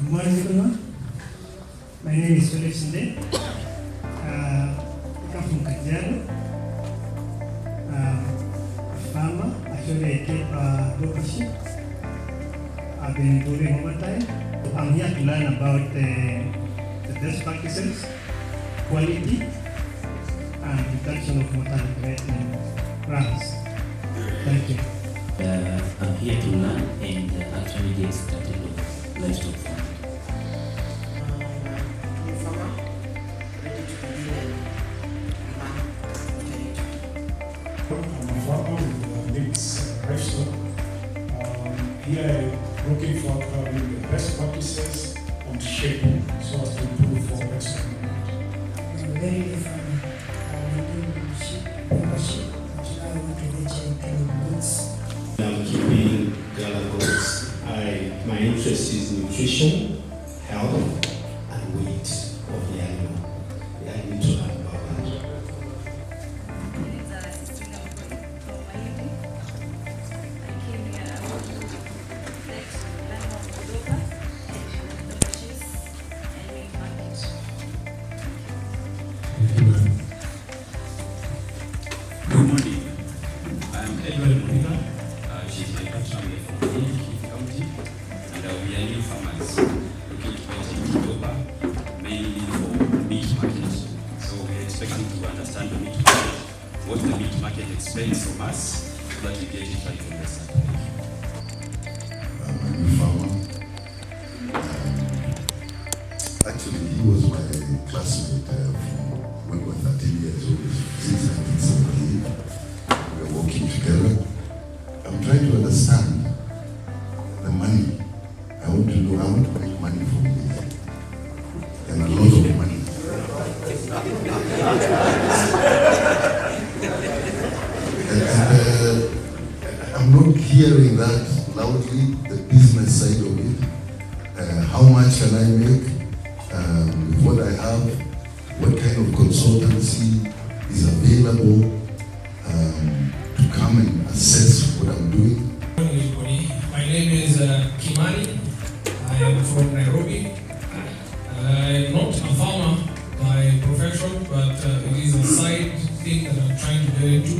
Good morning, everyone. My name is Felix Nde. I come from Kajiado. A farmer. Actually, I keep local sheep. I've been doing overtime. I'm here to learn about the best practices, quality, and reduction of mortality rate in rams. Thank you. I'm here to learn and actually get started with livestock farming. I'm a farmer, ready to begin and learn what I need to do. I'm a farmer with mixed livestock. Here I'm looking for having the best practices on shaping so as to improve for livestock management. I'm very different. I'm doing sheep, membership, and now I want to venture into goods. I'm keeping Gala goats. My interest is nutrition, health, and weight of the animal. I need to learn about that. Good morning. I'm Edward Monica. She's my partner from Keith County, and we are new farmers looking to get into Doba, mainly for meat market. So we're expecting to understand the meat market, what the meat market expects from us, so that we get it right from the start. I'm a new farmer. Actually, he was my classmate from when we were 13 years old, since 1978. We were working together. I'm trying to understand the money. I want to make money from this. And a lot of money. I'm not hearing that loudly, the business side of it. How much can I make with what I have? What kind of consultancy is available to come and assess what I'm doing? Everybody. My name is Kimani. I am from Nairobi. I'm not a farmer by profession, but it is a side thing that I'm trying to get into.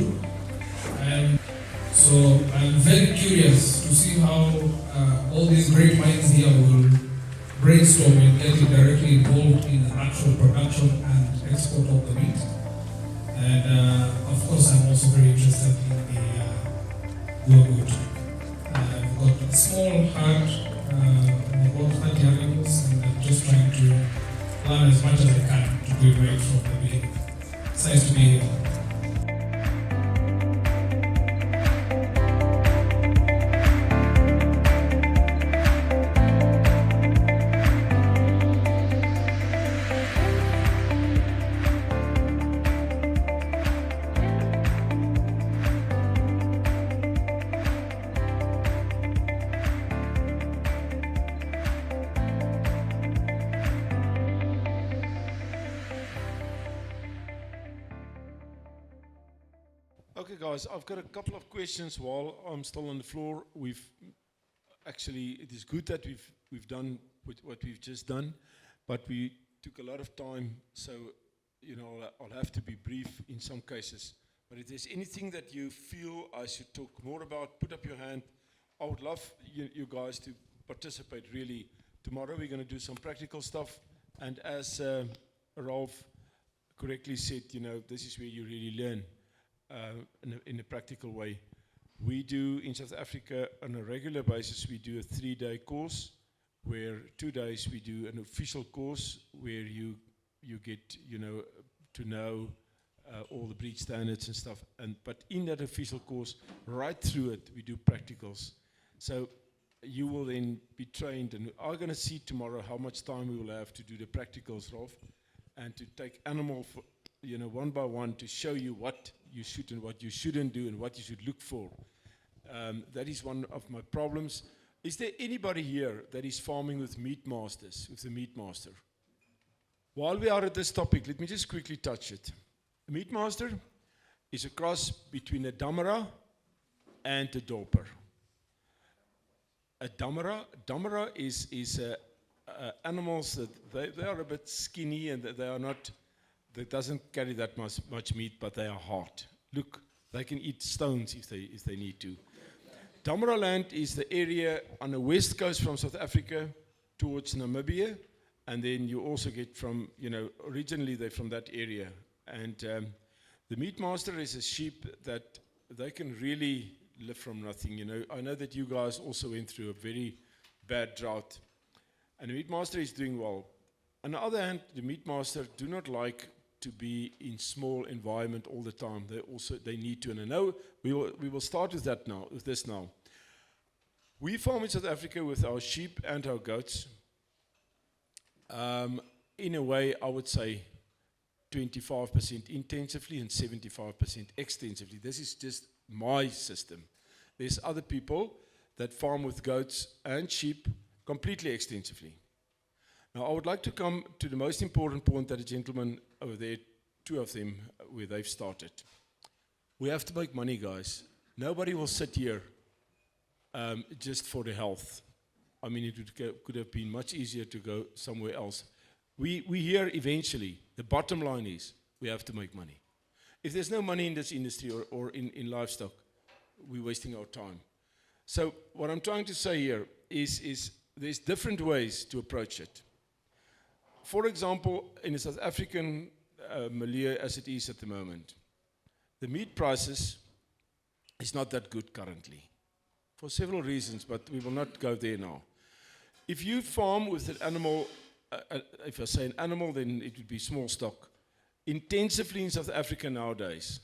So I'm very curious to see how all these great minds here will brainstorm and get directly involved in the actual production and export of the meat. And of course, I'm also very interested in the goat. I've got a small herd, about 30 animals, and I'm just trying to learn as much as I can to do it right from the beginning. It's nice to be here. Okay, guys, I've got a couple of questions while I'm still on the floor. It is good that we've done what we've just done, but we took a lot of time, so I'll have to be brief in some cases. But if there's anything that you feel I should talk more about, put up your hand. I would love you guys to participate. Really, tomorrow we're going to do some practical stuff, and as Ralph correctly said, this is where you really learn. In a practical way. We do in South Africa on a regular basis, we do a 3-day course where 2 days we do an official course where you get to know all the breed standards and stuff, but in that official course right through it we do practicals, so you will then be trained, and I'm going to see tomorrow how much time we will have to do the practicals, Rolf, and to take animal for, one by one to show you what you should and what you shouldn't do and what you should look for. That is one of my problems. Is there anybody here that is farming with meat masters, with the meat master? While we are at this topic, let me just quickly touch it. A meat master is a cross between a damara and a doper. A damara is animals that they are a bit skinny and they are not, they doesn't carry that much meat, but they are hard. Look, they can eat stones if they need to. Damaraland is the area on the west coast from South Africa towards Namibia, and then you also get from, originally they're from that area. And the meat master is a sheep that they can really live from nothing. I know that you guys also went through a very bad drought, and the meat master is doing well. On the other hand, the meat master do not like to be in small environment all the time. They need to, and I know we will start with that now. With this now, we farm in South Africa with our sheep and our goats. In a way, I would say 25% intensively and 75% extensively. This is just my system. There's other people that farm with goats and sheep completely extensively. Now, I would like to come to the most important point that the gentleman over there, two of them, where they've started. We have to make money, guys. Nobody will sit here just for the health. I mean, it could have been much easier to go somewhere else. We here eventually, the bottom line is, we have to make money. If there's no money in this industry or in livestock, we're wasting our time. So what I'm trying to say here is there's different ways to approach it. For example, in the South African milieu as it is at the moment, the meat prices is not that good currently, for several reasons, but we will not go there now. If you farm with an animal, if I say an animal, then it would be small stock, intensively in South Africa nowadays,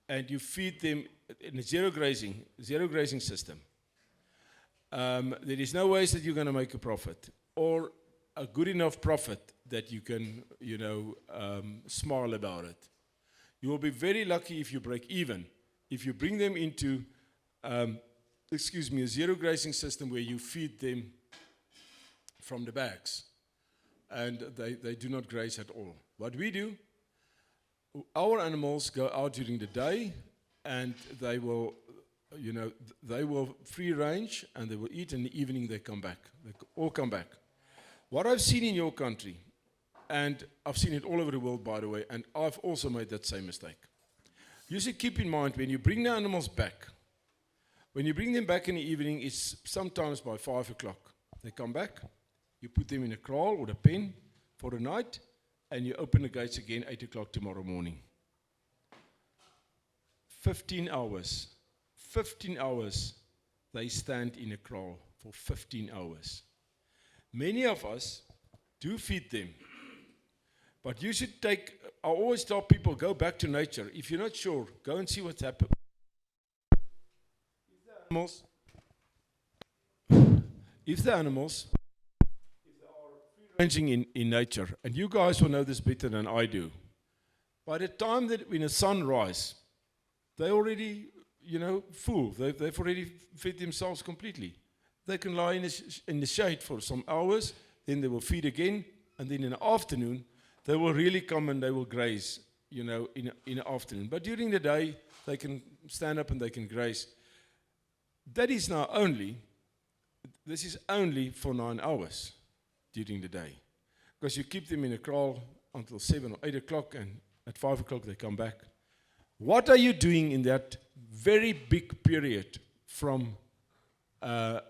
and you feed them in a zero grazing system, there is no ways that you're going to make a profit, or a good enough profit that you can, smile about it. You will be very lucky if you break even. If you bring them into, a zero grazing system where you feed them from the bags, and they do not graze at all. What we do, our animals go out during the day, and they will free range, and they will eat. In the evening they come back. They all come back. What I've seen in your country, and I've seen it all over the world, by the way, and I've also made that same mistake. You should keep in mind, when you bring the animals back, when you bring them back in the evening, it's sometimes by 5 o'clock. They come back, you put them in a kraal or a pen for the night, and you open the gates again 8 o'clock tomorrow morning. 15 hours. 15 hours they stand in a kraal for 15 hours. Many of us do feed them, but you should I always tell people, go back to nature. If you're not sure, go and see what's happened. If the animals are free ranging in nature, and you guys will know this better than I do, by the time that when the sun rises, they're already, full. They've already fed themselves completely. They can lie in the shade for some hours, then they will feed again, and then in the afternoon, they will really come and they will graze, in the afternoon. But during the day, they can stand up and they can graze. That is now this is only for 9 hours during the day. Because you keep them in a kraal until 7 or 8 o'clock, and at 5 o'clock they come back. What are you doing in that very big period from 5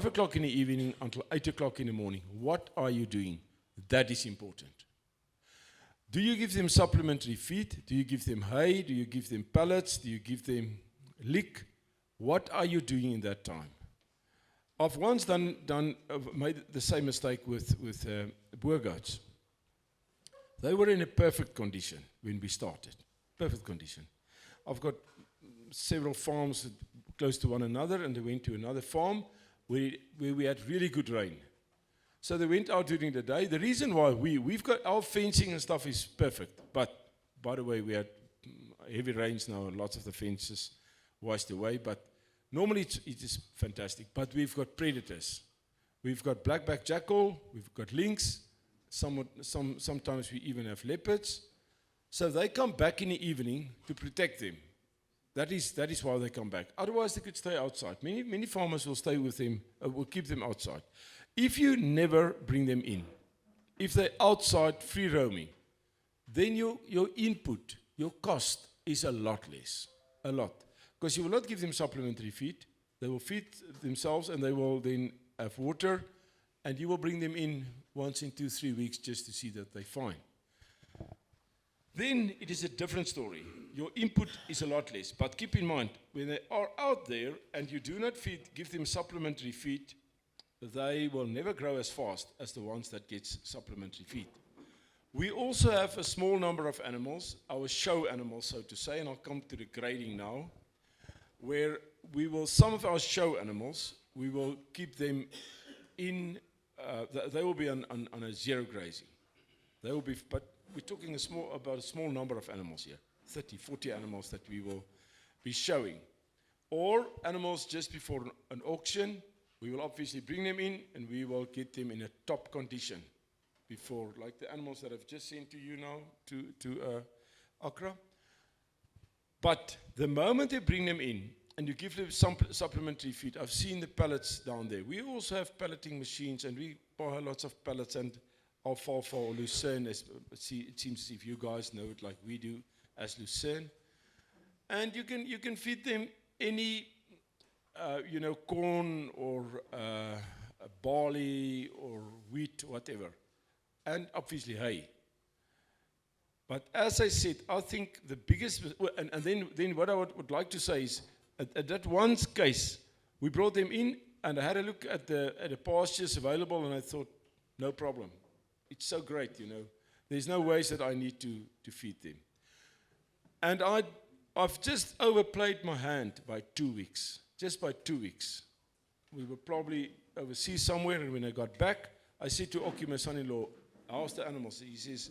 o'clock in the evening until 8 o'clock in the morning? What are you doing? That is important. Do you give them supplementary feed? Do you give them hay? Do you give them pellets? Do you give them lick? What are you doing in that time? I've once made the same mistake with boer goats. They were in a perfect condition when we started. Perfect condition. I've got several farms close to one another, and they went to another farm where we had really good rain. So they went out during the day. The reason why we've got our fencing and stuff is perfect. But, by the way, we had heavy rains now, and lots of the fences washed away. But normally it is fantastic. But we've got predators. We've got black-backed jackal. We've got lynx. Sometimes we even have leopards. So they come back in the evening to protect them. That is why they come back. Otherwise, they could stay outside. Many farmers will stay with them, will keep them outside. If you never bring them in, if they're outside free roaming, then your input, your cost is a lot less, a lot. Because you will not give them supplementary feed, they will feed themselves and they will then have water, and you will bring them in once in 2-3 weeks just to see that they're fine. Then it is a different story. Your input is a lot less, but keep in mind, when they are out there and you do not give them supplementary feed, they will never grow as fast as the ones that get supplementary feed. We also have a small number of animals, our show animals, so to say, and I'll come to the grading now, where we will, some of our show animals, we will keep them in, they will be on a zero grazing. They will be, but we're talking about a small number of animals here, 30, 40 animals that we will be showing. Or animals just before an auction, we will obviously bring them in and we will get them in a top condition before, like the animals that I've just sent to you now, to Accra. But the moment they bring them in and you give them some supplementary feed, I've seen the pellets down there. We also have pelleting machines and we buy lots of pellets and alfalfa or lucerne, it seems as if you guys know it like we do as lucerne. And you can feed them any corn or barley or wheat, whatever, and obviously hay. But as I said, I think the biggest, and then what I would like to say is, at that one case, we brought them in, and I had a look at the pastures available, and I thought, no problem. It's so great, There's no ways that I need to feed them. And I've just overplayed my hand by 2 weeks. Just by 2 weeks. We were probably overseas somewhere, and when I got back, I said to Oki, my son-in-law, how's the animals? He says,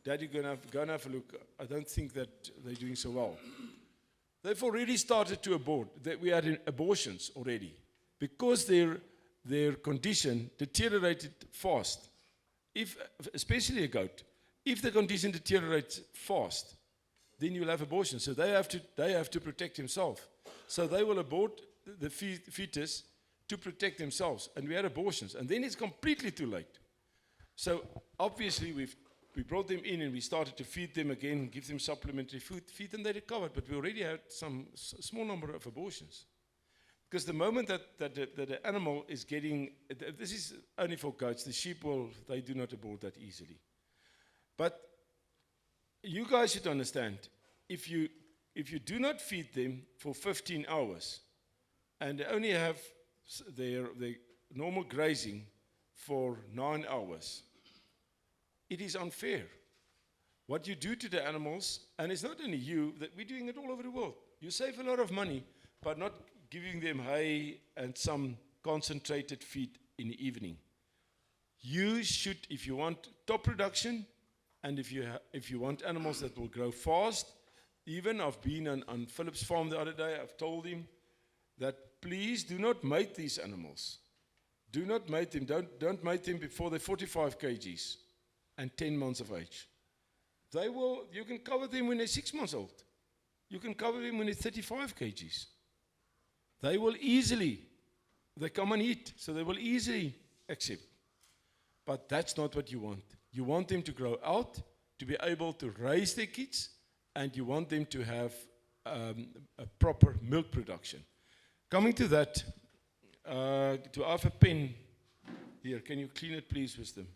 Daddy, go and have a look. I don't think that they're doing so well. They've already started to abort. We had abortions already because their condition deteriorated fast. Especially a goat, if the condition deteriorates fast, then you'll have abortion. So they have to protect themselves. So they will abort the fetus to protect themselves. And we had abortions. And then it's completely too late. So obviously we brought them in and we started to feed them again, give them supplementary food, feed them, they recovered. But we already had some small number of abortions. Because the moment that the animal is getting, this is only for goats, the sheep they do not abort that easily. But you guys should understand, if you do not feed them for 15 hours, and they only have their normal grazing for 9 hours, it is unfair. What you do to the animals, and it's not only you, that we're doing it all over the world. You save a lot of money, but not giving them hay and some concentrated feed in the evening. You should, if you want top production, and if you want animals that will grow fast, even I've been on Philip's farm the other day, I've told him that please do not mate these animals. Do not mate them. Don't mate them before they're 45 kgs and 10 months of age. You can cover them when they're 6 months old. You can cover them when they're 35 kgs. They come and eat, so they will easily accept. But that's not what you want. You want them to grow out, to be able to raise their kids, and you want them to have a proper milk production. Coming to that, to have a pen here, can you clean it please, Wisdom?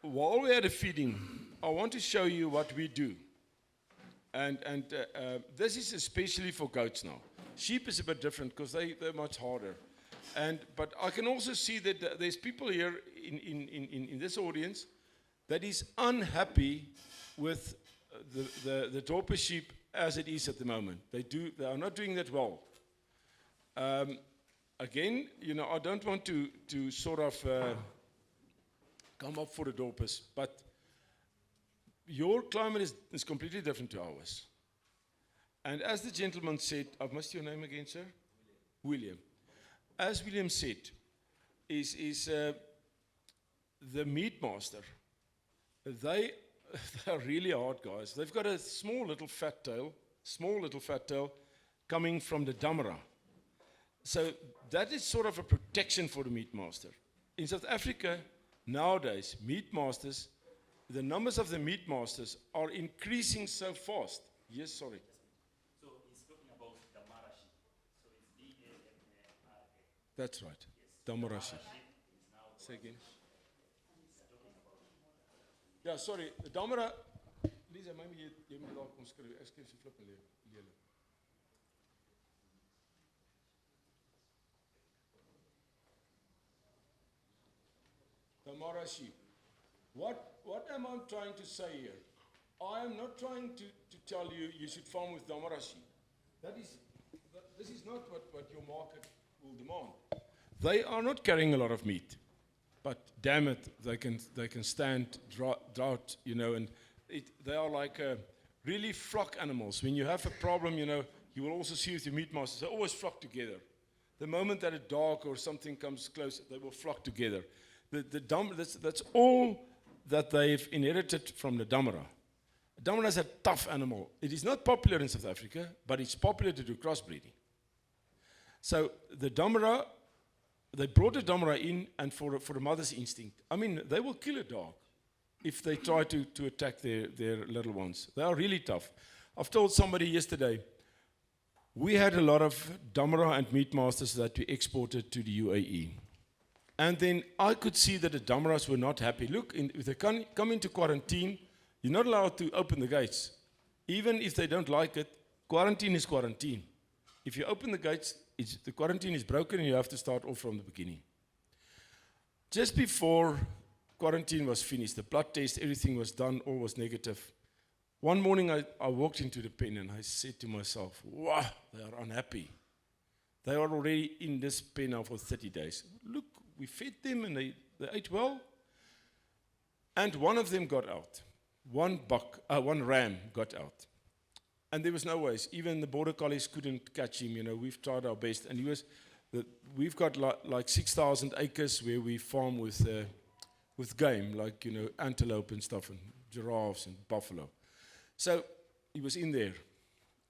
While we had a feeding, I want to show you what we do. And this is especially for goats now. Sheep is a bit different because they're much harder. But I can also see that there's people here in this audience that is unhappy with the Dorper sheep as it is at the moment. They are not doing that well. Again, I don't want to sort of come up for the Dorpers, but your climate is completely different to ours. And as the gentleman said, I've missed your name again, sir? William. As William said, is the meat master. They are really hard guys. They've got a small little fat tail coming from the Damara. So that is sort of a protection for the meat master. In South Africa, nowadays, meat masters, the numbers of the meat masters are increasing so fast. Yes, sorry. So he's talking about Damara sheep. So it's D-A-M-A-R-A. That's right. Damara sheep. Say again. Ja, sorry. Damara, Lisa, maybe jy moet dalk omskryf. Ek skryf so flip lelik. Damara sheep. What am I trying to say here? I am not trying to tell you you should farm with Damara sheep. This is not what your market will demand. They are not carrying a lot of meat, but damn it, they can stand drought, you know, and they are like really flock animals. When you have a problem, you know, you will also see with your meat masters, they always flock together. The moment that a dog or something comes close, they will flock together. That's all that they've inherited from the Damara. Damara is a tough animal. It is not popular in South Africa, but it's popular to do crossbreeding. So the Damara, they brought a Damara in, and for the mother's instinct. I mean, they will kill a dog if they try to attack their little ones. They are really tough. I've told somebody yesterday, we had a lot of Damara and meat masters that we exported to the UAE. And then I could see that the Damaras were not happy. Look, if they come into quarantine, you're not allowed to open the gates. Even if they don't like it, quarantine is quarantine. If you open the gates, the quarantine is broken and you have to start off from the beginning. Just before quarantine was finished, the blood test, everything was done, all was negative. One morning I walked into the pen and I said to myself, wow, they are unhappy. They are already in this pen now for 30 days. Look, we fed them and they ate well. And one of them got out. One ram got out. And there was no ways. Even the border collies couldn't catch him. You know, we've tried our best. And we've got like 6,000 acres where we farm with game, like, you know, antelope and stuff, and giraffes and buffalo. So he was in there.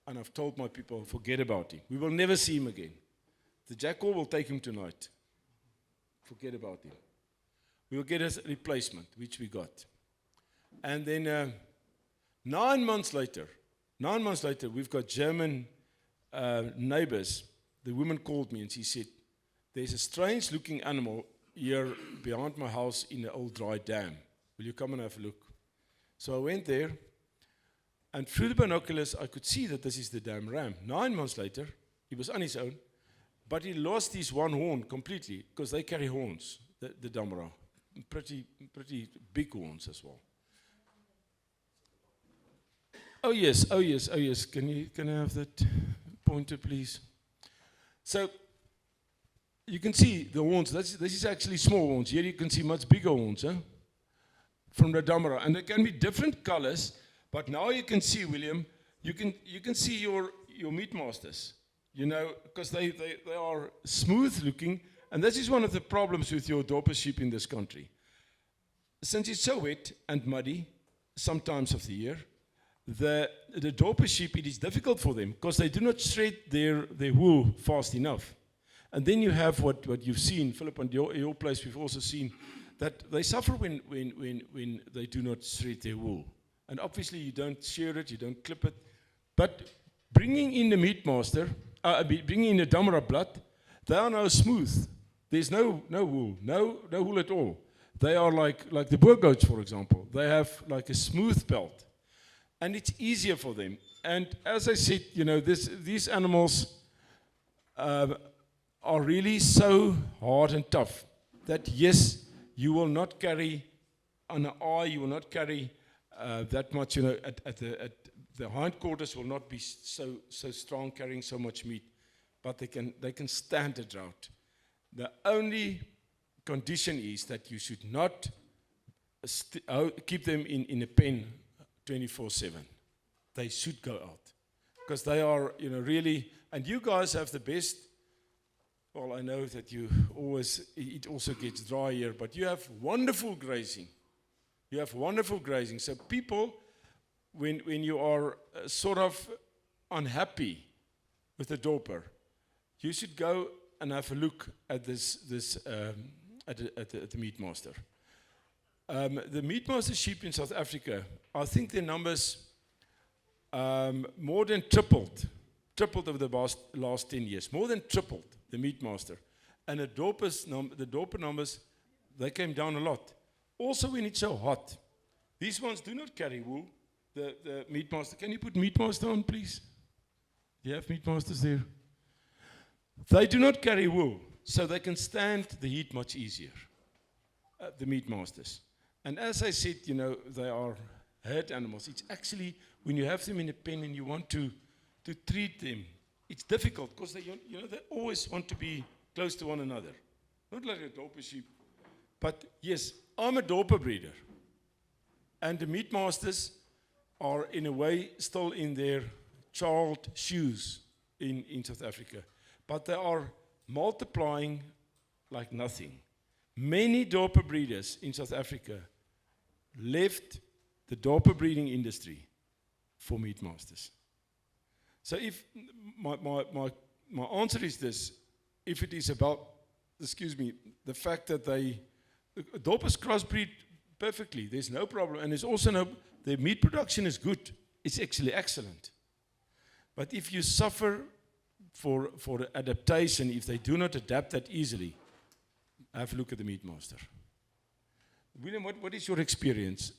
And I've told my people, forget about him. We will never see him again. The jackal will take him tonight. Forget about him. We will get a replacement, which we got. And then 9 months later, we've got German neighbors. The woman called me and she said, there's a strange looking animal here behind my house in the old dry dam. Will you come and have a look? So I went there, and through the binoculars I could see that this is the dam ram. 9 months later, he was on his own, but he lost his one horn completely, because they carry horns, the Damara. Pretty big horns as well. Oh yes. Can I have that pointer, please? So you can see the horns. This is actually small horns. Here you can see much bigger horns, from the Damara, and they can be different colors. But now you can see, William, you can see your meat masters, you know, because they are smooth looking, and this is one of the problems with your dorper sheep in this country. Since it's so wet and muddy, sometimes of the year, the dorper sheep, it is difficult for them because they do not shred their wool fast enough. And then you have what you've seen, Philip, and your place we've also seen, that they suffer when they do not shred their wool. And obviously you don't shear it, you don't clip it. But bringing in the meat master, bringing in the Damara blood, they are now smooth. There's no wool, no wool at all. They are like the boer goats, for example. They have like a smooth pelt. And it's easier for them. And as I said, you know, these animals are really so hard and tough that, yes, you will not carry on the eye, you will not carry that much, you know, at the hindquarters will not be so strong, carrying so much meat, but they can stand the drought. The only condition is that you should not keep them in a pen 24/7. They should go out because they are, you know, really. And you guys have the best. Well, I know that it also gets dry here, but you have wonderful grazing. You have wonderful grazing. So people, when you are sort of unhappy with the dorper, you should go and have a look at at the meat master. The meat master sheep in South Africa, I think their numbers more than tripled over the last 10 years, more than tripled the meat master. And the dorper numbers, they came down a lot. Also when it's so hot, these ones do not carry wool, the meat master. Can you put meat master on, please? Do you have meat masters there? They do not carry wool, so they can stand the heat much easier, the meat masters. And as I said, you know, they are herd animals. It's actually, when you have them in a pen and you want to treat them, it's difficult because they always want to be close to one another. Not like a dorper sheep. But yes, I'm a dorper breeder. And the meat masters are in a way still in their child shoes in South Africa. But they are multiplying like nothing. Many dorper breeders in South Africa left the dorper breeding industry for meat masters. So if my answer is this, if it is about, the fact that dorpers crossbreed perfectly, there's no problem, and there's also the meat production is good, it's actually excellent. But if you suffer for adaptation, if they do not adapt that easily, have a look at the meat master. William, what is your experience?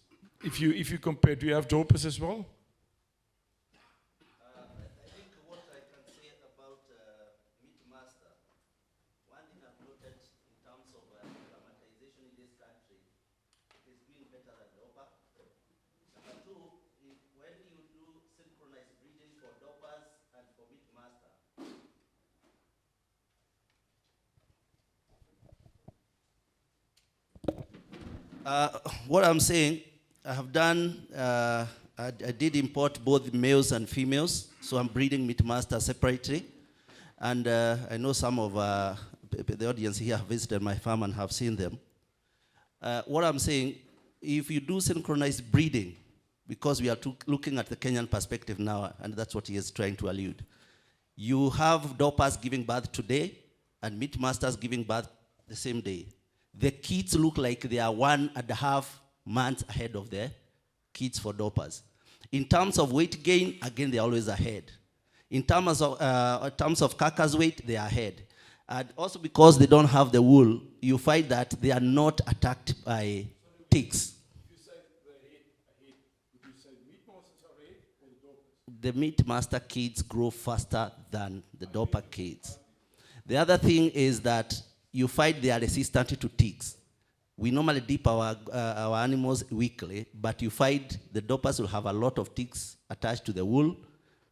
If you compare, do you have dorpers as well? I think what I can say about meat master, one thing I've noted in terms of acclimatization in this country, it is doing better than dorper. Number two, when you do synchronized breeding for dorpers and for meat master, what I'm saying, I have done, I did import both males and females, so I'm breeding meat master separately. And I know some of the audience here have visited my farm and have seen them. What I'm saying, if you do synchronized breeding, because we are looking at the Kenyan perspective now, and that's what he is trying to allude, you have dorpers giving birth today and meat masters giving birth the same day. The kids look like they are 1.5 months ahead of the kids for dorpers. In terms of weight gain, again, they're always ahead. In terms of carcass weight, they are ahead. And also because they don't have the wool, you find that they are not attacked by ticks. You say they're ahead. Would you say meat masters are ahead or the dorpers? The meat master kids grow faster than the dorper kids. The other thing is that you find they are resistant to ticks. We normally dip our animals weekly, but you find the dorpers will have a lot of ticks attached to the wool,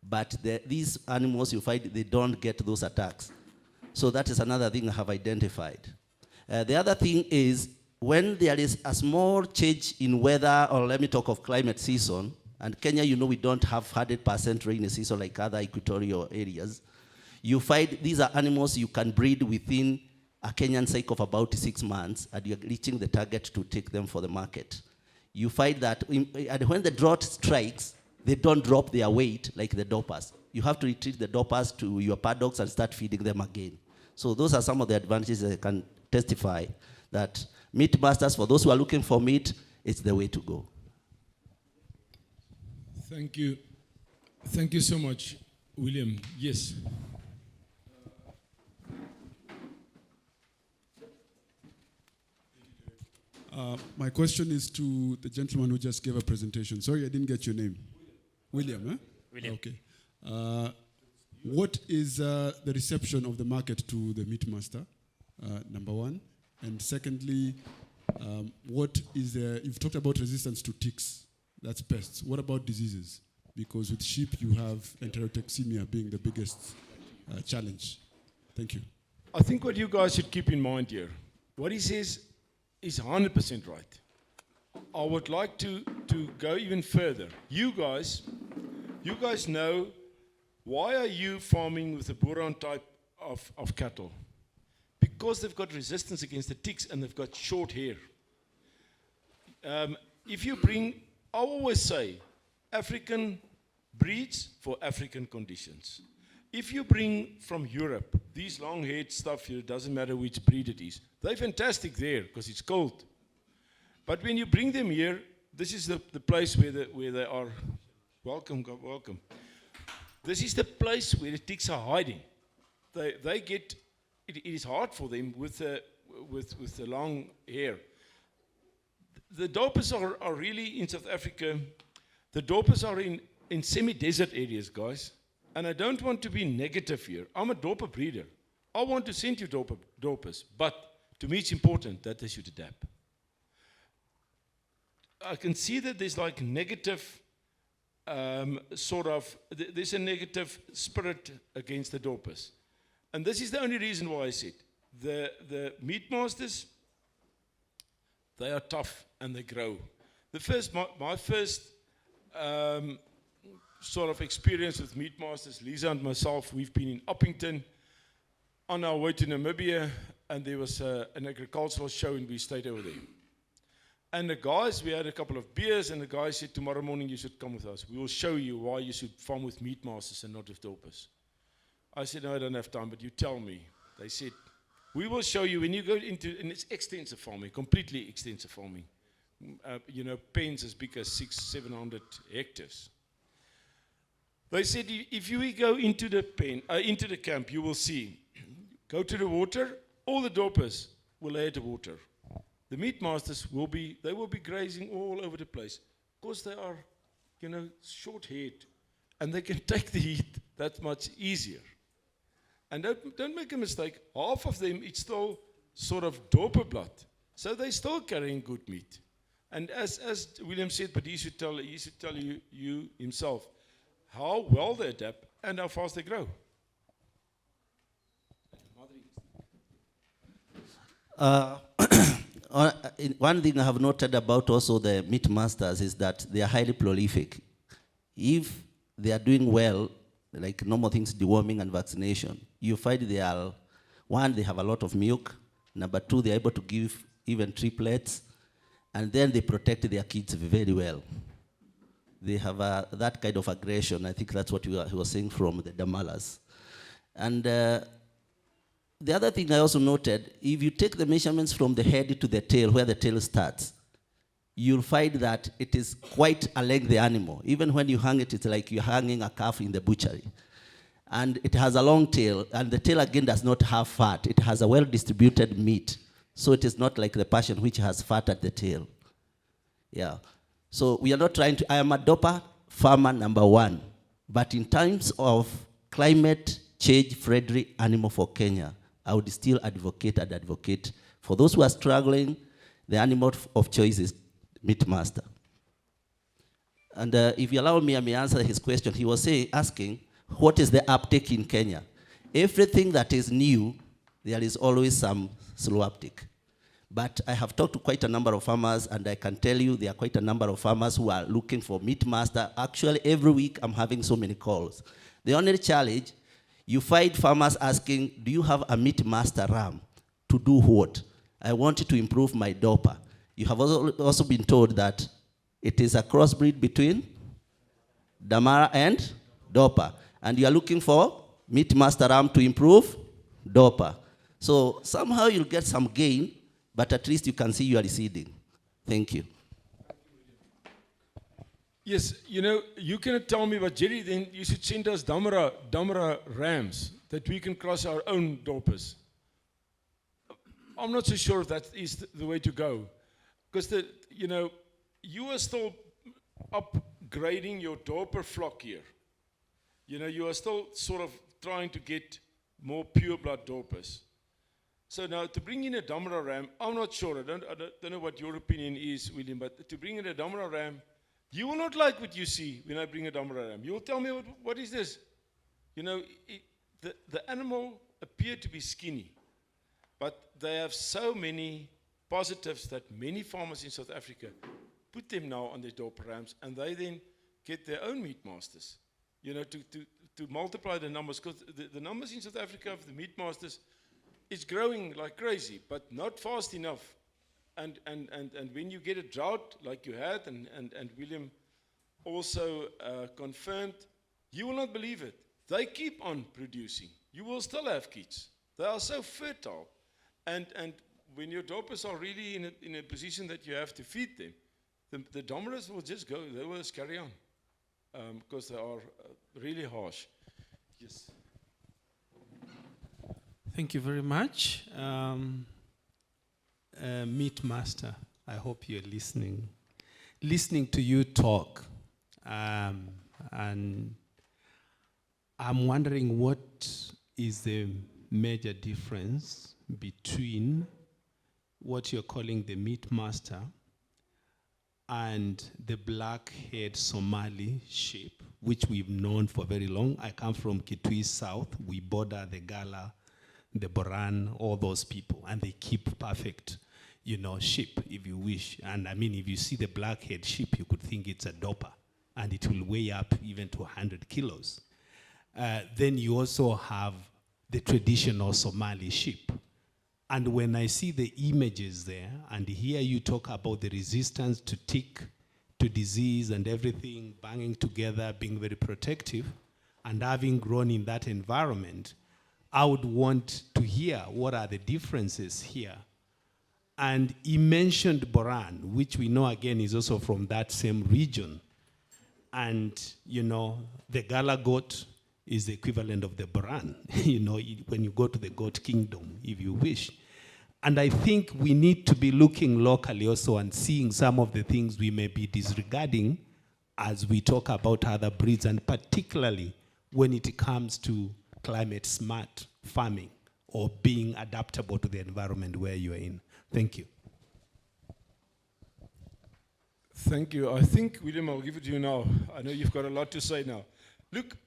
but these animals, you find they don't get those attacks. So that is another thing I have identified. The other thing is, when there is a small change in weather, or let me talk of climate season, and Kenya, you know, we don't have 100% rainy season like other equatorial areas, you find these are animals you can breed within a Kenyan cycle of about 6 months, and you're reaching the target to take them for the market. You find that and when the drought strikes, they don't drop their weight like the dorpers. You have to retreat the dorpers to your paddocks and start feeding them again. So those are some of the advantages I can testify that meat masters, for those who are looking for meat, it's the way to go. Thank you. Thank you so much, William. Yes. My question is to the gentleman who just gave a presentation. Sorry, I didn't get your name. William, huh? William. Okay. What is the reception of the market to the meat master, number one? And secondly, what is you've talked about resistance to ticks, that's pests. What about diseases? Because with sheep, you have enterotoxemia being the biggest challenge. Thank you. I think what you guys should keep in mind here, what he says is 100% right. I would like to go even further. You guys know, why are you farming with a Boron type of cattle? Because they've got resistance against the ticks and they've got short hair. If you bring, I always say, African breeds for African conditions. If you bring from Europe, these long-haired stuff here, it doesn't matter which breed it is. They're fantastic there because it's cold. But when you bring them here, this is the place where they are. Welcome, God, welcome. This is the place where the ticks are hiding. They get, it is hard for them with the long hair. The dorpers are really in South Africa. The dorpers are in semi-desert areas, guys. And I don't want to be negative here. I'm a dorper breeder. I want to send you dorpers, but to me it's important that they should adapt. I can see that there's like negative there's a negative spirit against the dorpers. And this is the only reason why I said the meat masters, they are tough and they grow. My first sort of experience with meat masters, Lisa and myself, we've been in Uppington on our way to Namibia, and there was an agricultural show and we stayed over there. And the guys, we had a couple of beers, and the guy said, tomorrow morning you should come with us. We will show you why you should farm with meat masters and not with dorpers. I said, no, I don't have time, but you tell me. They said, we will show you when you go into, and it's extensive farming, completely extensive farming. Pens as big as 600-700 hectares. They said, if you go into the into the camp, you will see, go to the water, all the dorpers will lay at the water. The meat masters will be grazing all over the place because they are, short-haired, and they can take the heat that much easier. And don't make a mistake, half of them, it's still sort of dorper blood. So they're still carrying good meat. And as William said, but he should tell you himself, how well they adapt and how fast they grow. One thing I have noted about also the meat masters is that they are highly prolific. If they are doing well, like normal things, deworming and vaccination, you find they have a lot of milk. Number two, they are able to give even triplets. And then they protect their kids very well. They have that kind of aggression. I think that's what he was saying from the Damalas. And the other thing I also noted, if you take the measurements from the head to the tail, where the tail starts, you'll find that it is quite a lengthy animal. Even when you hang it, it's like you're hanging a calf in the butchery. And it has a long tail, and the tail again does not have fat. It has a well-distributed meat. So it is not like the Persian, which has fat at the tail. Yeah. So we are not trying to, I am a dorper farmer number one. But in terms of climate change-friendly animal for Kenya, I would still advocate for those who are struggling. The animal of choice is meat master. And if you allow me, I may answer his question. He was asking, what is the uptake in Kenya? Everything that is new, there is always some slow uptake. But I have talked to quite a number of farmers, and I can tell you there are quite a number of farmers who are looking for meat master. Actually, every week I'm having so many calls. The only challenge, you find farmers asking, do you have a meat master ram? To do what? I want to improve my dorper. You have also been told that it is a crossbreed between Damara and dorper. And you are looking for meat master ram to improve dorper. So somehow you'll get some gain, but at least you can see you are receding. Thank you. Yes, you cannot tell me, but Jerry, then you should send us Damara rams that we can cross our own dorpers. I'm not so sure if that is the way to go. Because, you are still upgrading your dorper flock here. You are still sort of trying to get more pure blood dorpers. So now to bring in a Damara ram, I'm not sure. I don't know what your opinion is, William, but to bring in a Damara ram, you will not like what you see when I bring a Damara ram. You will tell me, what is this? The animal appeared to be skinny, but they have so many positives that many farmers in South Africa put them now on their dorper rams, and they then get their own meat masters, to multiply the numbers, because the numbers in South Africa of the meat masters is growing like crazy, but not fast enough. And when you get a drought like you had, and William also confirmed, you will not believe it. they keep on producing. You will still have kids. They are so fertile. And when your daughters are really in a position that you have to feed them, the dominants will just go, they will just carry on. Because they are really harsh. Yes. Thank you very much. Meat Master, I hope you're listening. Listening to you talk, and I'm wondering what is the major difference between what you're calling the Meat Master and the black-haired Somali sheep, which we've known for very long. I come from Kitui South. We border the Gala, the Boran, all those people, and they keep perfect, sheep, if you wish. And I mean, if you see the black-haired sheep, you could think it's a dopa, and it will weigh up even to 100 kilos. Then you also have the traditional Somali sheep. And when I see the images there and hear you talk about the resistance to tick, to disease and everything, banging together, being very protective, and having grown in that environment, I would want to hear what are the differences here. And he mentioned Boran, which we know again is also from that same region. And, the Gala goat is the equivalent of the Boran, when you go to the goat kingdom, if you wish. And I think we need to be looking locally also and seeing some of the things we may be disregarding as we talk about other breeds, and particularly when it comes to climate smart farming or being adaptable to the environment where you're in. Thank you. Thank you. I think, William, I'll give it to you now. I know you've got a lot to say now. Look,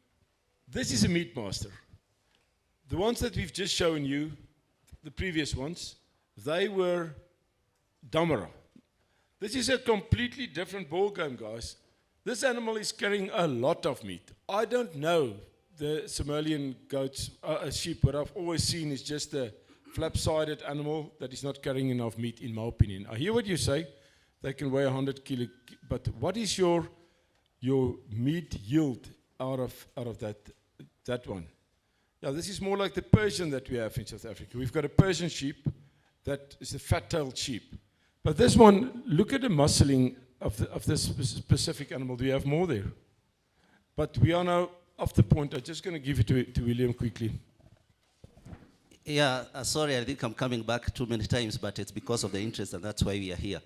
this is a Meat Master. The ones that we've just shown you, the previous ones, they were Damara. This is a completely different ballgame, guys. This animal is carrying a lot of meat. I don't know the Somalian goats, sheep. What I've always seen is just a flap-sided animal that is not carrying enough meat, in my opinion. I hear what you say. They can weigh 100 kilo, but what is your meat yield out of that one? Yeah, this is more like the Persian that we have in South Africa. We've got a Persian sheep that is a fat-tailed sheep. But this one, look at the muscling of this specific animal. Do you have more there? But we are now off the point. I'm just going to give it to William quickly. Yeah, sorry, I think I'm coming back too many times, but it's because of the interest, and that's why we are here.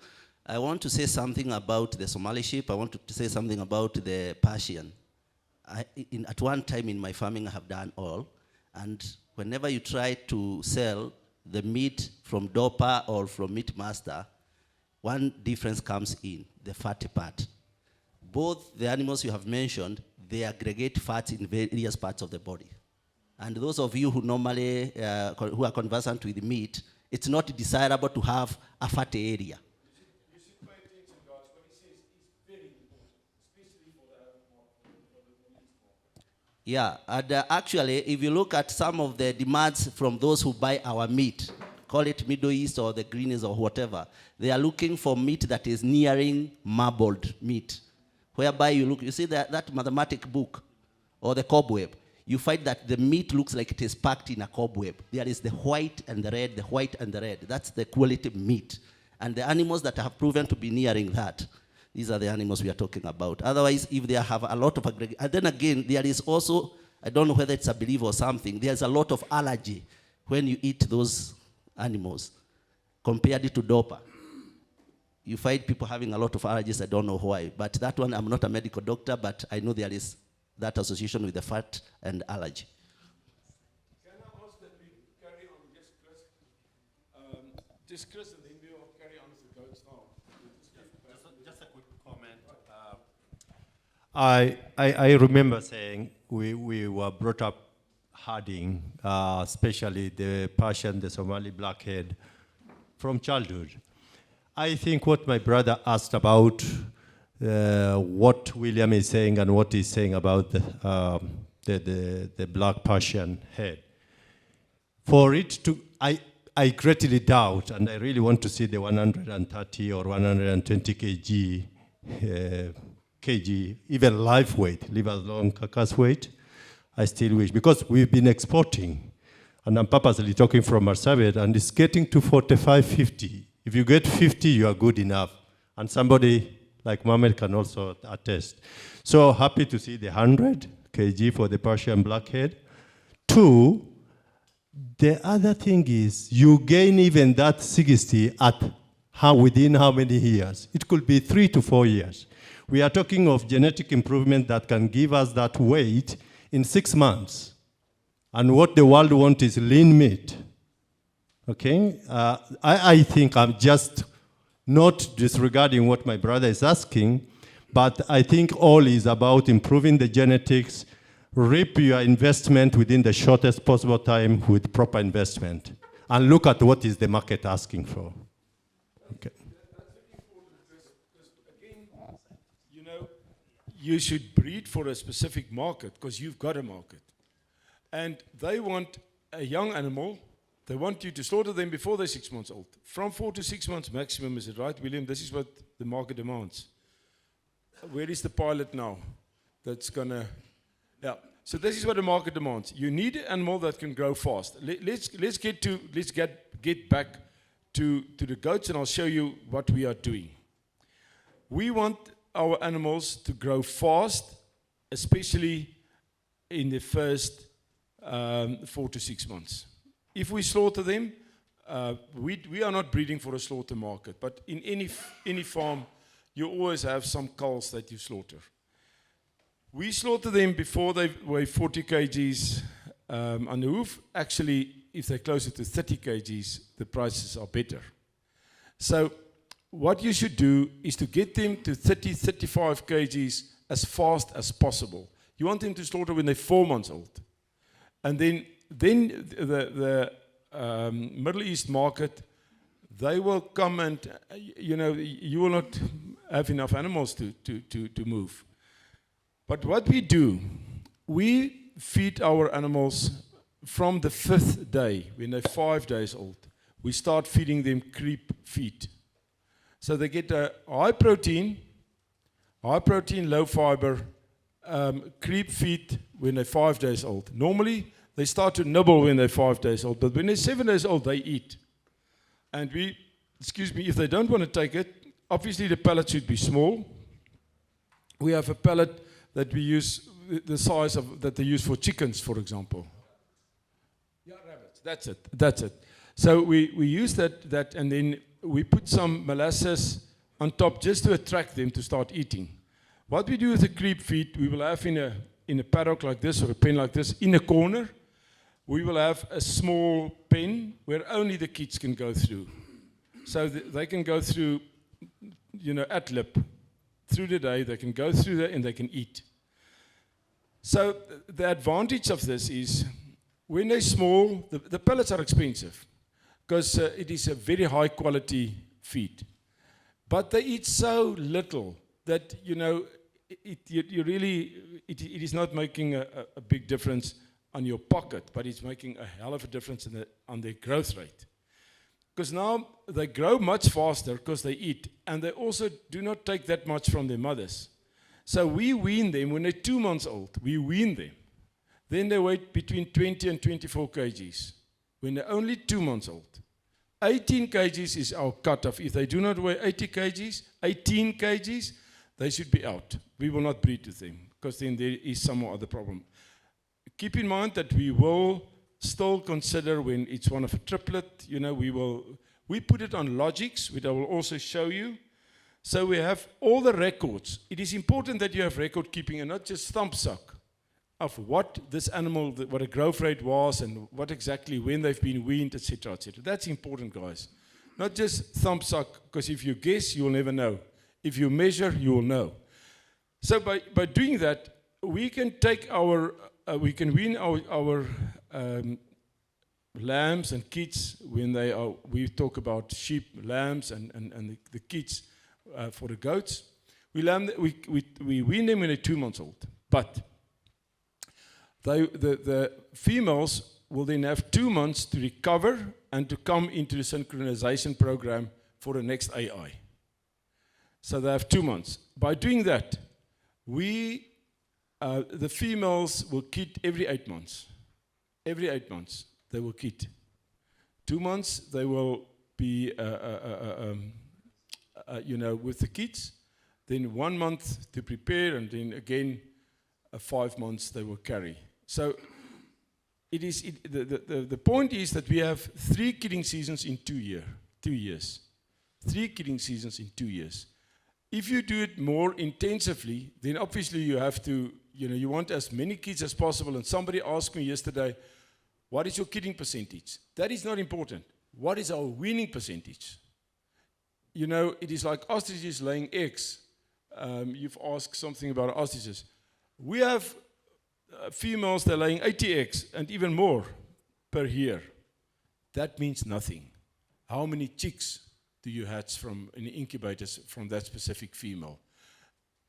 I want to say something about the Somali sheep. I want to say something about the Persian. At one time in my farming, I have done all. And whenever you try to sell the meat from Dopa or from Meat Master, one difference comes in, the fatty part. Both the animals you have mentioned, they aggregate fats in various parts of the body. And those of you who normally, who are conversant with meat, it's not desirable to have a fatty area. You should pay attention, guys. What he says is very important, especially for the meat. Yeah, and actually, if you look at some of the demands from those who buy our meat, call it Middle East or the Greenies or whatever, they are looking for meat that is nearing marbled meat. Whereby you see that mathematic book or the cobweb, you find that the meat looks like it is packed in a cobweb. There is the white and the red, the white and the red. That's the quality meat. And the animals that have proven to be nearing that, these are the animals we are talking about. Otherwise, if they have a lot of aggregation, and then again, there is also, I don't know whether it's a belief or something, there's a lot of allergy when you eat those animals compared to Dopa. You find people having a lot of allergies, I don't know why. But that one, I'm not a medical doctor, but I know there is that association with the fat and allergy. Can I ask that we carry on, yes, Chris? Just Chris, and then we'll carry on with the goats now. Just a quick comment. I remember saying we were brought up herding, especially the Persian, the Somali blackhead, from childhood. I think what my brother asked about, what William is saying and what he's saying about the black Persian head. For it to, I greatly doubt, and I really want to see the 130 or 120 kg, even live weight, leave alone carcass weight. I still wish, because we've been exporting, and I'm purposely talking from Marsabit, and it's getting to 45, 50. If you get 50, you are good enough. And somebody like Mohammed can also attest. So happy to see the 100 kg for the Persian blackhead. 2, the other thing is you gain even that 60 at within how many years? It could be 3 to 4 years. We are talking of genetic improvement that can give us that weight in 6 months. And what the world wants is lean meat. Okay? I think I'm just not disregarding what my brother is asking, but I think all is about improving the genetics, reap your investment within the shortest possible time with proper investment, and look at what is the market asking for. Okay. You know, you should breed for a specific market because you've got a market. And they want a young animal. They want you to slaughter them before they're 6 months old. From 4 to 6 months maximum, is it right, William? This is what the market demands. Where is the pilot now? That's gonna, yeah. So this is what the market demands. You need an animal that can grow fast. Let's get back to the goats, and I'll show you what we are doing. We want our animals to grow fast, especially in the first 4 to 6 months. If we slaughter them, we are not breeding for a slaughter market, but in any farm, you always have some culls that you slaughter. We slaughter them before they weigh 40 kgs on the hoof. Actually, if they're closer to 30 kgs, the prices are better. So what you should do is to get them to 30, 35 kgs as fast as possible. You want them to slaughter when they're 4 months old. And then the Middle East market, they will come and, you know, you will not have enough animals to move. But what we do, we feed our animals from the 5th day, when they're 5 days old. We start feeding them creep feed. So they get a high protein, low fiber, creep feed when they're 5 days old. Normally, they start to nibble when they're 5 days old, but when they're 7 days old, they eat. And if they don't want to take it, obviously the pellet should be small. We have a pellet that we use, the size of that they use for chickens, for example. Yeah, rabbits. That's it. So we use that, and then we put some molasses on top just to attract them to start eating. What we do with the creep feed, we will have in a paddock like this or a pen like this, in a corner, we will have a small pen where only the kids can go through. So they can go through, you know, at lip. Through the day, they can go through there and they can eat. So the advantage of this is, when they're small, the pellets are expensive because it is a very high quality feed. But they eat so little that, you know, it is not making a big difference on your pocket, but it's making a hell of a difference on their growth rate. Because now they grow much faster because they eat, and they also do not take that much from their mothers. So we wean them when they're 2 months old. We wean them. Then they weigh between 20 and 24 kgs when they're only 2 months old. 18 kgs is our cutoff. If they do not weigh 80 kgs, 18 kgs, they should be out. We will not breed with them because then there is some other problem. Keep in mind that we will still consider when it's one of a triplet, you know, we put it on logics, which I will also show you. So we have all the records. It is important that you have record keeping and not just thumb suck of what this animal, what a growth rate was and what exactly, when they've been weaned, etc., etc. That's important, guys. Not just thumb suck, because if you guess, you will never know. If you measure, you will know. So by doing that, we can take we can wean our lambs and kids when they are, we talk about sheep, lambs, and the kids for the goats. We wean them when they're 2 months old. But the females will then have 2 months to recover and to come into the synchronization program for the next AI. So they have 2 months. By doing that, we The females will kid every 8 months. Every 8 months, they will kid. 2 months, they will be, with the kids. Then 1 month to prepare, and then again, 5 months they will carry. So the point is that we have 3 kidding seasons in 2 years. 3 kidding seasons in 2 years. If you do it more intensively, then obviously you have to, you want as many kids as possible. And somebody asked me yesterday, what is your kidding percentage? That is not important. What is our weaning percentage? It is like ostriches laying eggs. You've asked something about ostriches. We have females that are laying 80 eggs and even more per year. That means nothing. How many chicks do you hatch from in incubators from that specific female?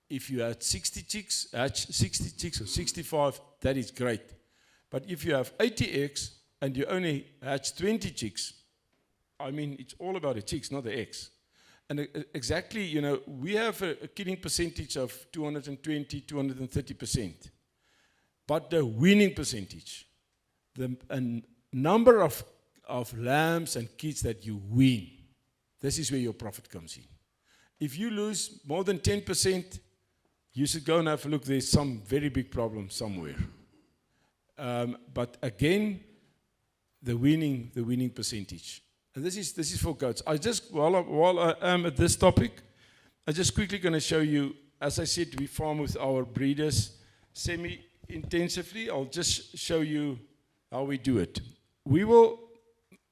If you had 60 chicks, hatch 60 chicks or 65, that is great. But if you have 80 eggs and you only hatch 20 chicks, it's all about the chicks, not the eggs. And exactly, we have a kidding percentage of 220, 230%. But the winning percentage, the number of lambs and kids that you win, this is where your profit comes in. If you lose more than 10%, you should go and have a look. There's some very big problem somewhere. But again, the winning percentage. And this is for goats. While I am at this topic, I'm just quickly going to show you, as I said, we farm with our breeders semi-intensively. I'll just show you how we do it. We will,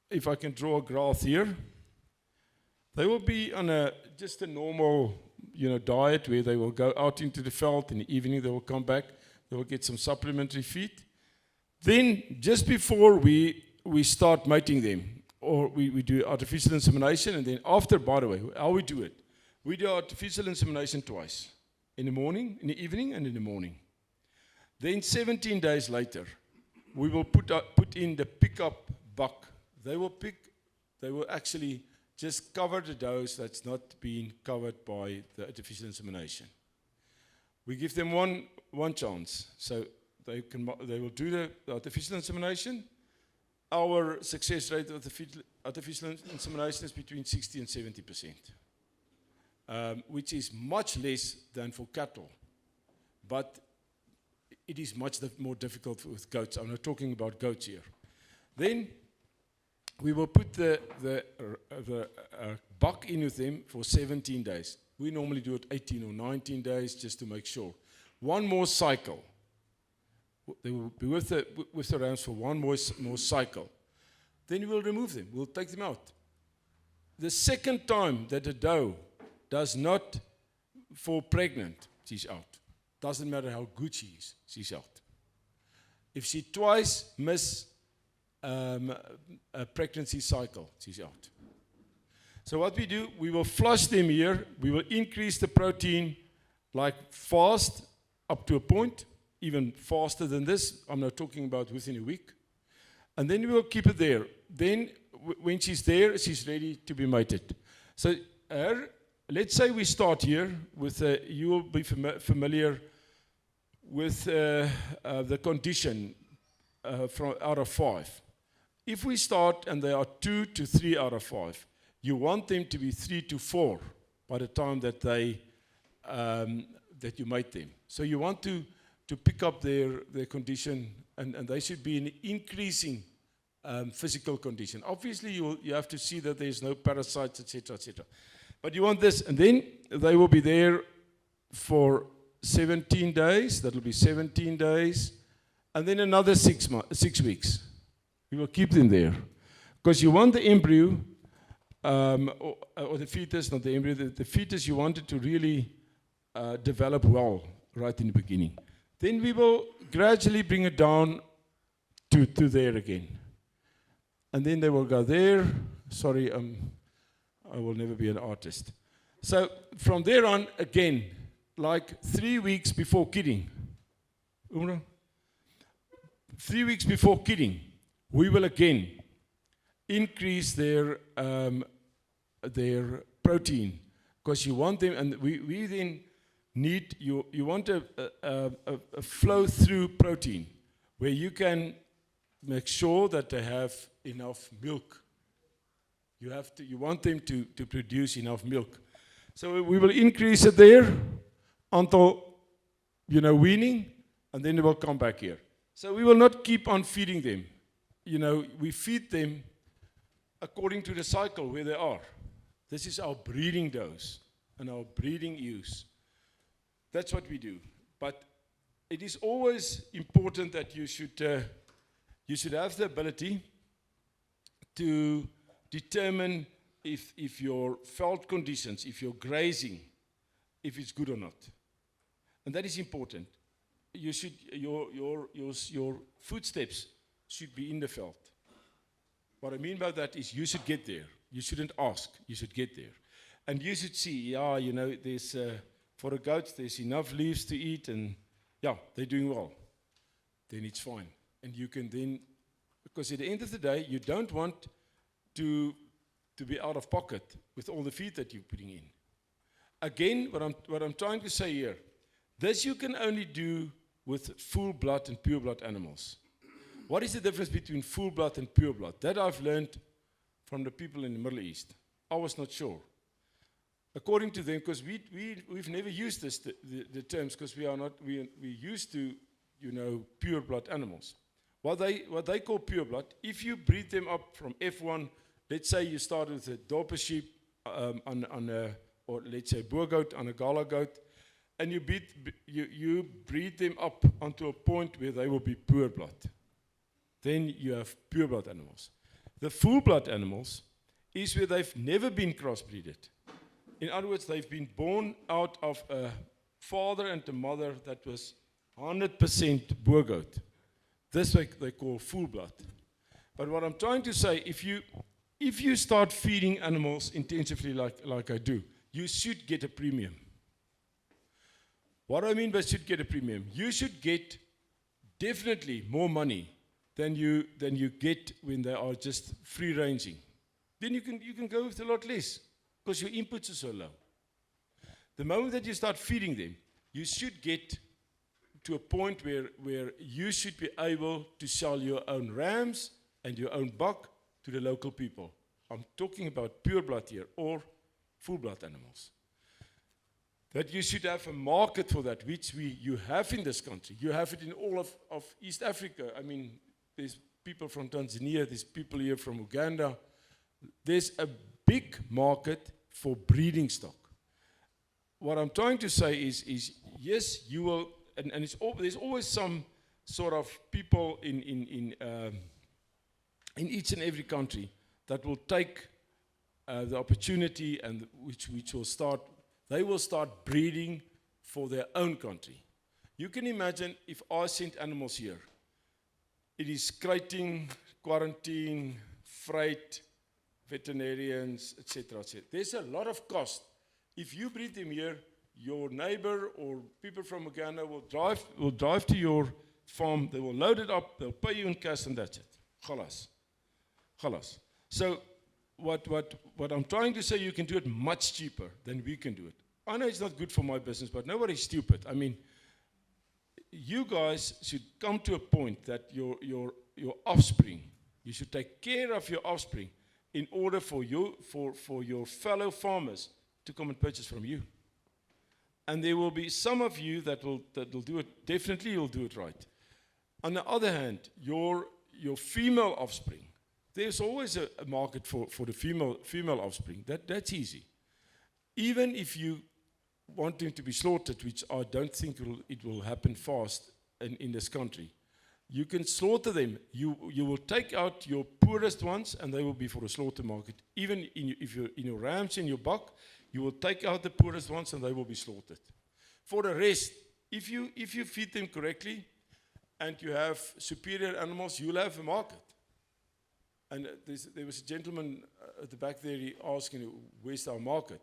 if I can draw a graph here, they will be on just a normal diet where they will go out into the veld. In the evening they will come back. They will get some supplementary feed. Then, just before we start mating them, or we do artificial insemination, and then after, by the way, how we do it. We do artificial insemination twice, in the morning, in the evening, and in the morning. Then 17 days later, we will put in the pickup buck. They will actually just cover the dose that's not being covered by the artificial insemination. We give them one chance. So they will do the artificial insemination. Our success rate of the artificial insemination is between 60 and 70%, which is much less than for cattle. But it is much more difficult with goats. I'm not talking about goats here. Then we will put the buck in with them for 17 days. We normally do it 18 or 19 days just to make sure. One more cycle. They will be with the rams for one more cycle. Then we will remove them. We'll take them out. The second time that a doe does not fall pregnant, she's out. Doesn't matter how good she is, she's out. If she twice miss a pregnancy cycle, she's out. So what we do, we will flush them here. We will increase the protein like fast up to a point, even faster than this. I'm not talking about within a week. And then we will keep it there. Then when she's there, she's ready to be mated. So let's say we start here with, you will be familiar with the condition out of 5. If we start and they are 2 to 3 out of 5, you want them to be 3 to 4 by the time that that you mate them. So you want to pick up their condition, and they should be in increasing physical condition. Obviously, you have to see that there's no parasites, etc., etc. But you want this, and then they will be there for 17 days. That will be 17 days, and then another 6 weeks. You will keep them there, because you want the embryo, or the fetus, not the embryo, the fetus, you want it to really develop well right in the beginning. Then we will gradually bring it down to there again. And then they will go there. Sorry, I will never be an artist. So from there on, again, like 3 weeks before kidding, 3 weeks before kidding, we will again increase their protein, because you want them, and we then need, you want a flow-through protein where you can make sure that they have enough milk. You want them to produce enough milk. So we will increase it there until, weaning, and then they will come back here. So we will not keep on feeding them. We feed them according to the cycle where they are. This is our breeding dose and our breeding ewes. That's what we do. But it is always important that you should have the ability to determine if your veld conditions, if your grazing, if it's good or not. And that is important. You should, your footsteps should be in the veld. What I mean by that is you should get there. You shouldn't ask, you should get there. And you should see, there's, for the goats, there's enough leaves to eat, and they're doing well. Then it's fine. And you can then, because at the end of the day, you don't want to be out of pocket with all the feed that you're putting in. Again, what I'm trying to say here, this you can only do with full blood and pure blood animals. What is the difference between full blood and pure blood? That I've learned from the people in the Middle East. I was not sure. According to them, because we've never used the terms, because we're used to, pure blood animals. What they call pure blood, if you breed them up from F1, let's say you start with a Dorper sheep or let's say boer goat on a Gala goat, and you breed them up onto a point where they will be pure blood. Then you have pure blood animals. The full blood animals is where they've never been crossbreeded. In other words, they've been born out of a father and a mother that was 100% boer goat. This they call full blood. But what I'm trying to say, if you start feeding animals intensively like I do, you should get a premium. What do I mean by should get a premium? You should get definitely more money than you get when they are just free ranging. Then you can go with a lot less because your inputs are so low. The moment that you start feeding them, you should get to a point where you should be able to sell your own rams and your own buck to the local people. I'm talking about pure blood here or full blood animals. That you should have a market for that, which you have in this country. You have it in all of East Africa. I mean, there's people from Tanzania, there's people here from Uganda. There's a big market for breeding stock. What I'm trying to say is yes, you will, and there's always some sort of people in each and every country that will take the opportunity and which will start. They will start breeding for their own country. You can imagine if I sent animals here, it is crating, quarantine, freight, veterinarians, etc., etc. There's a lot of cost. If you breed them here, your neighbor or people from Uganda will drive to your farm, they will load it up, they'll pay you in cash, and that's it. Khalas. Khalas. So what I'm trying to say, you can do it much cheaper than we can do it. I know it's not good for my business, but nobody's stupid. I mean, you guys should come to a point that your offspring, you should take care of your offspring in order for your fellow farmers to come and purchase from you. And there will be some of you that will do it, definitely you'll do it right. On the other hand, your female offspring, there's always a market for the female offspring. That's easy. Even if you want them to be slaughtered, which I don't think it will happen fast in this country, you can slaughter them. You will take out your poorest ones, and they will be for the slaughter market. Even if you're in your rams and your buck, you will take out the poorest ones, and they will be slaughtered. For the rest, if you feed them correctly, and you have superior animals, you'll have a market. And there was a gentleman at the back there, he asking, where's our market?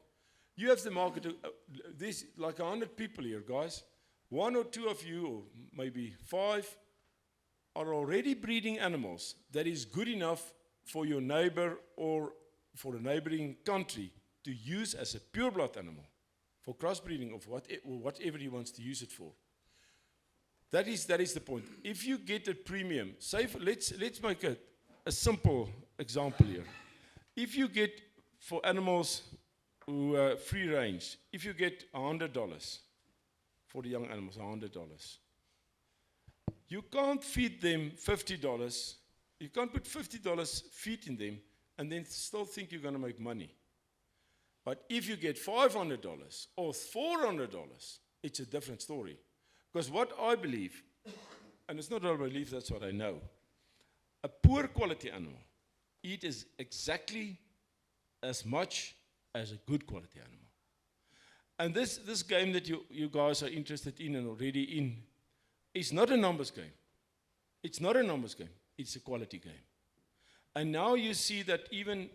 You have the market, there's like 100 people here, guys. 1 or 2 of you, or maybe 5, are already breeding animals that is good enough for your neighbor or for the neighboring country to use as a pure blood animal. for crossbreeding of whatever he wants to use it for. That is the point. If you get a premium, say let's make a simple example here. If you get for animals who are free range, if you get $100 for the young animals, $100, you can't feed them $50. You can't put $50 feed in them and then still think you're going to make money. But if you get $500 or $400, it's a different story. Because what I believe, and it's not what I believe, that's what I know, a poor quality animal eats exactly as much as a good quality animal. And this game that you guys are interested in and already in is not a numbers game. It's not a numbers game. It's a quality game. And now you see that even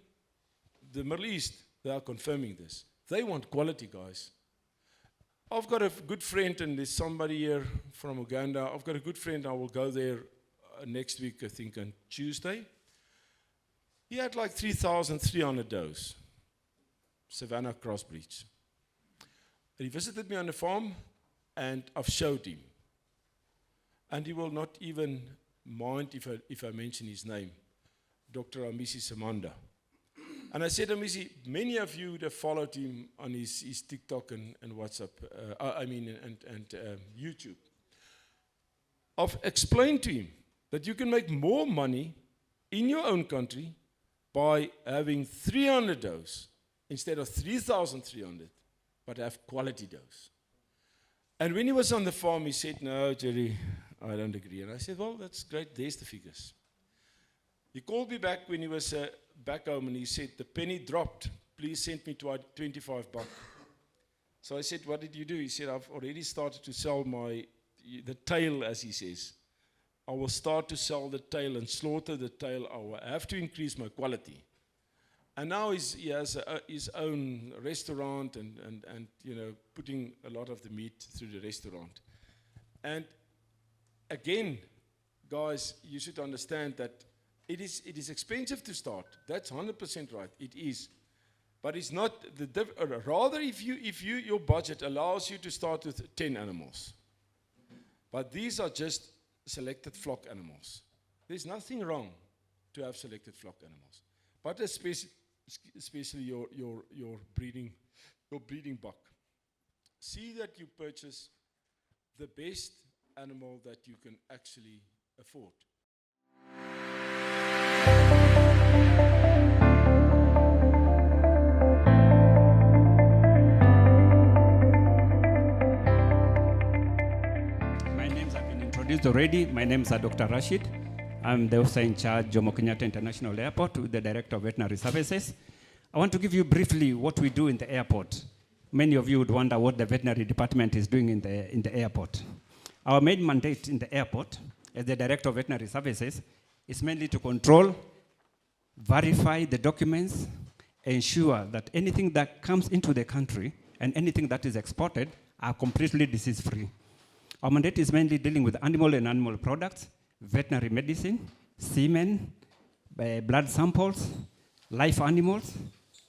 the Middle East, they are confirming this. They want quality, guys. I've got a good friend, and there's somebody here from Uganda. I've got a good friend. I will go there next week, I think, on Tuesday. He had like 3,300 does, Savannah crossbreeds. He visited me on the farm, and I've showed him. And he will not even mind if I mention his name, Dr. Amisi Samanda. And I said, Amisi, many of you would have followed him on his TikTok and WhatsApp, and YouTube. I've explained to him that you can make more money in your own country by having 300 does instead of 3,300, but have quality does. And when he was on the farm, he said, no, Jerry, I don't agree. And I said, well, that's great. There's the figures. He called me back when he was back home, and he said, the penny dropped. Please send me $25. So I said, what did you do? He said, I've already started to sell the tail, as he says. I will start to sell the tail and slaughter the tail. I will have to increase my quality. And now he has his own restaurant and putting a lot of the meat through the restaurant. And again, guys, you should understand that it is expensive to start. That's 100% right. It is. But it's not rather if your budget allows you to start with 10 animals. But these are just selected flock animals. There's nothing wrong to have selected flock animals. But especially your breeding buck. See that you purchase the best animal that you can actually afford. My names have been introduced already. My name is Dr. Rashid. I'm the officer in charge, Jomo Kenyatta International Airport, with the Director of Veterinary Services. I want to give you briefly what we do in the airport. Many of you would wonder what the veterinary department is doing in the airport. Our main mandate in the airport, as the Director of Veterinary Services, is mainly to control, verify the documents, ensure that anything that comes into the country and anything that is exported are completely disease-free. Our mandate is mainly dealing with animal and animal products, veterinary medicine, semen, blood samples, live animals.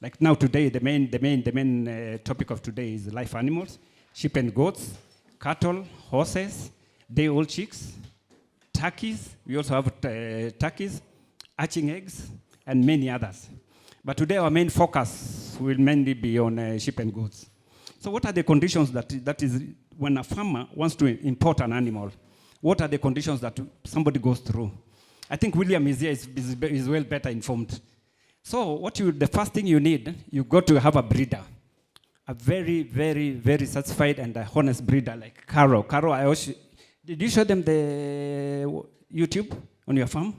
Like now today, the main topic of today is live animals, sheep and goats, cattle, horses, day-old chicks, turkeys. We also have turkeys, hatching eggs, and many others. But today our main focus will mainly be on sheep and goats. So what are the conditions that is when a farmer wants to import an animal? What are the conditions that somebody goes through? I think William is here, is well better informed. So the first thing you need, you got to have a breeder. A very, very, very satisfied and a honest breeder like Caro. Caro, did you show them the YouTube on your farm?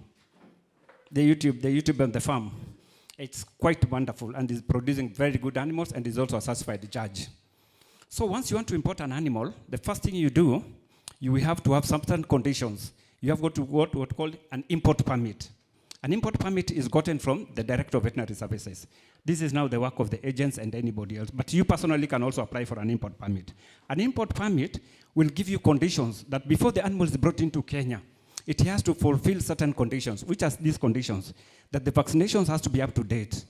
The YouTube on the farm. It's quite wonderful and is producing very good animals and is also a satisfied judge. So once you want to import an animal, the first thing you do, you will have to have certain conditions. You have got to go to what's called an import permit. An import permit is gotten from the Director of Veterinary Services. This is now the work of the agents and anybody else, but you personally can also apply for an import permit. An import permit will give you conditions that before the animal is brought into Kenya, it has to fulfill certain conditions. Which are these conditions? That the vaccinations has to be up to date.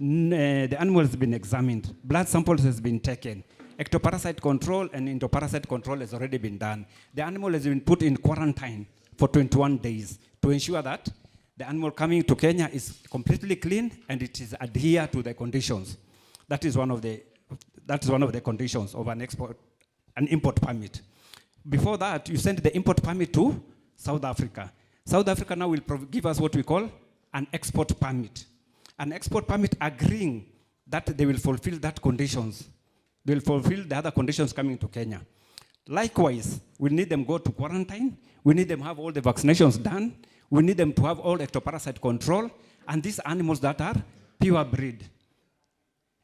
The animal has been examined, blood samples has been taken, ectoparasite control and endoparasite control has already been done. The animal has been put in quarantine for 21 days to ensure that the animal coming to Kenya is completely clean and it is adhere to the conditions. That is one of the conditions of an import permit. Before that, you send the import permit to South Africa. South Africa now will give us what we call an export permit. An export permit agreeing that they will fulfill that conditions. They will fulfill the other conditions coming to Kenya. Likewise, we need them go to quarantine. We need them have all the vaccinations done. We need them to have all ectoparasite control. And these animals that are pure breed.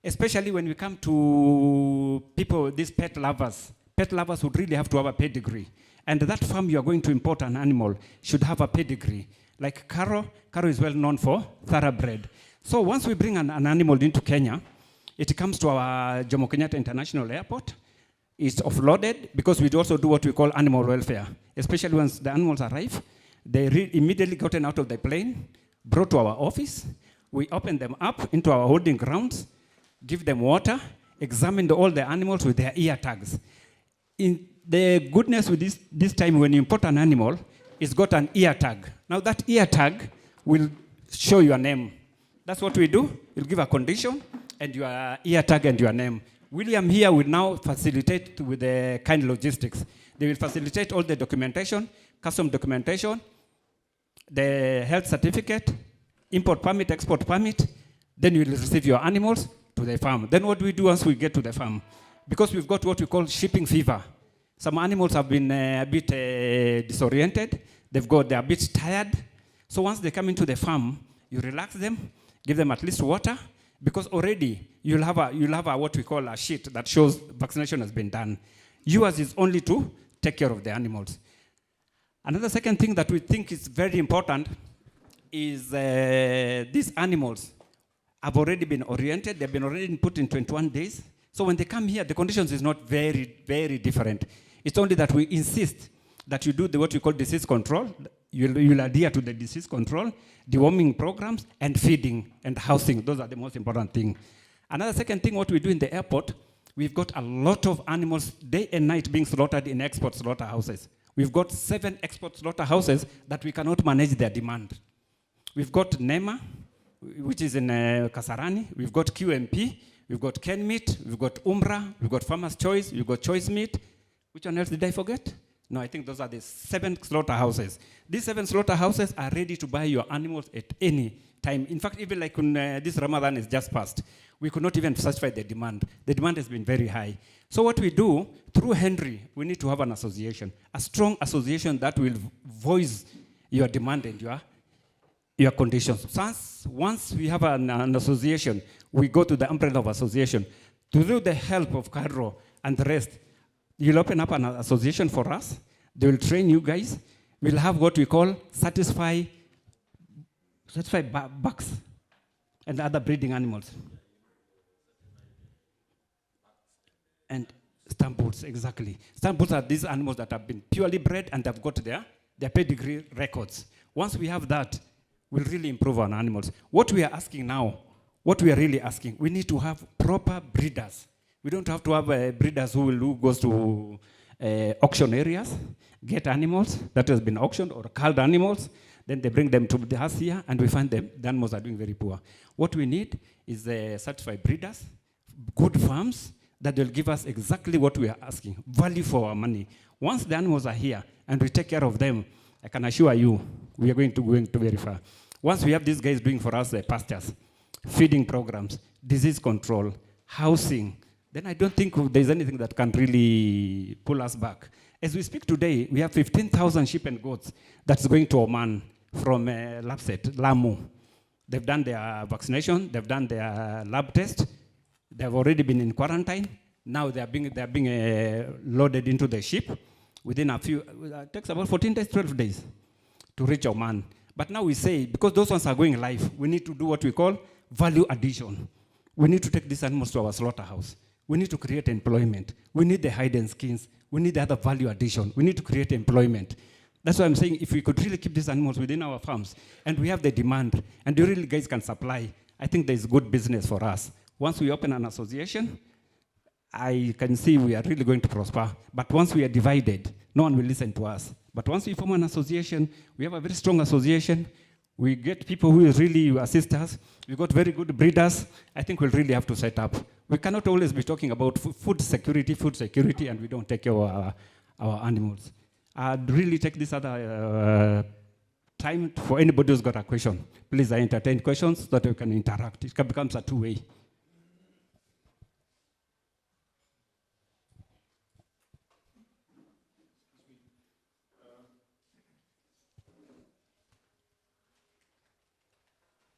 Especially when we come to people, these pet lovers. Pet lovers would really have to have a pedigree. And that farm you are going to import an animal should have a pedigree. Like Caro is well known for thoroughbred. So once we bring an animal into Kenya, it comes to our Jomo Kenyatta International Airport. It's offloaded because we also do what we call animal welfare. Especially once the animals arrive, they're immediately gotten out of the plane, brought to our office. We open them up into our holding grounds, give them water, examine all the animals with their ear tags. In the goodness with this time when you import an animal, it's got an ear tag. Now that ear tag will show your name. That's what we do. We'll give a condition and your ear tag and your name. William here will now facilitate with the kind logistics. They will facilitate all the documentation, custom documentation, the health certificate, import permit, export permit. Then you will receive your animals to the farm. Then what do we do once we get to the farm? Because we've got what we call shipping fever. Some animals have been a bit disoriented. They're a bit tired. So once they come into the farm, you relax them, give them at least water, because already you'll have a what we call a sheet that shows vaccination has been done. Yours is only to take care of the animals. Another second thing that we think is very important is these animals have already been oriented. They've been already put in 21 days. So when they come here, the conditions is not very, very different. It's only that we insist that you do what we call disease control. You'll adhere to the disease control, deworming programs, and feeding and housing. Those are the most important things. Another second thing, what we do in the airport, we've got a lot of animals day and night being slaughtered in export slaughterhouses. We've got 7 export slaughterhouses that we cannot manage their demand. We've got NEMA, which is in Kasarani. We've got QMP. We've got Ken Meat. We've got Umbra. We've got Farmer's Choice. We've got Choice Meat. Which one else did I forget? No, I think those are the 7 slaughterhouses. These 7 slaughterhouses are ready to buy your animals at any time. In fact, even like when this Ramadan is just passed, we could not even satisfy the demand. The demand has been very high. So what we do, through Henry, we need to have an association, a strong association that will voice your demand and your conditions. Once we have an association, we go to the umbrella of association. Through the help of Cadro and the rest, you'll open up an association for us. They will train you guys. We'll have what we call satisfy bucks and other breeding animals. And stamp-boots, exactly. Stamp-boots are these animals that have been purely bred and they've got their pedigree records. Once we have that, we'll really improve on animals. What we are asking now, what we are really asking, we need to have proper breeders. We don't have to have breeders who goes to auction areas, get animals that has been auctioned or culled animals, then they bring them to us here and we find them, the animals are doing very poor. What we need is certified breeders, good farms, that will give us exactly what we are asking, value for our money. Once the animals are here and we take care of them, I can assure you, we are going to very far. Once we have these guys doing for us pastures, feeding programs, disease control, housing, then I don't think there's anything that can really pull us back. As we speak today, we have 15,000 sheep and goats that's going to Oman from Lapset, Lamu. They've done their vaccination, they've done their lab test, they've already been in quarantine. Now they're being loaded into the ship. Within a few, it takes about 14 days, 12 days to reach Oman. But now we say, because those ones are going live, we need to do what we call value addition. We need to take these animals to our slaughterhouse. We need to create employment. We need the hide and skins. We need the other value addition. We need to create employment. That's why I'm saying if we could really keep these animals within our farms and we have the demand and you really guys can supply, I think there's good business for us. Once we open an association, I can see we are really going to prosper. But once we are divided, no one will listen to us. But once we form an association, we have a very strong association. We get people who will really assist us. We got very good breeders. I think we'll really have to set up. We cannot always be talking about food security, and we don't take care of our animals. I'd really take this other time for anybody who's got a question. Please entertain questions so that we can interact. It becomes a two-way.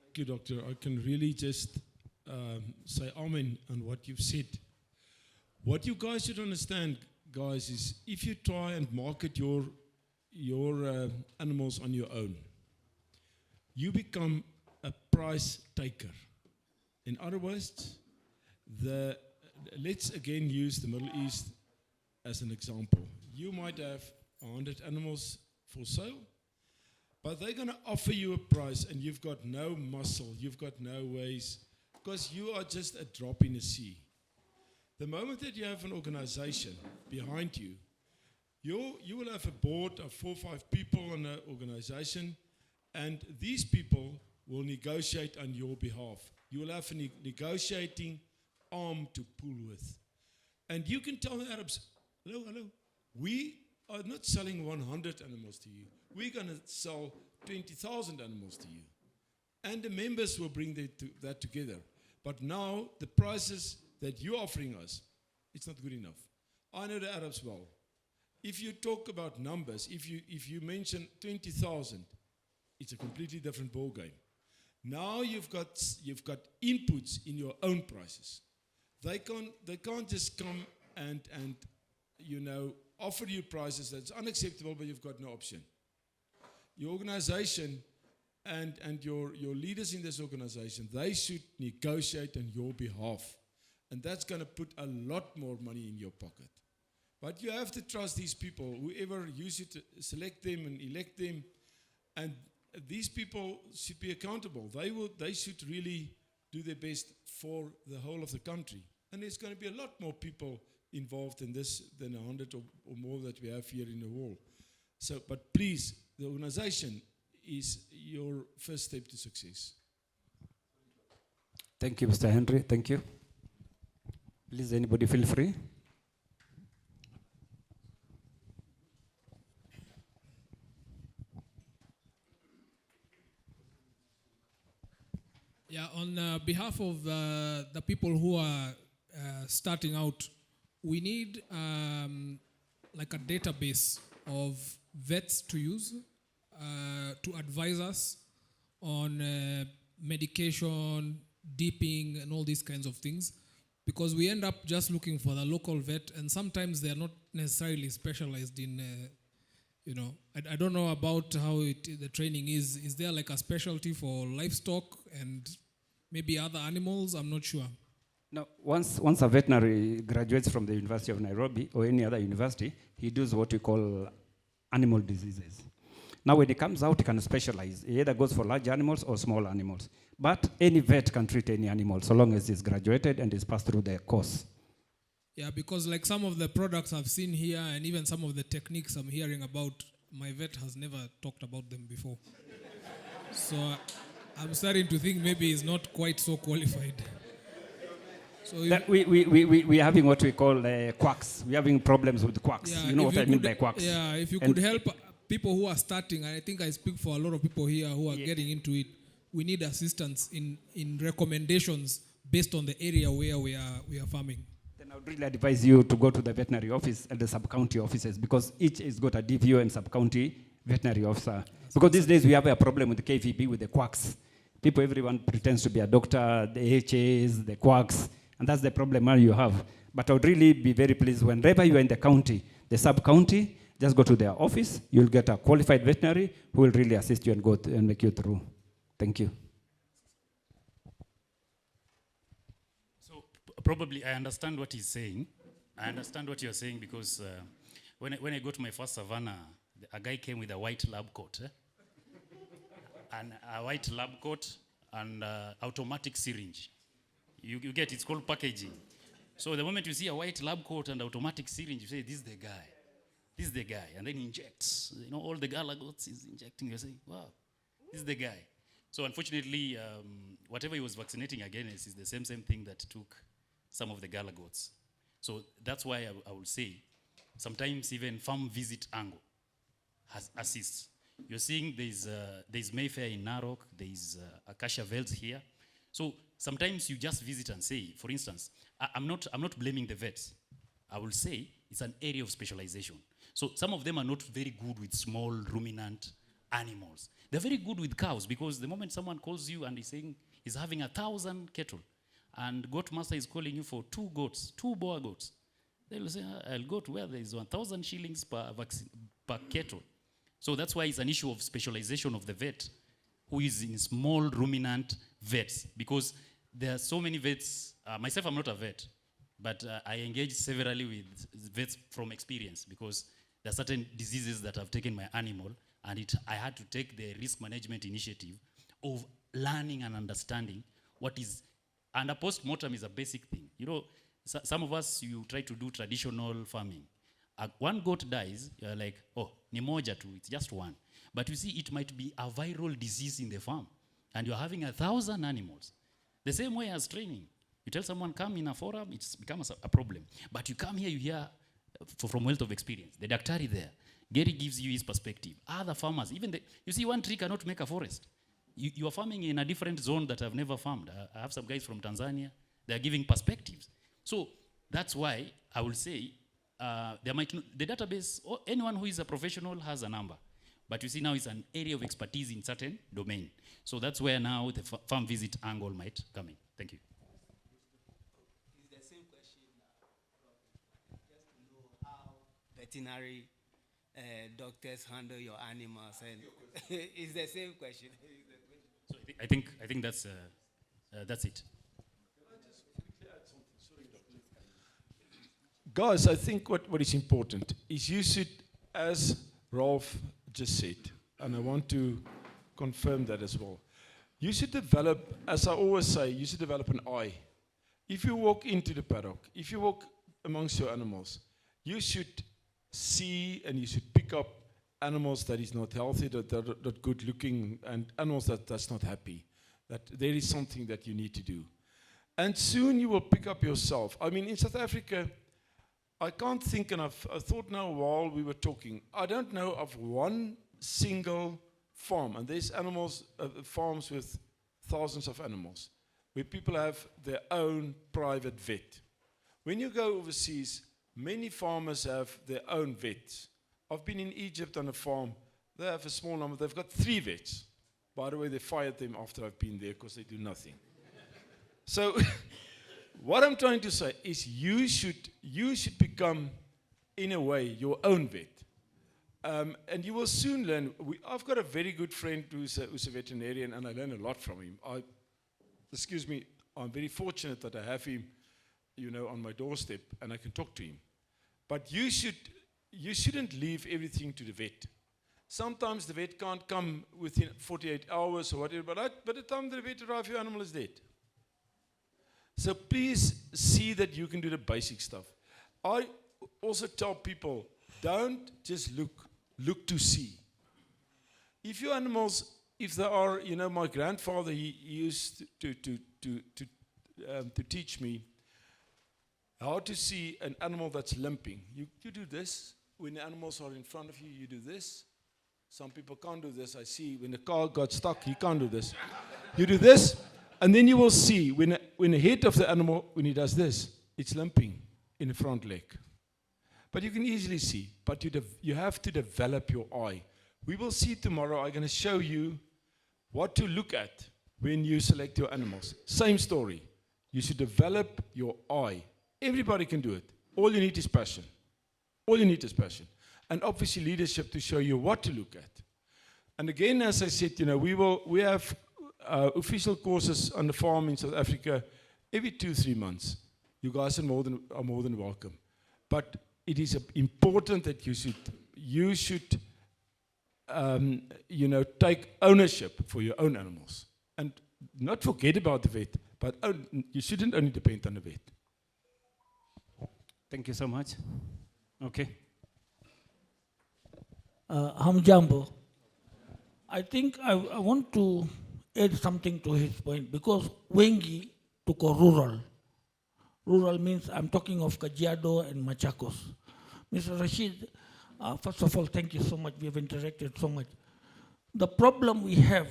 Thank you, Doctor. I can really just say amen on what you've said. What you guys should understand, guys, is if you try and market your animals on your own, you become a price taker. In other words, let's again use the Middle East as an example. You might have 100 animals for sale, but they're going to offer you a price, and you've got no muscle, you've got no ways, because you are just a drop in the sea. The moment that you have an organization behind you, you will have a board of 4 or 5 people in an organization, and these people will negotiate on your behalf. You will have a negotiating arm to pull with. And you can tell the Arabs, hello, we are not selling 100 animals to you. We're going to sell 20,000 animals to you. And the members will bring that together. But now, the prices that you're offering us, it's not good enough. I know the Arabs well. If you talk about numbers, if you mention 20,000, it's a completely different ball game. Now you've got inputs in your own prices. They can't just come and offer you prices that's unacceptable, but you've got no option. Your organization and your leaders in this organization, they should negotiate on your behalf. And that's going to put a lot more money in your pocket. But you have to trust these people, whoever you should select them and elect them, and these people should be accountable. They should really do their best for the whole of the country. And there's going to be a lot more people involved in this than 100 or more that we have here in the wall. So, but please, the organization is your first step to success. Thank you, Mr. Henry. Thank you. Please, anybody feel free. Yeah, on behalf of the people who are starting out, we need like a database of vets to use to advise us on medication, dipping, and all these kinds of things. Because we end up just looking for the local vet, and sometimes they are not necessarily specialized in, I don't know about how the training is. Is there like a specialty for livestock and maybe other animals? I'm not sure. No, once a veterinary graduates from the University of Nairobi or any other university, he does what we call animal diseases. Now, when he comes out, he can specialize. He either goes for large animals or small animals. But any vet can treat any animal so long as he's graduated and he's passed through the course. Yeah, because like some of the products I've seen here and even some of the techniques I'm hearing about, my vet has never talked about them before. So I'm starting to think maybe he's not quite so qualified. So we're having what we call quacks. We're having problems with quacks. Yeah, you know what I mean by quacks? Yeah, if you could help people who are starting, and I think I speak for a lot of people here who are getting into it, we need assistance in recommendations based on the area where we are farming. Then I would really advise you to go to the veterinary office and the sub-county offices, because each has got a DVO and sub-county veterinary officer. Because these days we have a problem with the KVB, with the quacks. Everyone pretends to be a doctor, the HAs, the quacks, and that's the problem you have. But I would really be very pleased whenever you are in the county, the sub-county, just go to their office. You'll get a qualified veterinary who will really assist you and go and make you through. Thank you. So probably I understand what he's saying. I understand what you're saying because when I got my first savannah, a guy came with a white lab coat. And a white lab coat and automatic syringe. You get, it's called packaging. So the moment you see a white lab coat and automatic syringe, you say, this is the guy. This is the guy. And then he injects. You know, all the gala goats is injecting. You say, wow, this is the guy. So unfortunately, whatever he was vaccinating against is the same thing that took some of the gala goats. So that's why I would say, sometimes even farm visit angle assists. You're seeing there's Mayfair in Narok, there's Acacia Vales here. So sometimes you just visit and say, for instance, I'm not blaming the vets. I will say it's an area of specialization. So some of them are not very good with small ruminant animals. They're very good with cows, because the moment someone calls you and is saying he's having 1,000 cattle, and goat master is calling you for 2 goats, 2 boer goats, they will say, I'll go to where there is 1,000 shillings per cattle. So that's why it's an issue of specialization of the vet who is in small ruminant vets, because there are so many vets. Myself, I'm not a vet, but I engage severally with vets from experience, because there are certain diseases that have taken my animal, and I had to take the risk management initiative of learning and understanding what is, and a post-mortem is a basic thing. You know, some of us, you try to do traditional farming. One goat dies, you're like, oh, ni moja tu, it's just one. But you see, it might be a viral disease in the farm, and you're having 1,000 animals. The same way as training. You tell someone, come in a forum, it's becomes a problem. But you come here, you hear from wealth of experience. The daktari there, Gary gives you his perspective. Other farmers, you see, one tree cannot make a forest. You are farming in a different zone that I've never farmed. I have some guys from Tanzania, they're giving perspectives. So that's why I will say, the database, or anyone who is a professional has a number. But you see now it's an area of expertise in certain domain. So that's where now the farm visit angle might come in. Thank you. It's the same question, just to know how veterinary doctors handle your animals, and it's the same question. So I think that's it. Guys, I think what is important is you should, as Rolf just said, and I want to confirm that as well, you should develop, as I always say, you should develop an eye. If you walk into the paddock, if you walk amongst your animals, you should see and you should pick up animals that is not healthy, that are not good looking, and animals that's not happy, that there is something that you need to do. And soon you will pick up yourself. I mean, in South Africa, I can't think, and I thought now while we were talking, I don't know of one single farm, and there's animals, farms with thousands of animals, where people have their own private vet. When you go overseas, many farmers have their own vets. I've been in Egypt on a farm, they have a small number, they've got 3 vets. By the way, they fired them after I've been there because they do nothing. So, what I'm trying to say is you should become, in a way, your own vet. And you will soon learn. I've got a very good friend who's a veterinarian, and I learn a lot from him. Excuse me, I'm very fortunate that I have him, on my doorstep, and I can talk to him. But you shouldn't leave everything to the vet. Sometimes the vet can't come within 48 hours or whatever, but by the time the vet arrives, your animal is dead. So please see that you can do the basic stuff. I also tell people, don't just look to see. If your animals, if they are, my grandfather, he used to teach me how to see an animal that's limping. You do this. When the animals are in front of you, you do this. Some people can't do this. I see when the car got stuck, he can't do this. You do this, and then you will see when the head of the animal, when he does this, it's limping in the front leg. But you can easily see, but you have to develop your eye. We will see tomorrow. I'm going to show you what to look at when you select your animals. Same story. You should develop your eye. Everybody can do it. All you need is passion. All you need is passion. And obviously leadership to show you what to look at. And again, as I said, we have official courses on the farm in South Africa every 2-3 months. You guys are more than welcome. But it is important that you should take ownership for your own animals. And not forget about the vet, but you shouldn't only depend on the vet. Thank you so much. Okay. Hamjambo. I think I want to add something to his point because Wengi took a rural. Rural means I'm talking of Kajiado and Machakos. Mr. Rashid, first of all, thank you so much. We have interacted so much. The problem we have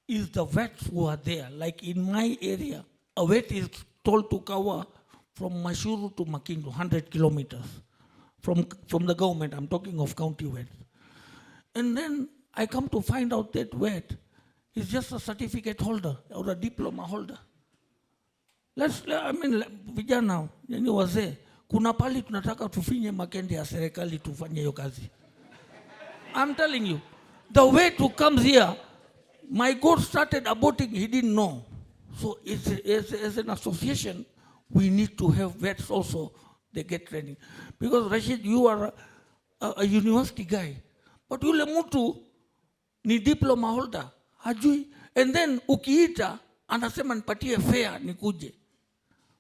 is the vets who are there. Like in my area, a vet is told to cover from Mashuru to Makindu, 100 kilometers. From the government, I'm talking of county vets. And then I come to find out that vet is just a certificate holder or a diploma holder. Vijana, yani wazee, kuna pali tunataka tufinye makende ya serikali tufanye hiyo kazi. I'm telling you, the vet who comes here, my God started aborting, he didn't know. So as an association, we need to have vets also, they get training. Because Rashid, you are a university guy, but yule mtu ni diploma holder, hajui. And then ukiita, anasema nipatie fare nikuje.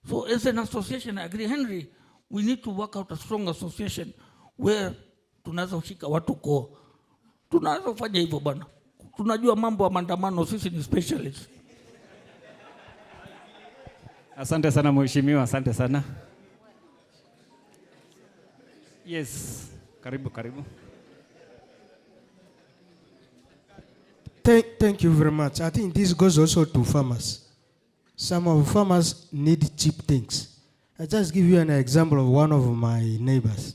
So as an association, I agree, Henry, we need to work out a strong association where tunaweza kushika watu koo. Tunaweza kufanya hivyo bana. Tunajua mambo ya maandamano, sisi ni specialists. Asante sana mheshimiwa, asante sana. Yes, karibu. Thank you very much. I think this goes also to farmers. Some of farmers need cheap things. I just give you an example of one of my neighbors.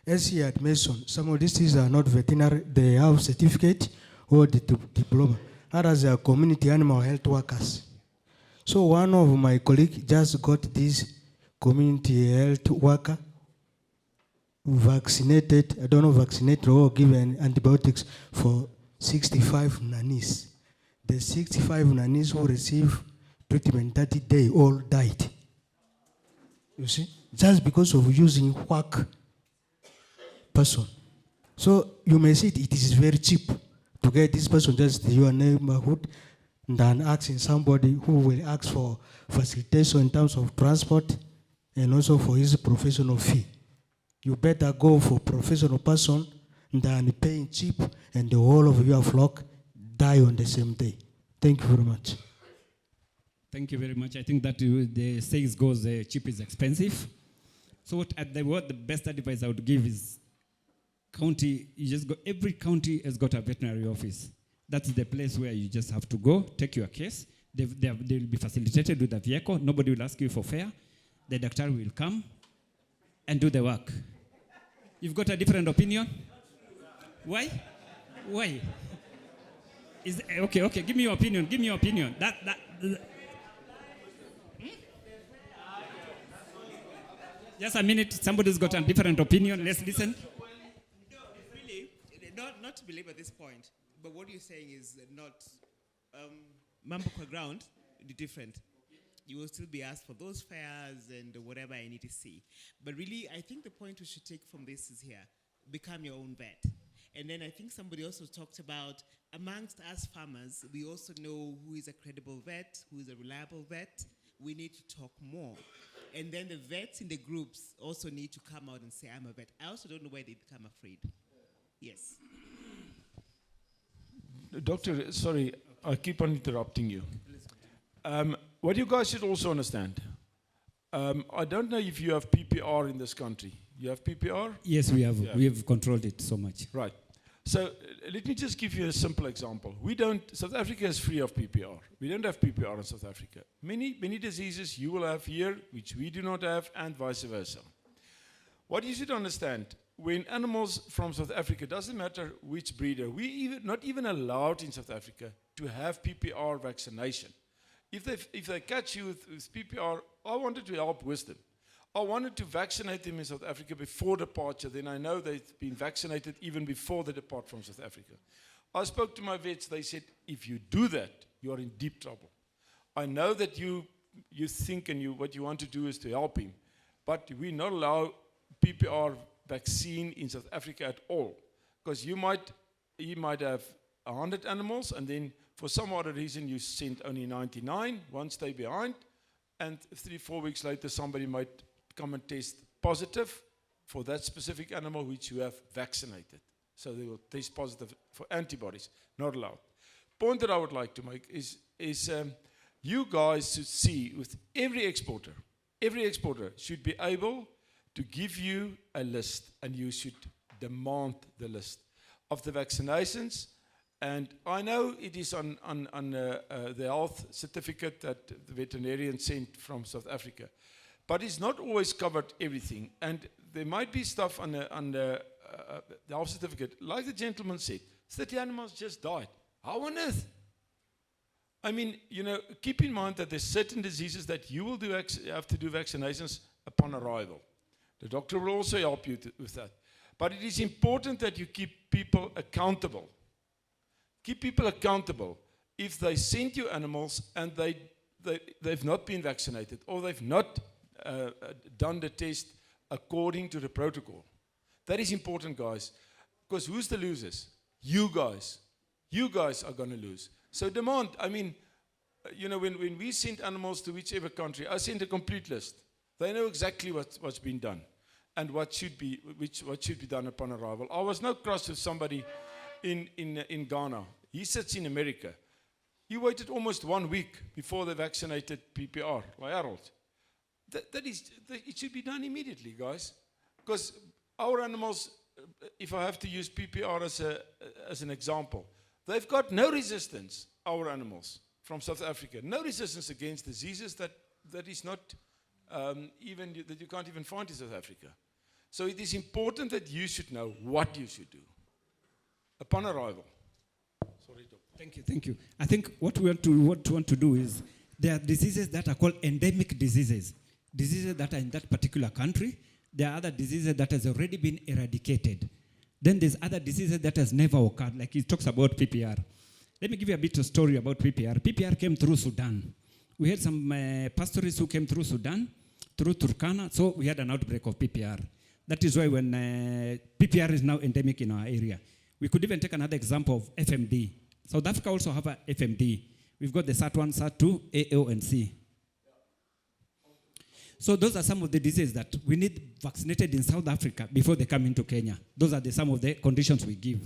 As he had mentioned, some of these things are not veterinary, they have certificate or diploma. Others are community animal health workers. So one of my colleagues just got this community health worker vaccinated, I don't know, vaccinated or given antibiotics for 65 nannies. The 65 nannies who receive treatment 30 days all died. You see? Just because of using work person. So you may see it is very cheap to get this person just in your neighborhood than asking somebody who will ask for facilitation in terms of transport and also for his professional fee. You better go for professional person than paying cheap and the whole of your flock die on the same day. Thank you very much. Thank you very much. I think that the saying goes, cheap is expensive. So the best advice I would give is every county has got a veterinary office. That's the place where you just have to go, take your case. They will be facilitated with a vehicle. Nobody will ask you for fare. The doctor will come and do the work. You've got a different opinion? Why? Okay, give me your opinion. Just a minute, somebody's got a different opinion. Let's listen. Really, not to belabor this point, but what you're saying is not Mambo ground, different. You will still be asked for those fares and whatever I need to see. But really, I think the point we should take from this is here, become your own vet. And then I think somebody also talked about, amongst us farmers, we also know who is a credible vet, who is a reliable vet. We need to talk more. And then the vets in the groups also need to come out and say, I'm a vet. I also don't know why they become afraid. Yes. Doctor, sorry, I keep on interrupting you. What you guys should also understand, I don't know if you have PPR in this country. You have PPR? Yes, we have. Yeah. We have controlled it so much. Right. So let me just give you a simple example. South Africa is free of PPR. We don't have PPR in South Africa. Many diseases you will have here, which we do not have, and vice versa. What you should understand, when animals from South Africa, doesn't matter which breeder, not even allowed in South Africa to have PPR vaccination. If they catch you with PPR, I wanted to help with them. I wanted to vaccinate them in South Africa before departure. Then I know they've been vaccinated even before they depart from South Africa. I spoke to my vets. They said, if you do that, you are in deep trouble. I know that you think and what you want to do is to help him, but we not allow PPR vaccine in South Africa at all, because he might have 100 animals, and then for some other reason you send only 99, one stay behind, and 3-4 weeks later somebody might come and test positive for that specific animal which you have vaccinated. So they will test positive for antibodies. Not allowed. Point that I would like to make is you guys should see with every exporter should be able to give you a list, and you should demand the list of the vaccinations. And I know it is on the health certificate that the veterinarian sent from South Africa, but it's not always covered everything. And there might be stuff on the health certificate, like the gentleman said, 30 animals just died. How on earth? I mean, keep in mind that there's certain diseases that you will have to do vaccinations upon arrival. The doctor will also help you with that. But it is important that you keep people accountable. Keep people accountable if they send you animals and they've not been vaccinated or they've not done the test according to the protocol. That is important, guys, because who's the losers? You guys. You guys are going to lose. So demand, I mean, when we send animals to whichever country, I send a complete list. They know exactly what's been done and what should be done upon arrival. I was now cross with somebody in Ghana. He sits in America. He waited almost 1 week before they vaccinated PPR, like Harold. It should be done immediately, guys. Because our animals, if I have to use PPR as an example, they've got no resistance, our animals from South Africa. No resistance against diseases that is not that you can't even find in South Africa. So it is important that you should know what you should do upon arrival. Sorry, Doctor. Thank you. I think what we want to do is, there are diseases that are called endemic diseases that are in that particular country. There are other diseases that has already been eradicated. Then there's other diseases that has never occurred, like he talks about PPR. Let me give you a bit of story about PPR. PPR came through Sudan. We had some pastorists who came through Sudan, through Turkana, so we had an outbreak of PPR. That is why when PPR is now endemic in our area. We could even take another example of FMD. South Africa also have a FMD. We've got the SAT1, SAT2, AO, and C. So those are some of the diseases that we need vaccinated in South Africa before they come into Kenya. Those are some of the conditions we give.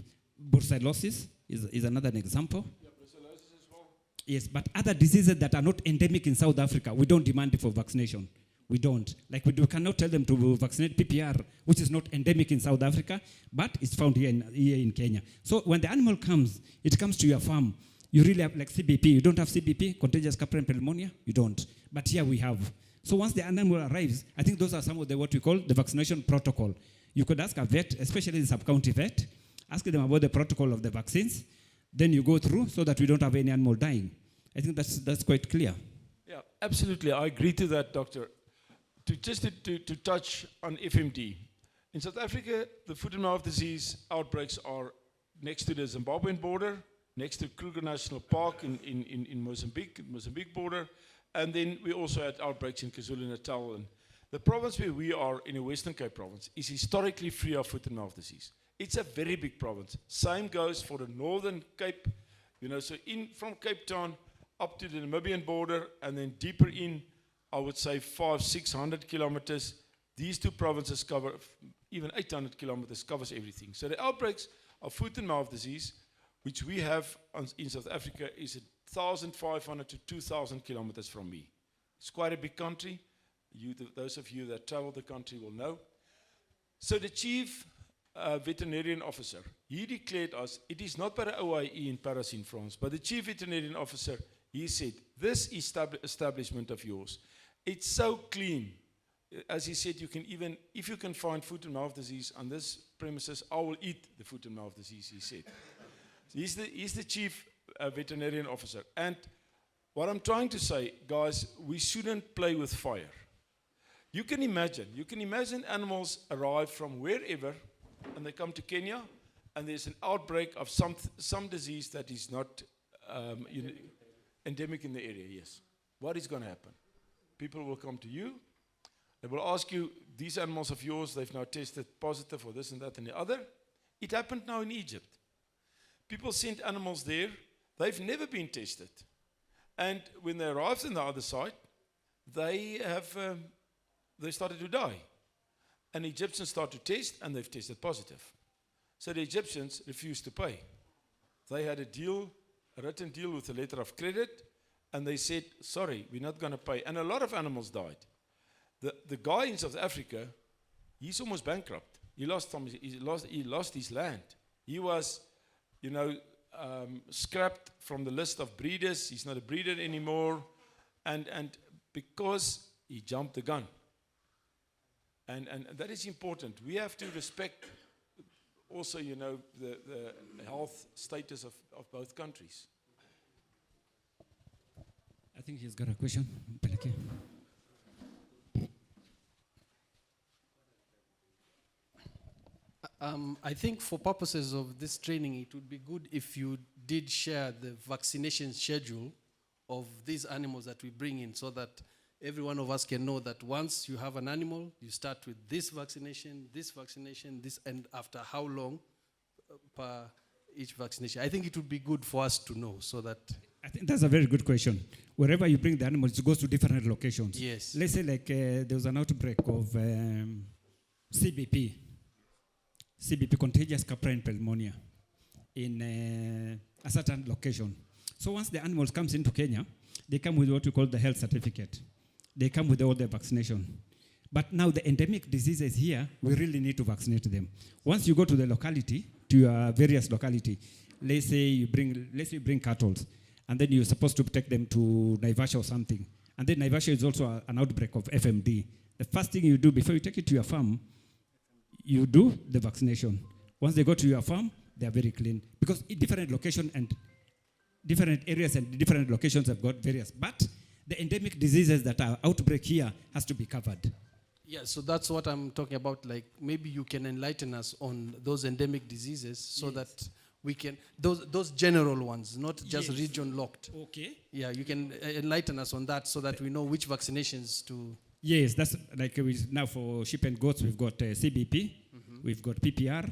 Brucellosis is another example. Yeah, brucellosis as well. Yes, but other diseases that are not endemic in South Africa, we don't demand it for vaccination. We don't. Like we cannot tell them to vaccinate PPR, which is not endemic in South Africa, but it's found here in Kenya. So when the animal comes, it comes to your farm. You really have like CBP. You don't have CBP, contagious capillary pneumonia? You don't. But here we have. So once the animal arrives, I think those are some of what we call the vaccination protocol. You could ask a vet, especially the sub-county vet, ask them about the protocol of the vaccines. Then you go through so that we don't have any animal dying. I think that's quite clear. Yeah, absolutely. I agree to that, Doctor. To touch on FMD. In South Africa, the foot and mouth disease outbreaks are next to the Zimbabwean border, next to Kruger National Park in Mozambique border, and then we also had outbreaks in KwaZulu-Natal. And the province where we are, in the Western Cape province, is historically free of foot and mouth disease. It's a very big province. Same goes for the Northern Cape, so from Cape Town up to the Namibian border, and then deeper in, I would say 500-600 kilometers. These two provinces cover, even 800 kilometers covers everything. So the outbreaks of foot and mouth disease, which we have in South Africa, is 1,500 to 2,000 kilometers from me. It's quite a big country. Those of you that travel the country will know. So the chief veterinarian officer, he declared us, it is not by the OIE in Paris in France, but the chief veterinarian officer, he said, this establishment of yours, it's so clean. As he said, you can even, if you can find foot and mouth disease on this premises, I will eat the foot and mouth disease, he said. So he's the chief veterinarian officer. And what I'm trying to say, guys, we shouldn't play with fire. You can imagine animals arrive from wherever, and they come to Kenya, and there's an outbreak of some disease that is not endemic in the area, yes. What is going to happen? People will come to you. They will ask you, these animals of yours, they've now tested positive for this and that and the other. It happened now in Egypt. People sent animals there. They've never been tested. And when they arrived on the other side, they have they started to die. And the Egyptians started to test, and they've tested positive. So the Egyptians refused to pay. They had a deal, a written deal with a letter of credit, and they said, sorry, we're not going to pay. And a lot of animals died. The guy in South Africa, he's almost bankrupt. He lost his land. He was, scrapped from the list of breeders. He's not a breeder anymore. And because he jumped the gun. And that is important. We have to respect also, the health status of both countries. I think he's got a question. Peleke. I think for purposes of this training, it would be good if you did share the vaccination schedule of these animals that we bring in, so that every one of us can know that once you have an animal, you start with this vaccination, this, and after how long per each vaccination. I think it would be good for us to know, so that... I think that's a very good question. Wherever you bring the animals, it goes to different locations. Yes. Let's say like there was an outbreak of CBP, contagious caprine pneumonia, in a certain location. So once the animals comes into Kenya, they come with what we call the health certificate. They come with all the vaccination. But now the endemic diseases here, we really need to vaccinate them. Once you go to the locality, to your various locality, let's say you bring cattle, and then you're supposed to take them to Naivasha or something. And then Naivasha is also an outbreak of FMD. The first thing you do before you take it to your farm, you do the vaccination. Once they go to your farm, they are very clean. Because in different locations and different areas and different locations have got various. But the endemic diseases that are outbreak here has to be covered. Yeah, so that's what I'm talking about. Like, maybe you can enlighten us on those endemic diseases, so that we can, those general ones, not just region locked. Okay. Yeah, you can enlighten us on that, so that we know which vaccinations to... Yes, that's like now for sheep and goats, we've got CBP, we've got PPR,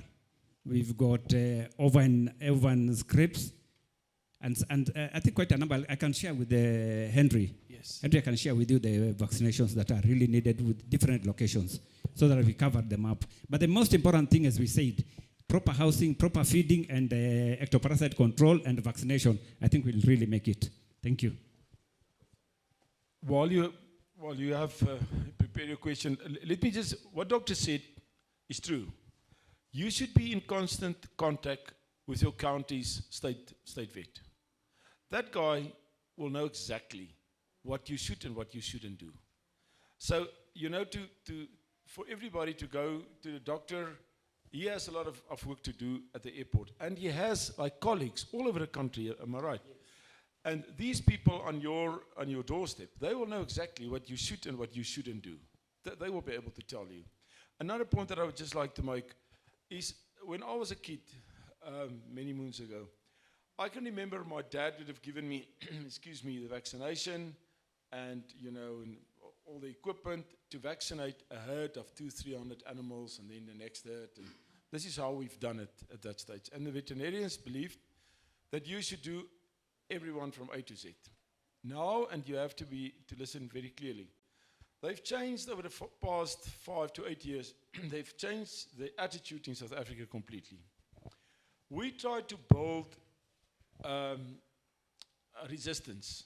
we've got Ovan scripts, and I think quite a number. I can share with Henry. Yes. Henry, I can share with you the vaccinations that are really needed with different locations, so that we cover them up. But the most important thing, as we said, proper housing, proper feeding, and ectoparasite control and vaccination, I think will really make it. Thank you. While you have prepared your question, let me just, what doctor said is true. You should be in constant contact with your county's state vet. That guy will know exactly what you should and what you shouldn't do. So, for everybody to go to the doctor, he has a lot of work to do at the airport. And he has colleagues all over the country, am I right? Yes. And these people on your doorstep, they will know exactly what you should and what you shouldn't do. They will be able to tell you. Another point that I would just like to make is, when I was a kid, many moons ago, I can remember my dad would have given me, the vaccination and, and all the equipment to vaccinate a herd of 200-300 animals, and then the next herd. And this is how we've done it at that stage. And the veterinarians believed that you should do everyone from A to Z. Now, and you have to listen very clearly, they've changed over the past 5 to 8 years. They've changed the attitude in South Africa completely. We try to build a resistance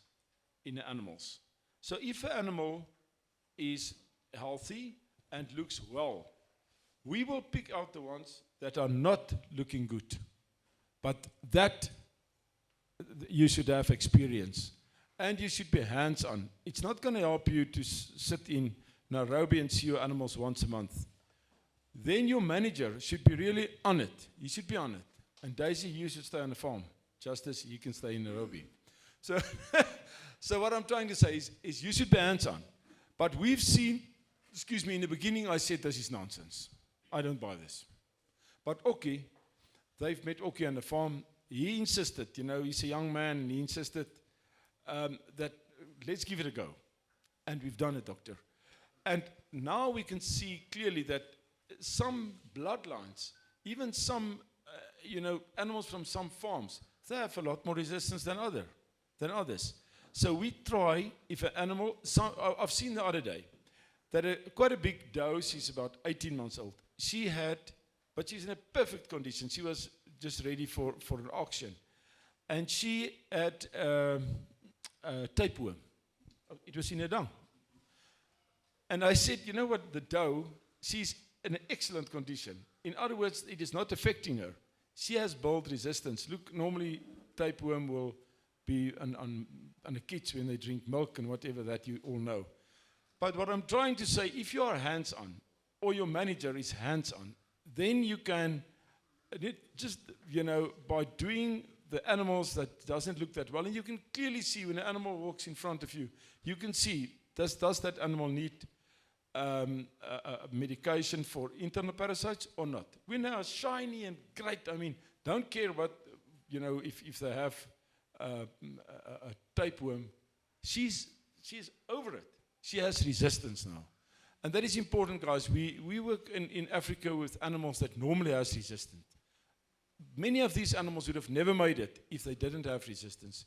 in the animals. So if an animal is healthy and looks well, we will pick out the ones that are not looking good. But that you should have experience. And you should be hands-on. It's not going to help you to sit in Nairobi and see your animals once a month. Then your manager should be really on it. He should be on it. And Daisy, you should stay on the farm, just as he can stay in Nairobi. So, so what I'm trying to say is you should be hands-on. But we've seen, in the beginning I said this is nonsense. I don't buy this. But okay, they've met Oki on the farm. He insisted, he's a young man, and he insisted that let's give it a go. And we've done it, doctor. And now we can see clearly that some bloodlines, even some, animals from some farms, they have a lot more resistance than others. So we try, if an animal, I've seen the other day, that quite a big doe, she's about 18 months old. She had, but she's in a perfect condition. She was just ready for an auction. And she had tapeworm. It was in her dung. And I said, you know what, the doe, she's in an excellent condition. In other words, it is not affecting her. She has bold resistance. Look, normally tapeworm will be on the kids when they drink milk and whatever that you all know. But what I'm trying to say, if you are hands-on, or your manager is hands-on, then you can, just, you know, by doing the animals that doesn't look that well, and you can clearly see when an animal walks in front of you, you can see, does that animal need a medication for internal parasites or not? When they are shiny and great, I mean, don't care what, you know, if they have a tapeworm, she's over it. She has resistance now. And that is important, guys. We work in Africa with animals that normally has resistance. Many of these animals would have never made it if they didn't have resistance.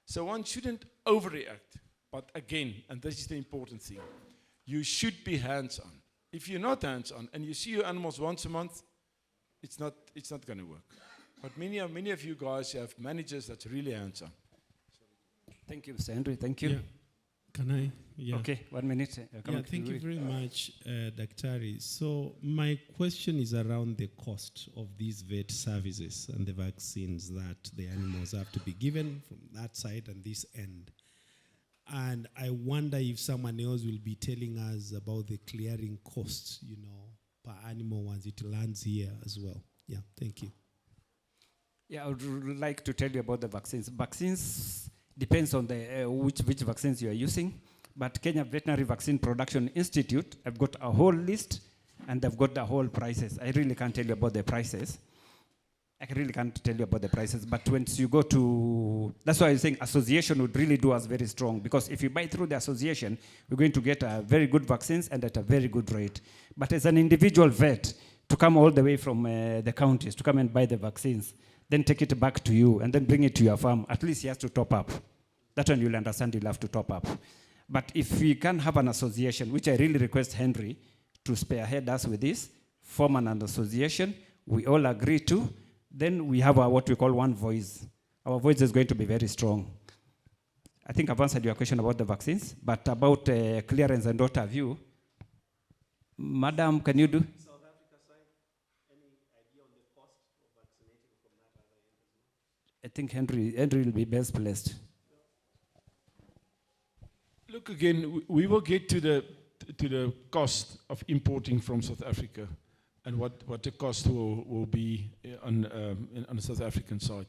So one shouldn't overreact. But again, and this is the important thing, you should be hands-on. If you're not hands-on and you see your animals once a month, it's not going to work. But many of you guys have managers that's really hands-on. Thank you, Mr. Henry. Thank you. Yeah. Can I? Yeah. Okay, 1 minute. Yeah, thank you very much, Daktari. So my question is around the cost of these vet services and the vaccines that the animals have to be given from that side and this end. And I wonder if someone else will be telling us about the clearing costs, you know, per animal once it lands here as well. Yeah, thank you. Yeah, I would like to tell you about the vaccines. Vaccines depends on the which vaccines you are using. But Kenya Veterinary Vaccine Production Institute, I've got a whole list and they've got the whole prices. I really can't tell you about the prices. But once you go to, that's why I'm saying association would really do us very strong, because if you buy through the association, we're going to get a very good vaccines and at a very good rate. But as an individual vet, to come all the way from the counties to come and buy the vaccines, then take it back to you and then bring it to your farm, at least he has to top up. That one you'll understand you'll have to top up. But if we can have an association, which I really request Henry to spearhead us with this, form an association, we all agree to, then we have what we call one voice. Our voice is going to be very strong. I think I've answered your question about the vaccines, but about clearance and what have you, Madam, can you do? South Africa side, any idea on the cost of vaccinating from that other end as well? I think Henry will be best placed. Look, again, we will get to the cost of importing from South Africa and what the cost will be on the South African side.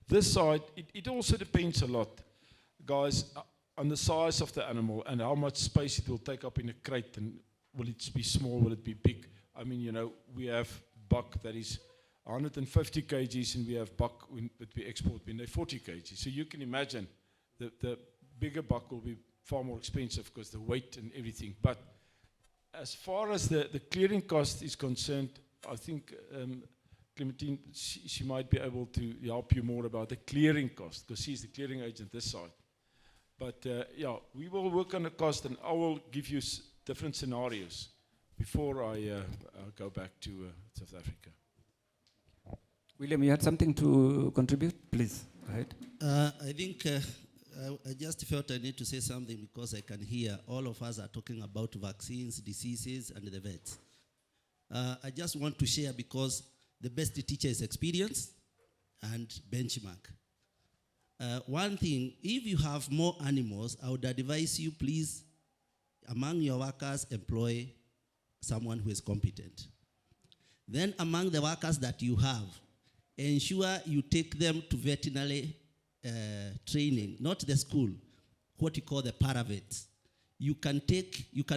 This side, it also depends a lot, guys, on the size of the animal and how much space it will take up in a crate, and will it be small, will it be big? I mean, you know, we have buck that is 150 kgs and we have buck that we export when they're 40 kgs. So you can imagine the bigger buck will be far more expensive because the weight and everything. But as far as the clearing cost is concerned, I think Clementine, she might be able to help you more about the clearing cost, because she's the clearing agent this side. But yeah, we will work on the cost, and I will give you different scenarios before I go back to South Africa. William, you had something to contribute? Please, go ahead. I think I just felt I need to say something because I can hear all of us are talking about vaccines, diseases, and the vets. I just want to share, because the best teacher is experience and benchmark. One thing, if you have more animals, I would advise you, please, among your workers, employ someone who is competent. Then among the workers that you have, ensure you take them to veterinary training, not the school, what you call the paravets. You can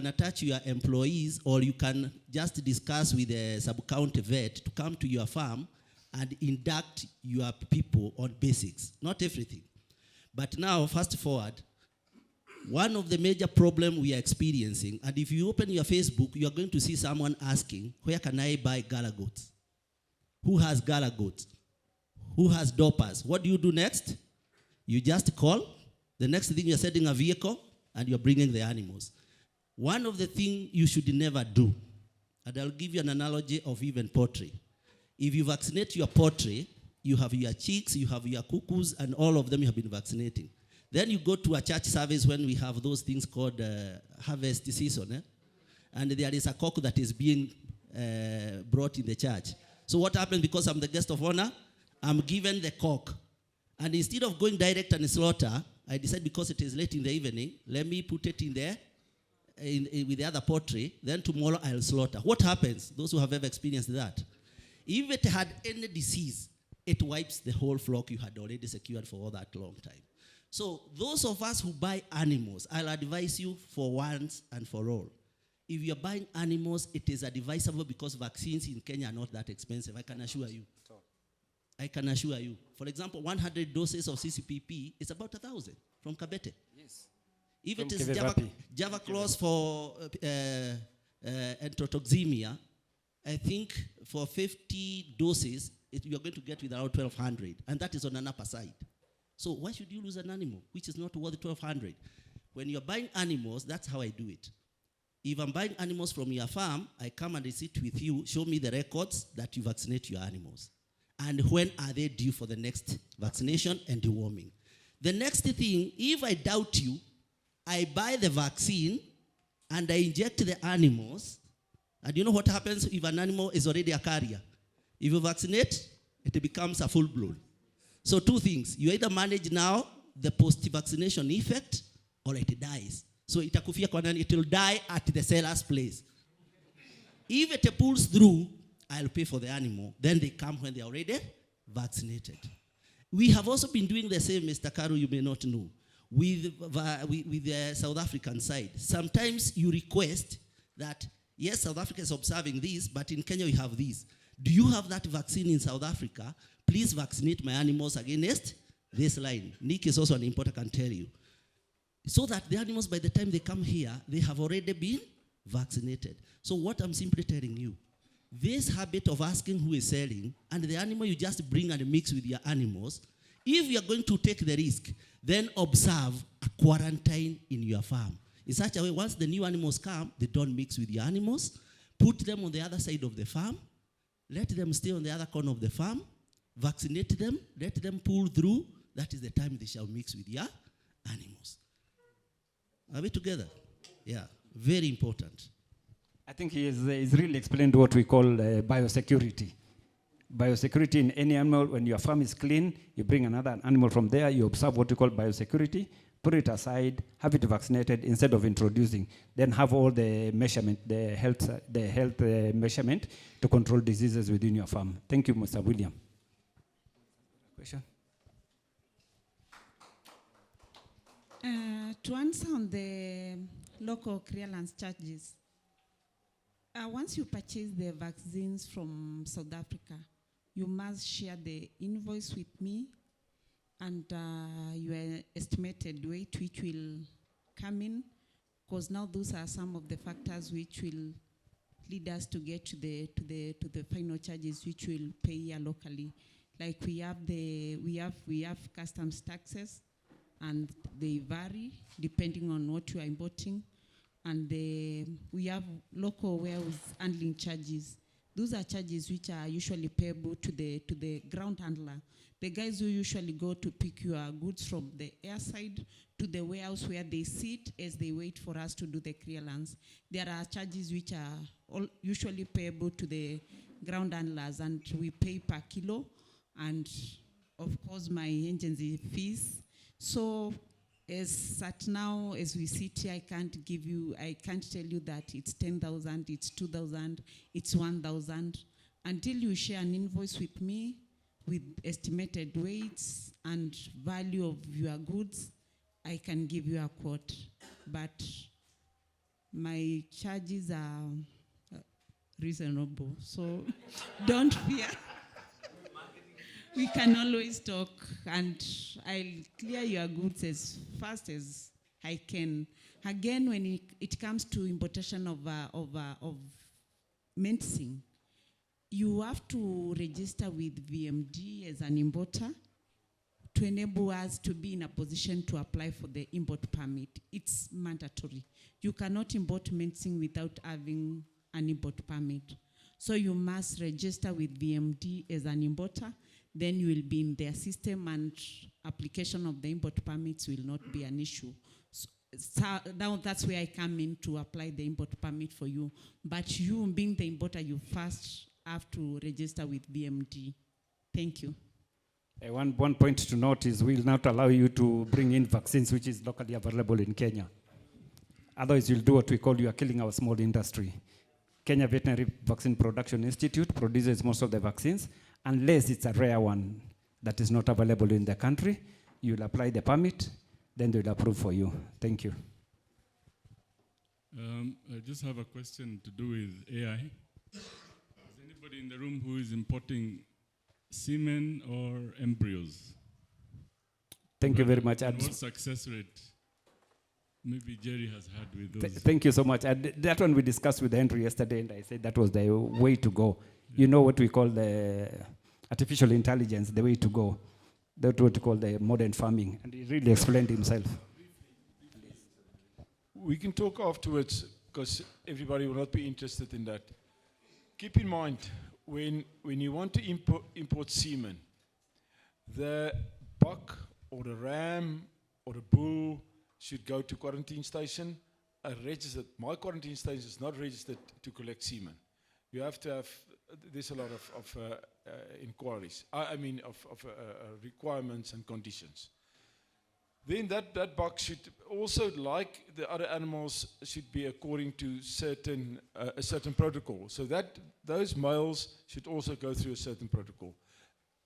attach your employees, or you can just discuss with the sub-county vet to come to your farm and induct your people on basics, not everything. But now, fast forward, one of the major problems we are experiencing, and if you open your Facebook, you are going to see someone asking, where can I buy gala goats? Who has gala goats? Who has doppers? What do you do next? You just call. The next thing, you're sending a vehicle and you're bringing the animals. One of the things you should never do, and I'll give you an analogy of even poultry. If you vaccinate your poultry, you have your chicks, you have your cuckoos, and all of them you have been vaccinating. Then you go to a church service when we have those things called harvest season, and there is a cock that is being brought in the church. So what happens, because I'm the guest of honor, I'm given the cock. And instead of going direct and slaughter, I decide because it is late in the evening, let me put it in there with the other poultry, then tomorrow I'll slaughter. What happens? Those who have ever experienced that. If it had any disease, it wipes the whole flock you had already secured for all that long time. So those of us who buy animals, I'll advise you for once and for all. If you're buying animals, it is advisable because vaccines in Kenya are not that expensive, I can assure you. I can assure you. For example, 100 doses of CCPP is about 1,000 from Kabete. Yes. If From it is Kevevapi. Java clause for enterotoxemia, I think for 50 doses, you're going to get with around 1,200, and that is on an upper side. So why should you lose an animal which is not worth 1,200? When you're buying animals, that's how I do it. If I'm buying animals from your farm, I come and I sit with you, show me the records that you vaccinate your animals. And when are they due for the next vaccination and deworming? The next thing, if I doubt you, I buy the vaccine and I inject the animals. And you know what happens if an animal is already a carrier? If you vaccinate, it becomes a full-blown. So two things. You either manage now the post-vaccination effect or it dies. So it will die at the seller's place. If it pulls through, I'll pay for the animal. Then they come when they're already vaccinated. We have also been doing the same, Mr. Karu, you may not know, with the South African side. Sometimes you request that, yes, South Africa is observing this, but in Kenya we have this. Do you have that vaccine in South Africa? Please vaccinate my animals against this line. Nick is also an importer, I can tell you. So that the animals, by the time they come here, they have already been vaccinated. So what I'm simply telling you, this habit of asking who is selling, and the animal you just bring and mix with your animals, if you're going to take the risk, then observe a quarantine in your farm. In such a way, once the new animals come, they don't mix with your animals. Put them on the other side of the farm. Let them stay on the other corner of the farm. Vaccinate them. Let them pull through. That is the time they shall mix with your animals. Are we together? Yeah, very important. I think he's really explained what we call biosecurity. Biosecurity in any animal, when your farm is clean, you bring another animal from there, you observe what we call biosecurity, put it aside, have it vaccinated instead of introducing, then have all the measurement, the health measurement to control diseases within your farm. Thank you, Mr. William. Question? To answer on the local clearance charges, once you purchase the vaccines from South Africa, you must share the invoice with me and your estimated weight which will come in, because now those are some of the factors which will lead us to get to the final charges which we'll pay here locally. Like we have customs taxes, and they vary depending on what you are importing. And we have local warehouse handling charges. Those are charges which are usually payable to the ground handler. The guys who usually go to pick your goods from the airside to the warehouse where they sit as they wait for us to do the clearance. There are charges which are usually payable to the ground handlers, and we pay per kilo, and of course my agency fees. So as at now, as we sit here, I can't tell you that it's 10,000, it's 2,000, it's 1,000. Until you share an invoice with me with estimated weights and value of your goods, I can give you a quote. But my charges are reasonable, so don't fear. We can always talk, and I'll clear your goods as fast as I can. Again, when it comes to importation of medicine, you have to register with VMD as an importer to enable us to be in a position to apply for the import permit. It's mandatory. You cannot import medicine without having an import permit. So you must register with VMD as an importer, then you will be in their system and application of the import permits will not be an issue. So now that's where I come in to apply the import permit for you. But you being the importer, you first have to register with VMD. Thank you. One point to note is we'll not allow you to bring in vaccines which is locally available in Kenya. Otherwise, you'll do what we call you are killing our small industry. Kenya Veterinary Vaccine Production Institute produces most of the vaccines, unless it's a rare one that is not available in the country. You'll apply the permit, then they'll approve for you. Thank you. I just have a question to do with AI. Is anybody in the room who is importing semen or embryos? Thank you very much. And what success rate maybe Jerry has had with those? Thank you so much. That one we discussed with Henry yesterday, and I said that was the way to go. Yeah. You know what we call the artificial intelligence, the way to go. That's what we call the modern farming. And he really explained himself. We can talk afterwards, because everybody will not be interested in that. Keep in mind, when you want to import semen, the buck or the ram or the bull should go to quarantine station. My quarantine station is not registered to collect semen. You have to have, there's a lot of inquiries, of requirements and conditions. Then that buck should also, like the other animals, should be according to a certain protocol. So that those males should also go through a certain protocol.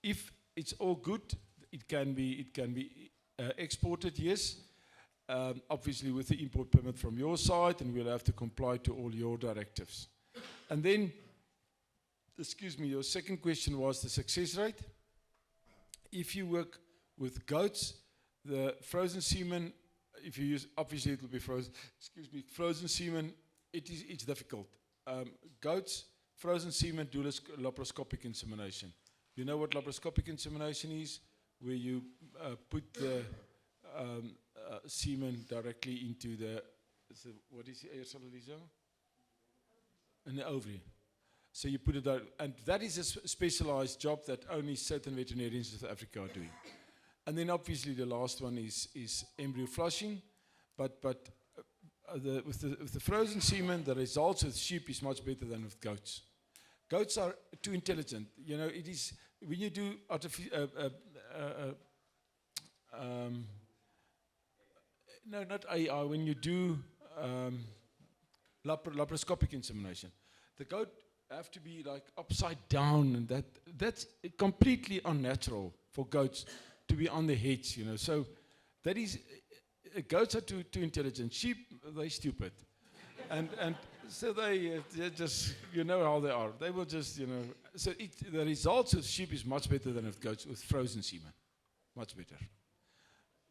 If it's all good, it can be exported, yes. Obviously with the import permit from your side, and we'll have to comply to all your directives. And then, your second question was the success rate. If you work with goats, the frozen semen, if you use, obviously it will be frozen, frozen semen, it's difficult. Goats, frozen semen, do laparoscopic insemination. You know what laparoscopic insemination is? Where you put the semen directly into what is the in the ovary. So you put it out, and that is a specialized job that only certain veterinarians in South Africa are doing. And then obviously the last one is embryo flushing, but with the frozen semen, the results with sheep is much better than with goats. Goats are too intelligent. You know, it is when you do no, not AI. When you do laparoscopic insemination, the goat have to be like upside down, and that's completely unnatural for goats to be on their heads. You know, so that is goats are too intelligent. Sheep, they're stupid, and so they just, you know how they are. They will just, you know. So the results with sheep is much better than with goats with frozen semen, much better.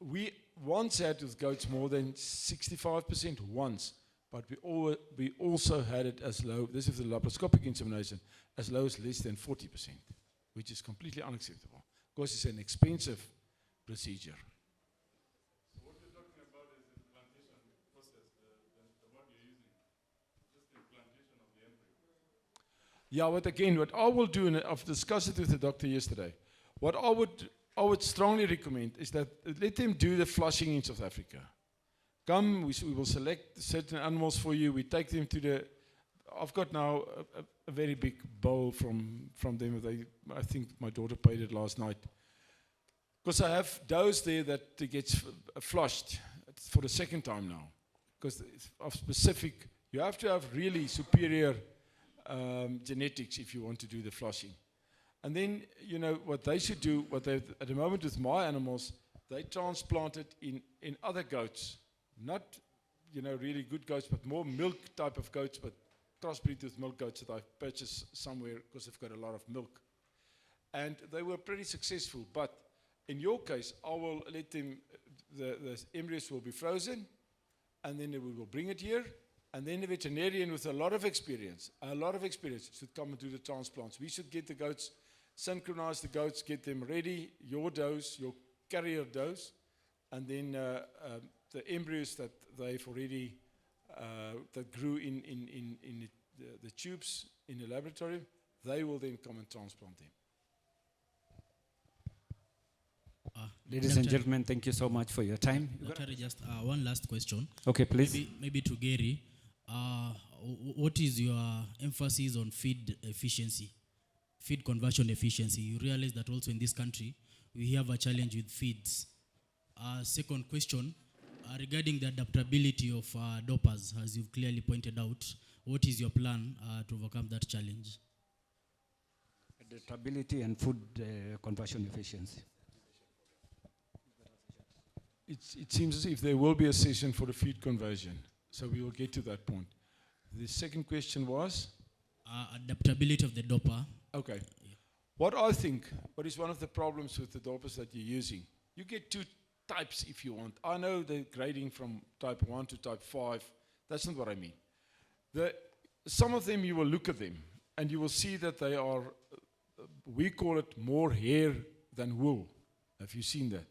We once had with goats more than 65% once, but we also had it as low, this is the laparoscopic insemination, as low as less than 40%, which is completely unacceptable. Of course, it's an expensive procedure. So what you're talking about is the implantation process, the one you're using, just the implantation of the embryo. Yeah, but again, what I will do, and I've discussed it with the doctor yesterday, what I would strongly recommend is that let them do the flushing in South Africa. Come, we will select certain animals for you. We take them to I've got now a very big bowl from them. I think my daughter paid it last night. Because I have those there that gets flushed for the second time now. Because of specific, you have to have really superior genetics if you want to do the flushing. And then, you know, what they should do, at the moment with my animals, they transplant it in other goats. Not, you know, really good goats, but more milk type of goats, but crossbreed with milk goats that I've purchased somewhere because they've got a lot of milk. And they were pretty successful. But in your case, I will let them, the embryos will be frozen, and then we will bring it here. And then the veterinarian with a lot of experience should come and do the transplants. We should get the goats, synchronize the goats, get them ready, your dose, your carrier dose, and then the embryos that they've already that grew in the tubes in the laboratory, they will then come and transplant them. Ladies and gentlemen, thank you so much for your time. Dr. Just one last question. Okay, please. Maybe to Gary. What is your emphasis on feed efficiency, feed conversion efficiency? You realize that also in this country, we have a challenge with feeds. Second question, regarding the adaptability of dopers, as you've clearly pointed out, what is your plan to overcome that challenge? Adaptability and food conversion efficiency. It seems as if there will be a session for the feed conversion, so we will get to that point. The second question was? Adaptability of the doper. Okay. Yeah. What I think, what is one of the problems with the dopers that you're using, you get two types if you want. I know the grading from type 1 to type 5, that's not what I mean. Some of them, you will look at them, and you will see that they are, we call it more hair than wool. Have you seen that?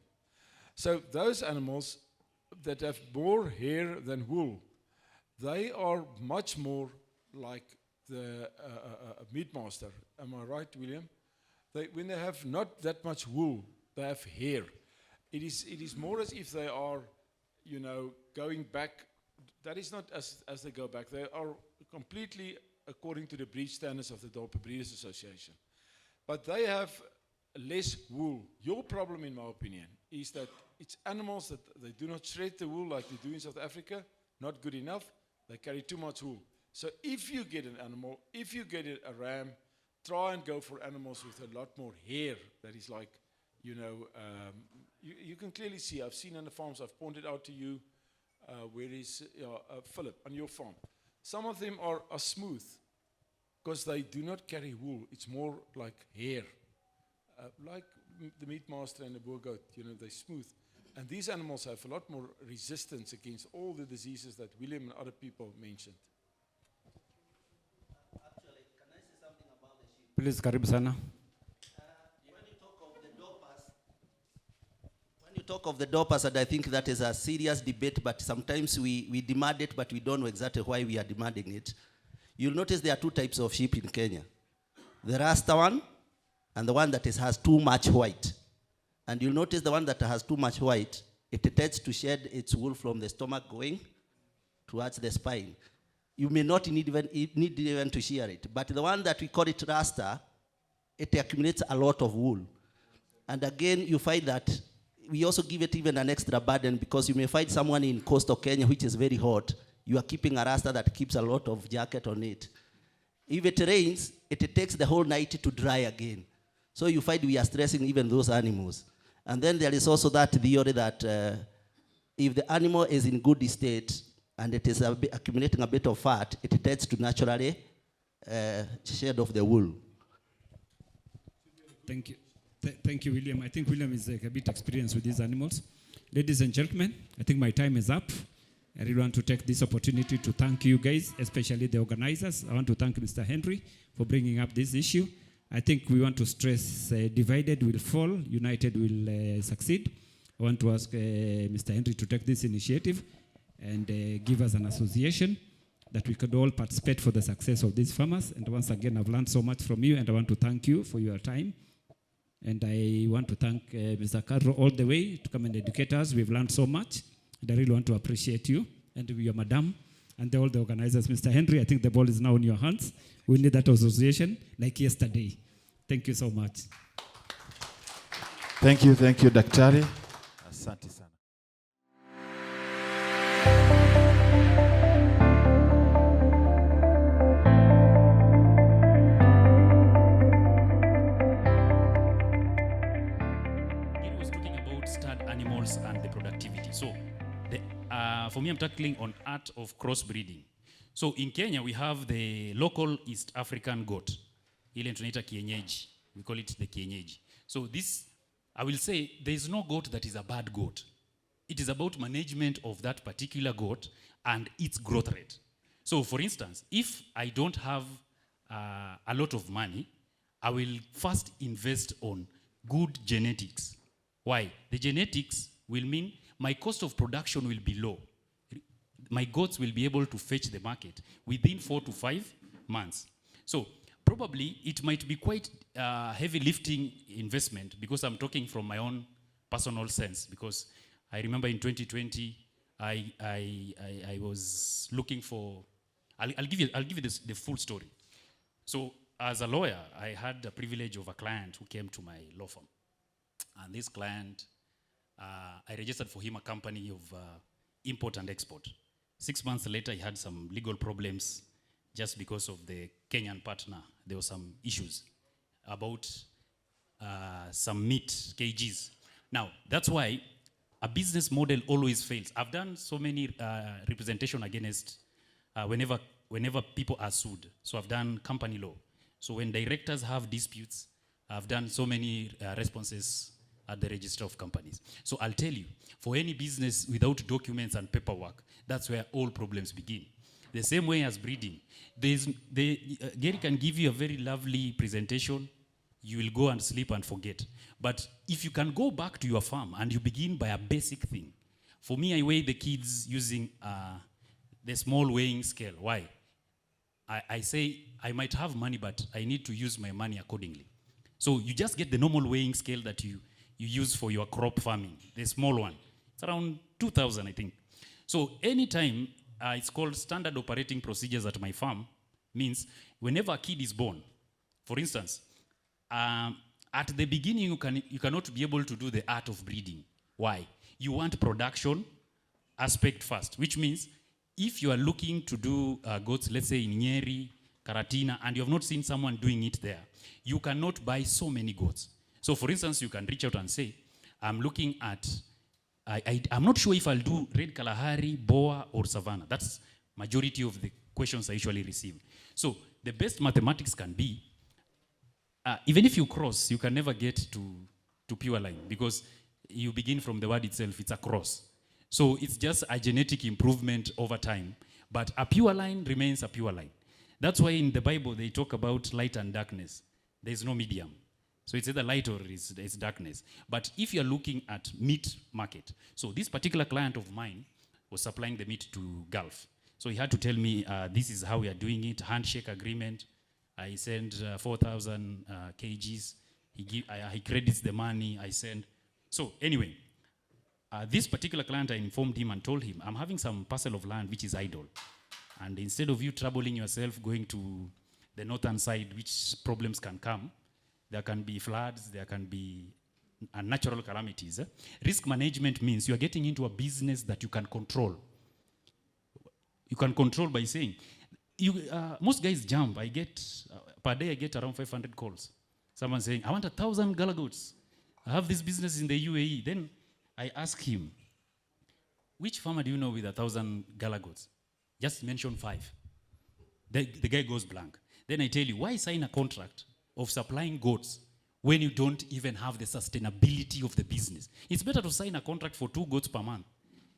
So those animals that have more hair than wool, they are much more like the meat master. Am I right, William? When they have not that much wool, they have hair. It is more as if they are, you know, going back. That is not as they go back. They are completely according to the breed standards of the Doper Breeders Association. But they have less wool. Your problem, in my opinion, is that it's animals that they do not shred the wool like they do in South Africa, not good enough. They carry too much wool. So if you get an animal, if you get a ram, try and go for animals with a lot more hair. That is like, you know, you can clearly see, I've seen on the farms, I've pointed out to you, where is Philip, on your farm. Some of them are smooth because they do not carry wool. It's more like hair. Like the meat master and the boer goat, you know, they're smooth. And these animals have a lot more resistance against all the diseases that William and other people mentioned. Actually, can I say something about the sheep? Please, karibu sana. When you talk of the dopers, and I think that is a serious debate, but sometimes we demand it, but we don't know exactly why we are demanding it. You'll notice there are two types of sheep in Kenya. The Rasta one, and the one that has too much white. And you'll notice the one that has too much white, it tends to shed its wool from the stomach going towards the spine. You may not need even to shear it. But the one that we call it Rasta, it accumulates a lot of wool. And again, you find that we also give it even an extra burden, because you may find someone in coastal Kenya, which is very hot. You are keeping a Rasta that keeps a lot of jacket on it. If it rains, it takes the whole night to dry again. So you find we are stressing even those animals. And then there is also that theory that if the animal is in good state and it is accumulating a bit of fat, it tends to naturally shed off the wool. Thank you. Thank you, William. I think William is a bit experienced with these animals. Ladies and gentlemen, I think my time is up. I really want to take this opportunity to thank you guys, especially the organizers. I want to thank Mr. Henry for bringing up this issue. I think we want to stress divided will fall, united will succeed. I want to ask Mr. Henry to take this initiative and give us an association that we could all participate for the success of these farmers. And once again, I've learned so much from you, and I want to thank you for your time. And I want to thank Mr. Carlo all the way to come and educate us. We've learned so much, and I really want to appreciate you and your madam and all the organizers. Mr. Henry, I think the ball is now in your hands. We need that association like yesterday. Thank you so much. Thank you, Daktari. Asante sana. It was talking about stud animals and the productivity. So, for me, I'm tackling on art of crossbreeding. So, in Kenya, we have the local East African goat. Ile tunaita kienyeji. We call it the kienyeji. So, this, I will say, there is no goat that is a bad goat. It is about management of that particular goat and its growth rate. So, for instance, if I don't have a lot of money, I will first invest on good genetics Why? The genetics will mean my cost of production will be low. My goats will be able to fetch the market within 4 to 5 months. So probably it might be quite heavy lifting investment, because I'm talking from my own personal sense, because I remember in 2020, I was looking for, I'll give you the full story. So as a lawyer, I had the privilege of a client who came to my law firm. And this client, I registered for him a company of import and export. 6 months later, he had some legal problems just because of the Kenyan partner. There were some issues about some meat kgs. Now, that's why a business model always fails. I've done so many representation against whenever people are sued. So I've done company law. So when directors have disputes, I've done so many responses at the Register of Companies. So I'll tell you, for any business without documents and paperwork, that's where all problems begin. The same way as breeding. Gary can give you a very lovely presentation, you will go and sleep and forget. But if you can go back to your farm and you begin by a basic thing. For me, I weigh the kids using the small weighing scale. Why? I say I might have money, but I need to use my money accordingly. So you just get the normal weighing scale that you use for your crop farming, the small one. It's around 2,000, I think. So anytime, it's called standard operating procedures at my farm, means whenever a kid is born, for instance, at the beginning you cannot be able to do the art of breeding. Why? You want production aspect first, which means if you are looking to do goats, let's say in Nyeri, Karatina, and you have not seen someone doing it there, you cannot buy so many goats. So for instance, you can reach out and say, I'm looking at, I'm not sure if I'll do Red Kalahari, Boa, or Savannah. That's majority of the questions I usually receive. So the best mathematics can be, even if you cross, you can never get to pure line, because you begin from the word itself, it's a cross. So it's just a genetic improvement over time. But a pure line remains a pure line. That's why in the Bible they talk about light and darkness. There's no medium. So it's either light or it's darkness. But if you're looking at meat market, so this particular client of mine was supplying the meat to Gulf. So he had to tell me, this is how we are doing it, handshake agreement. I send 4,000 kgs. He credits the money, I send. So anyway, this particular client, I informed him and told him, I'm having some parcel of land which is idle. And instead of you troubling yourself going to the northern side, which problems can come, there can be floods, there can be natural calamities. Risk management means you are getting into a business that you can control. You can control by saying, most guys jump. Per day I get around 500 calls. Someone saying, I want 1,000 Gala goats. I have this business in the UAE. Then I ask him, which farmer do you know with 1,000 Gala goats? Just mention 5. The guy goes blank. Then I tell you, why sign a contract of supplying goats when you don't even have the sustainability of the business? It's better to sign a contract for 2 goats per month,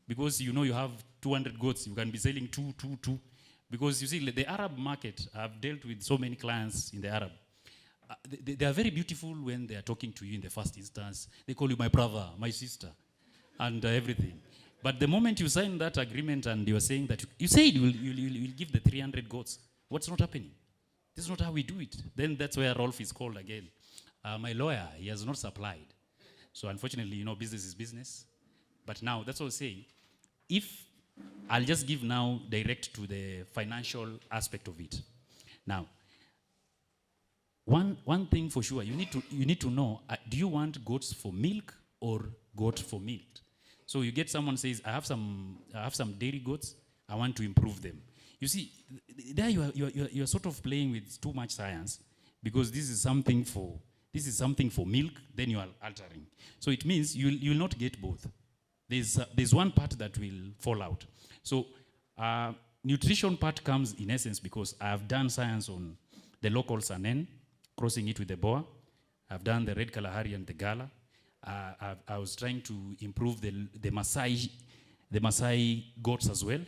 because you know you have 200 goats, you can be selling 2. Because you see, the Arab market, I've dealt with so many clients in the Arab. They are very beautiful when they are talking to you in the first instance. They call you my brother, my sister, and everything. But the moment you sign that agreement and you are saying that, you said you'll give the 300 goats, what's not happening? This is not how we do it. Then that's where Rolf is called again. My lawyer, he has not supplied. So unfortunately, you know, business is business. But now, that's what I'm saying. If I'll just give now direct to the financial aspect of it. Now, one thing for sure, you need to know, do you want goats for milk or goat for meat? So you get someone says, I have some dairy goats, I want to improve them. You see, there you are sort of playing with too much science, because this is something for milk, then you are altering. So it means you'll not get both. There's one part that will fall out. So nutrition part comes in essence because I've done science on the local Sanen, crossing it with the Boa. I've done the Red Kalahari and the Gala. I was trying to improve the Maasai goats as well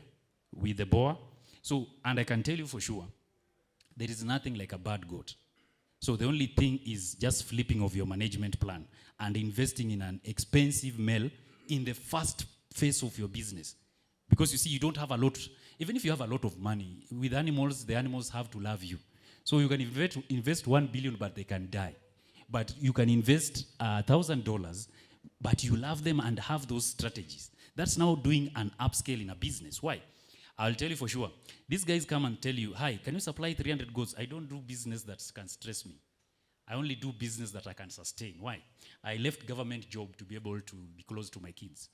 with the Boa. So, and I can tell you for sure, there is nothing like a bad goat. So the only thing is just flipping of your management plan and investing in an expensive male in the first phase of your business. Because you see, you don't have a lot, even if you have a lot of money, with animals, the animals have to love you. So you can invest 1 billion, but they can die. But you can invest $1,000, but you love them and have those strategies. That's now doing an upscale in a business. Why? I'll tell you for sure. These guys come and tell you, hi, can you supply 300 goats? I don't do business that can stress me. I only do business that I can sustain. Why? I left government job to be able to be close to my kids.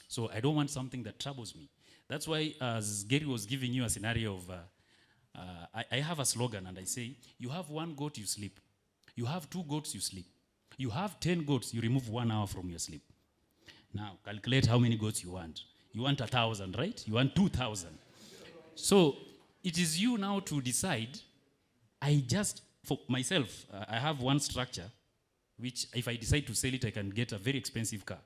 So I don't want something that troubles me. That's why, as Gary was giving you a scenario of, I have a slogan and I say, you have 1 goat, you sleep. You have 2 goats, you sleep. You have 10 goats, you remove 1 hour from your sleep. Now, calculate how many goats you want. You want 1,000, right? You want 2,000. So it is you now to decide. For myself, I have one structure, which if I decide to sell it, I can get a very expensive car.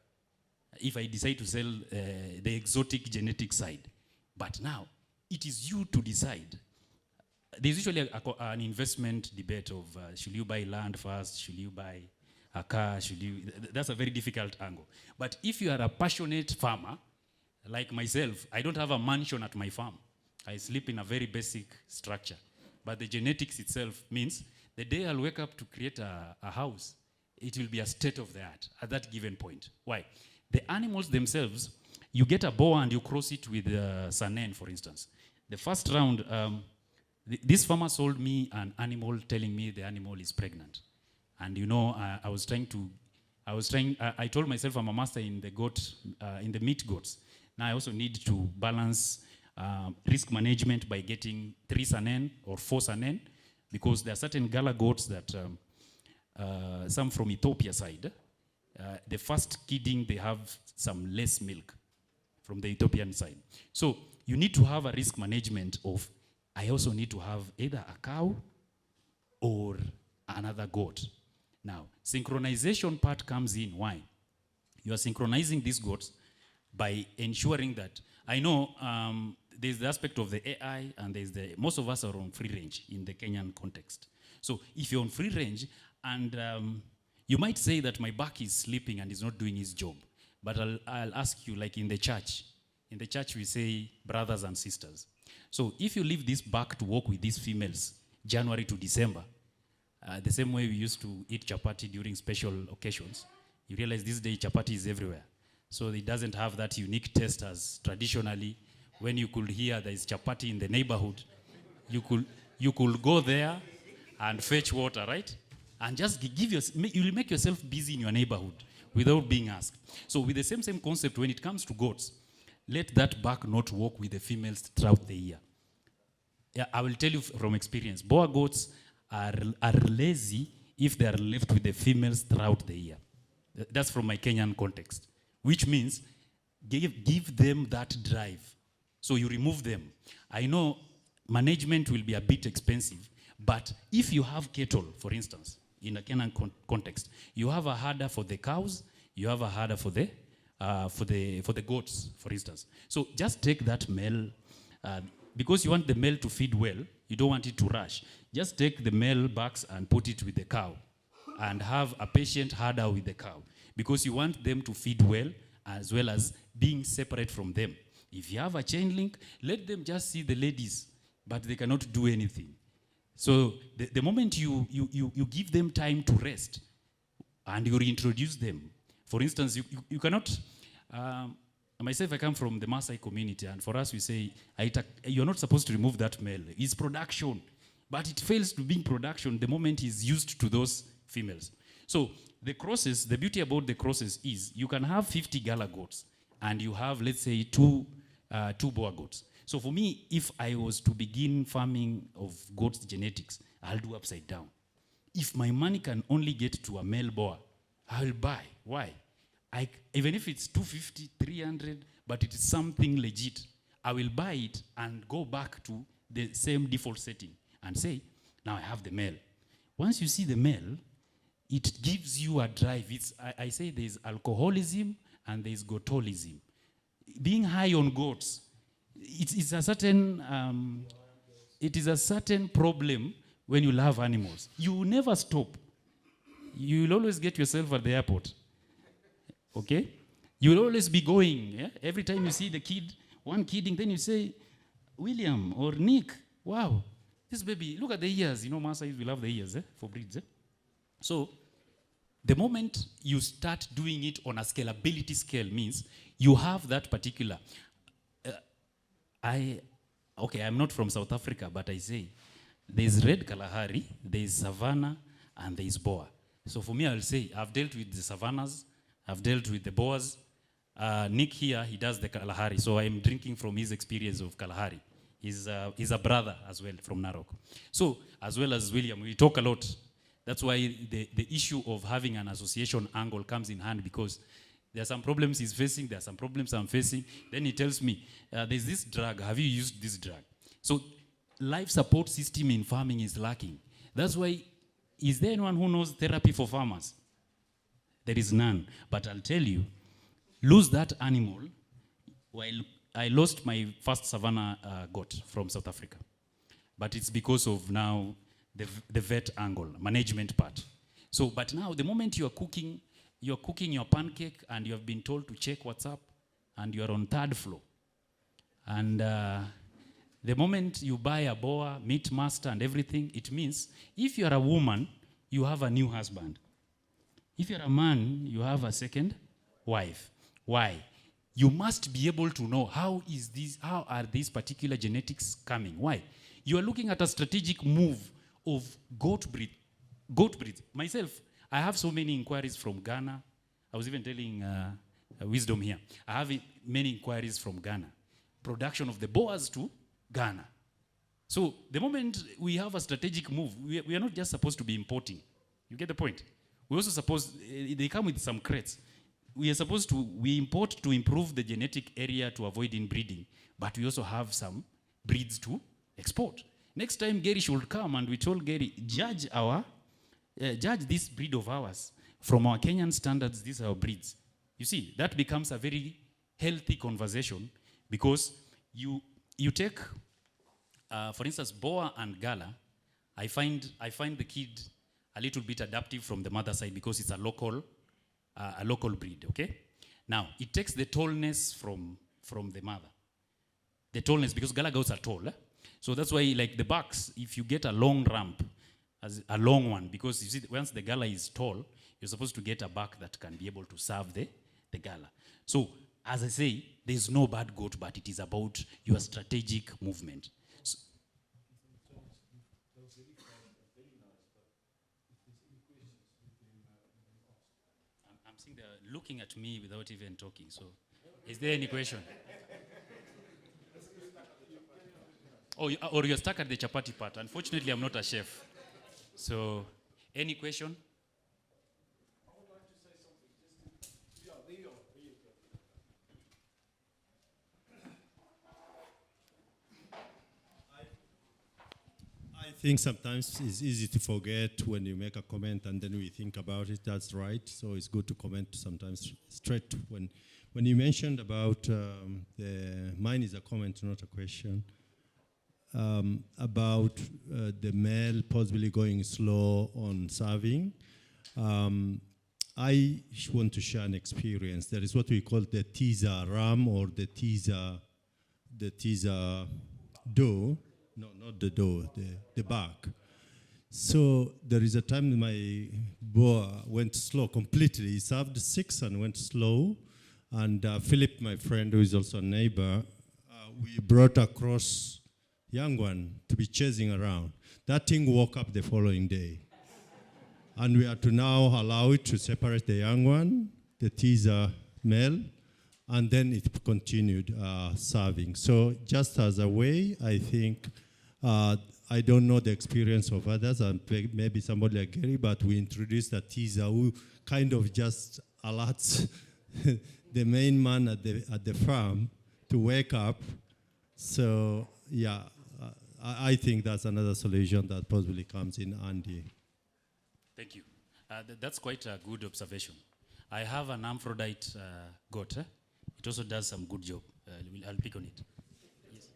If I decide to sell the exotic genetic side. But now, it is you to decide. There's usually an investment debate of should you buy land first, should you buy a car, that's a very difficult angle. But if you are a passionate farmer, like myself, I don't have a mansion at my farm. I sleep in a very basic structure. But the genetics itself means the day I'll wake up to create a house, it will be a state of the art at that given point. Why? The animals themselves, you get a boar and you cross it with Sanen, for instance. The first round, this farmer sold me an animal telling me the animal is pregnant. And you know, I told myself I'm a master in the meat goats. Now I also need to balance risk management by getting 3 Sanen or 4 Sanen, because there are certain Gala goats that, some from Ethiopia side, the first kidding, they have some less milk from the Ethiopian side. So you need to have a risk management of, I also need to have either a cow or another goat. Now, synchronization part comes in. Why? You are synchronizing these goats by ensuring that, I know there's the aspect of the AI and most of us are on free range in the Kenyan context. So if you're on free range and you might say that my back is sleeping and is not doing his job, but I'll ask you, like in the church we say brothers and sisters. So if you leave this back to work with these females, January to December, the same way we used to eat chapati during special occasions, you realize this day chapati is everywhere. So it doesn't have that unique taste as traditionally. When you could hear there is chapati in the neighborhood, you could go there and fetch water, right? And just you'll make yourself busy in your neighborhood without being asked. So with the same concept, when it comes to goats, let that back not work with the females throughout the year. Yeah, I will tell you from experience, Boer goats are lazy if they are left with the females throughout the year. That's from my Kenyan context, which means give them that drive. So you remove them. I know management will be a bit expensive, but if you have cattle, for instance, in a Kenyan context, you have a herder for the cows, you have a herder for the goats, for instance. So just take that male, because you want the male to feed well, you don't want it to rush. Just take the male bucks and put it with the cow and have a patient herder with the cow, because you want them to feed well as well as being separate from them. If you have a chain link, let them just see the ladies, but they cannot do anything. So the moment you give them time to rest and you reintroduce them, for instance, you cannot, myself I come from the Maasai community, and for us we say, you're not supposed to remove that male. It's production, but it fails to be production the moment he's used to those females. So the crosses, the beauty about the crosses is you can have 50 Gala goats and you have, let's say, two Boer goats. So for me, if I was to begin farming of goats genetics, I'll do upside down. If my money can only get to a male Boer, I'll buy. Why? Even if it's 250, 300, but it is something legit, I will buy it and go back to the same default setting and say, now I have the male. Once you see the male, it gives you a drive. I say there's alcoholism and there's goatolism. Being high on goats, it is a certain problem when you love animals. You never stop. You will always get yourself at the airport. Okay? You will always be going. Yeah? Every time you see the kid, one kidding, then you say, William or Nick, wow, this baby, look at the ears. You know, Maasais, we love the ears for breeds. So, the moment you start doing it on a scalability scale means you have that particular. I'm not from South Africa, but I say there's red Kalahari, there's Savannah, and there's Boa. So for me, I'll say I've dealt with the Savannahs, I've dealt with the Boas. Nick here, he does the Kalahari, so I'm drinking from his experience of Kalahari. He's a brother as well from Narok. So, as well as William, we talk a lot. That's why the issue of having an association angle comes in hand, because there are some problems he's facing, there are some problems I'm facing. Then he tells me, there's this drug, have you used this drug? So life support system in farming is lacking. That's why, is there anyone who knows therapy for farmers? There is none. But I'll tell you, lose that animal. While I lost my first Savannah goat from South Africa. But it's because of now the vet angle, management part. So, but now the moment you're cooking your pancake and you have been told to check WhatsApp and you're on 3rd floor. And the moment you buy a boa, meat master and everything, it means if you're a woman, you have a new husband. If you're a man, you have a second wife. Why? You must be able to know how are these particular genetics coming. Why? You are looking at a strategic move of goat breed. Myself, I have so many inquiries from Ghana. I was even telling Wisdom here. I have many inquiries from Ghana. Production of the boas to Ghana. So the moment we have a strategic move, we are not just supposed to be importing. You get the point? We also they come with some crates. We import to improve the genetic area to avoid inbreeding, but we also have some breeds to export. Next time Gary should come and we told Gary, judge this breed of ours. From our Kenyan standards, these are our breeds. You see, that becomes a very healthy conversation, because you take, for instance, Boa and Gala. I find the kid a little bit adaptive from the mother side because it's a local breed, okay? Now, it takes the tallness from the mother. The tallness, because Gala goats are tall. So that's why, like the bucks, if you get a long ramp, as a long one, because you see, once the Gala is tall, you're supposed to get a buck that can be able to serve the Gala. So, as I say, there's no bad goat, but it is about your strategic movement. So, I'm seeing they're looking at me without even talking. So, is there any question? Or you're stuck at the chapati part. Unfortunately, I'm not a chef. So, any question? I think sometimes it's easy to forget when you make a comment and then we think about it. That's right. So it's good to comment sometimes straight. When you mentioned about mine is a comment, not a question. About the male possibly going slow on serving. I want to share an experience. There is what we call the teaser ram or the teaser doe. No, not the doe, the back. So there is a time my boa went slow completely. He served 6 and went slow. And Philip, my friend, who is also a neighbor, we brought across young one to be chasing around. That thing woke up the following day. And we had to now allow it to separate the young one, the teaser male, and then it continued serving. So just as a way, I think, I don't know the experience of others, and maybe somebody like Gary, but we introduced a teaser who kind of just alerts the main man at the farm to wake up. So yeah, I think that's another solution that possibly comes in handy. Thank you. That's quite a good observation. I have an Aphrodite goat. It also does some good job. I'll pick on it. Yes.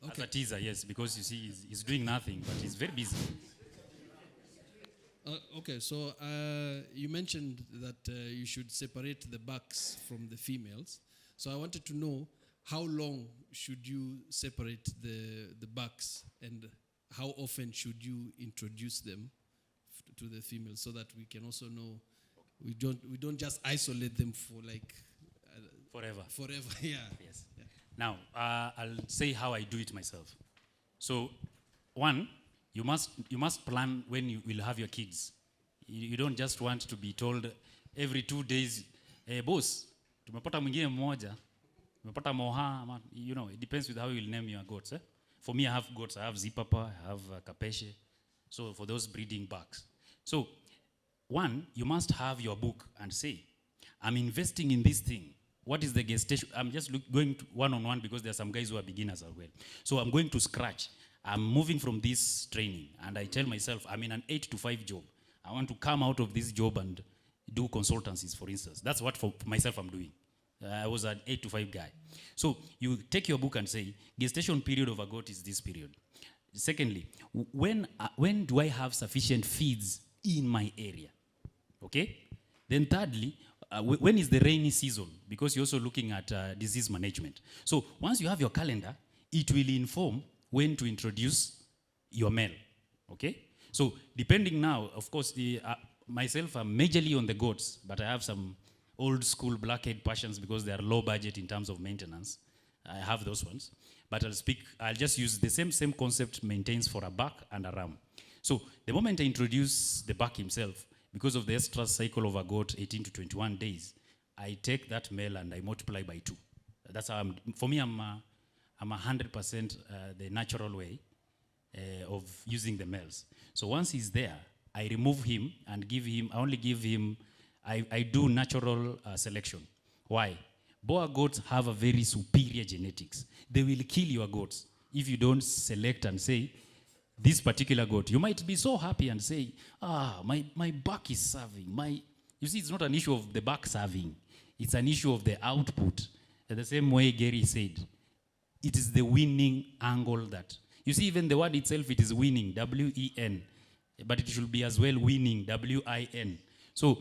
As a teaser, yes, because you see, he's doing nothing, but he's very busy. Okay, so you mentioned that you should separate the bucks from the females. So I wanted to know how long should you separate the bucks, and how often should you introduce them to the females, so that we can also know we don't just isolate them for like Forever. Forever, yeah. Yes. Yeah. Now, I'll say how I do it myself. So, one, you must plan when you will have your kids. You don't just want to be told every 2 days, boss, tumepata mwingine mmoja, tumepata moha, you know, it depends with how you will name your goats. For me, I have goats, I have zipapa, I have kapeshe, so for those breeding bucks. So, one, you must have your book and say, I'm investing in this thing. What is the gestation? I'm just going to one-on-one because there are some guys who are beginners as well. So I'm going to scratch. I'm moving from this training, and I tell myself I'm in an 8 to 5 job. I want to come out of this job and do consultancies, for instance. That's what for myself I'm doing. I was an 8 to 5 guy. So you take your book and say, gestation period of a goat is this period. Secondly, when do I have sufficient feeds in my area? Okay? Then thirdly, when is the rainy season? Because you're also looking at disease management. So once you have your calendar, it will inform when to introduce your male. Okay? So depending now, of course, myself, I'm majorly on the goats, but I have some old school blackhead Persians because they are low budget in terms of maintenance. I have those ones. But I'll just use the same concept maintains for a buck and a ram. So the moment I introduce the buck himself, because of the estrus cycle of a goat, 18 to 21 days, I take that male and I multiply by 2. That's how for me, I'm 100% the natural way of using the males. So once he's there, I remove him and I do natural selection. Why? Boer goats have a very superior genetics. They will kill your goats if you don't select and say, this particular goat, you might be so happy and say, my buck is serving. You see, it's not an issue of the buck serving. It's an issue of the output. The same way Gary said, it is the winning angle that, you see, even the word itself, it is winning, W-E-N, but it should be as well winning, W-I-N. So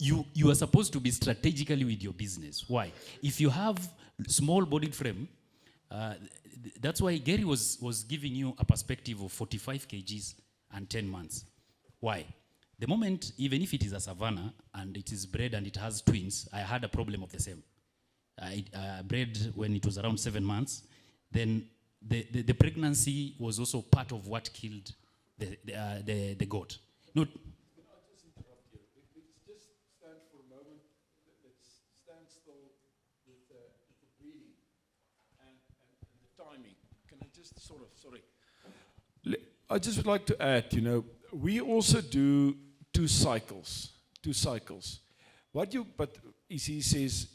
you are supposed to be strategically with your business. Why? If you have small bodied frame, that's why Gary was giving you a perspective of 45 kgs and 10 months. Why? The moment, even if it is a savannah and it is bred and it has twins, I had a problem of the same. I bred when it was around 7 months. Then the pregnancy was also part of what killed the goat. No. Can I just interrupt here? Let's just stand for a moment. Let's stand still with the breeding and the timing. Can I just sorry. I just would like to add, we also do 2 cycles. But he says,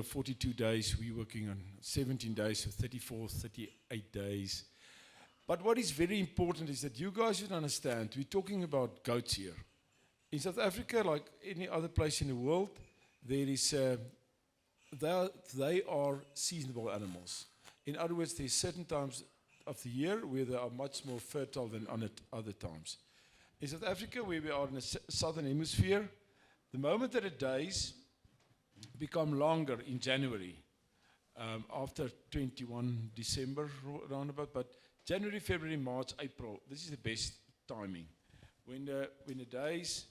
42 days, we're working on 17 days, so 34, 38 days. But what is very important is that you guys should understand, we're talking about goats here. In South Africa, like any other place in the world, there is, they are seasonable animals. In other words, there's certain times of the year where they are much more fertile than on other times. In South Africa, where we are in the southern hemisphere, the moment that the days become longer in January, after 21 December roundabout, but January, February, March, April, this is the best timing. When the days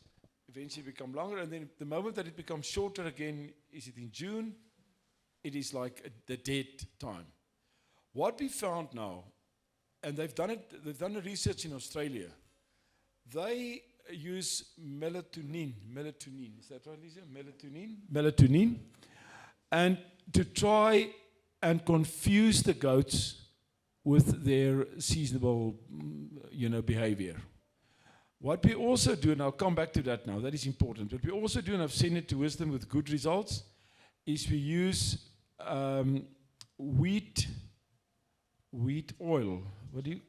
eventually become longer, and then the moment that it becomes shorter again, is it in June, it is like the dead time. What we found now, and they've done the research in Australia, they use melatonin, is that right, Lisa? Melatonin, and to try and confuse the goats with their seasonable, behavior. What we also do, and I'll come back to that now, that is important, but we also do, and I've seen it to wisdom with good results, is we use wheat oil. What do you?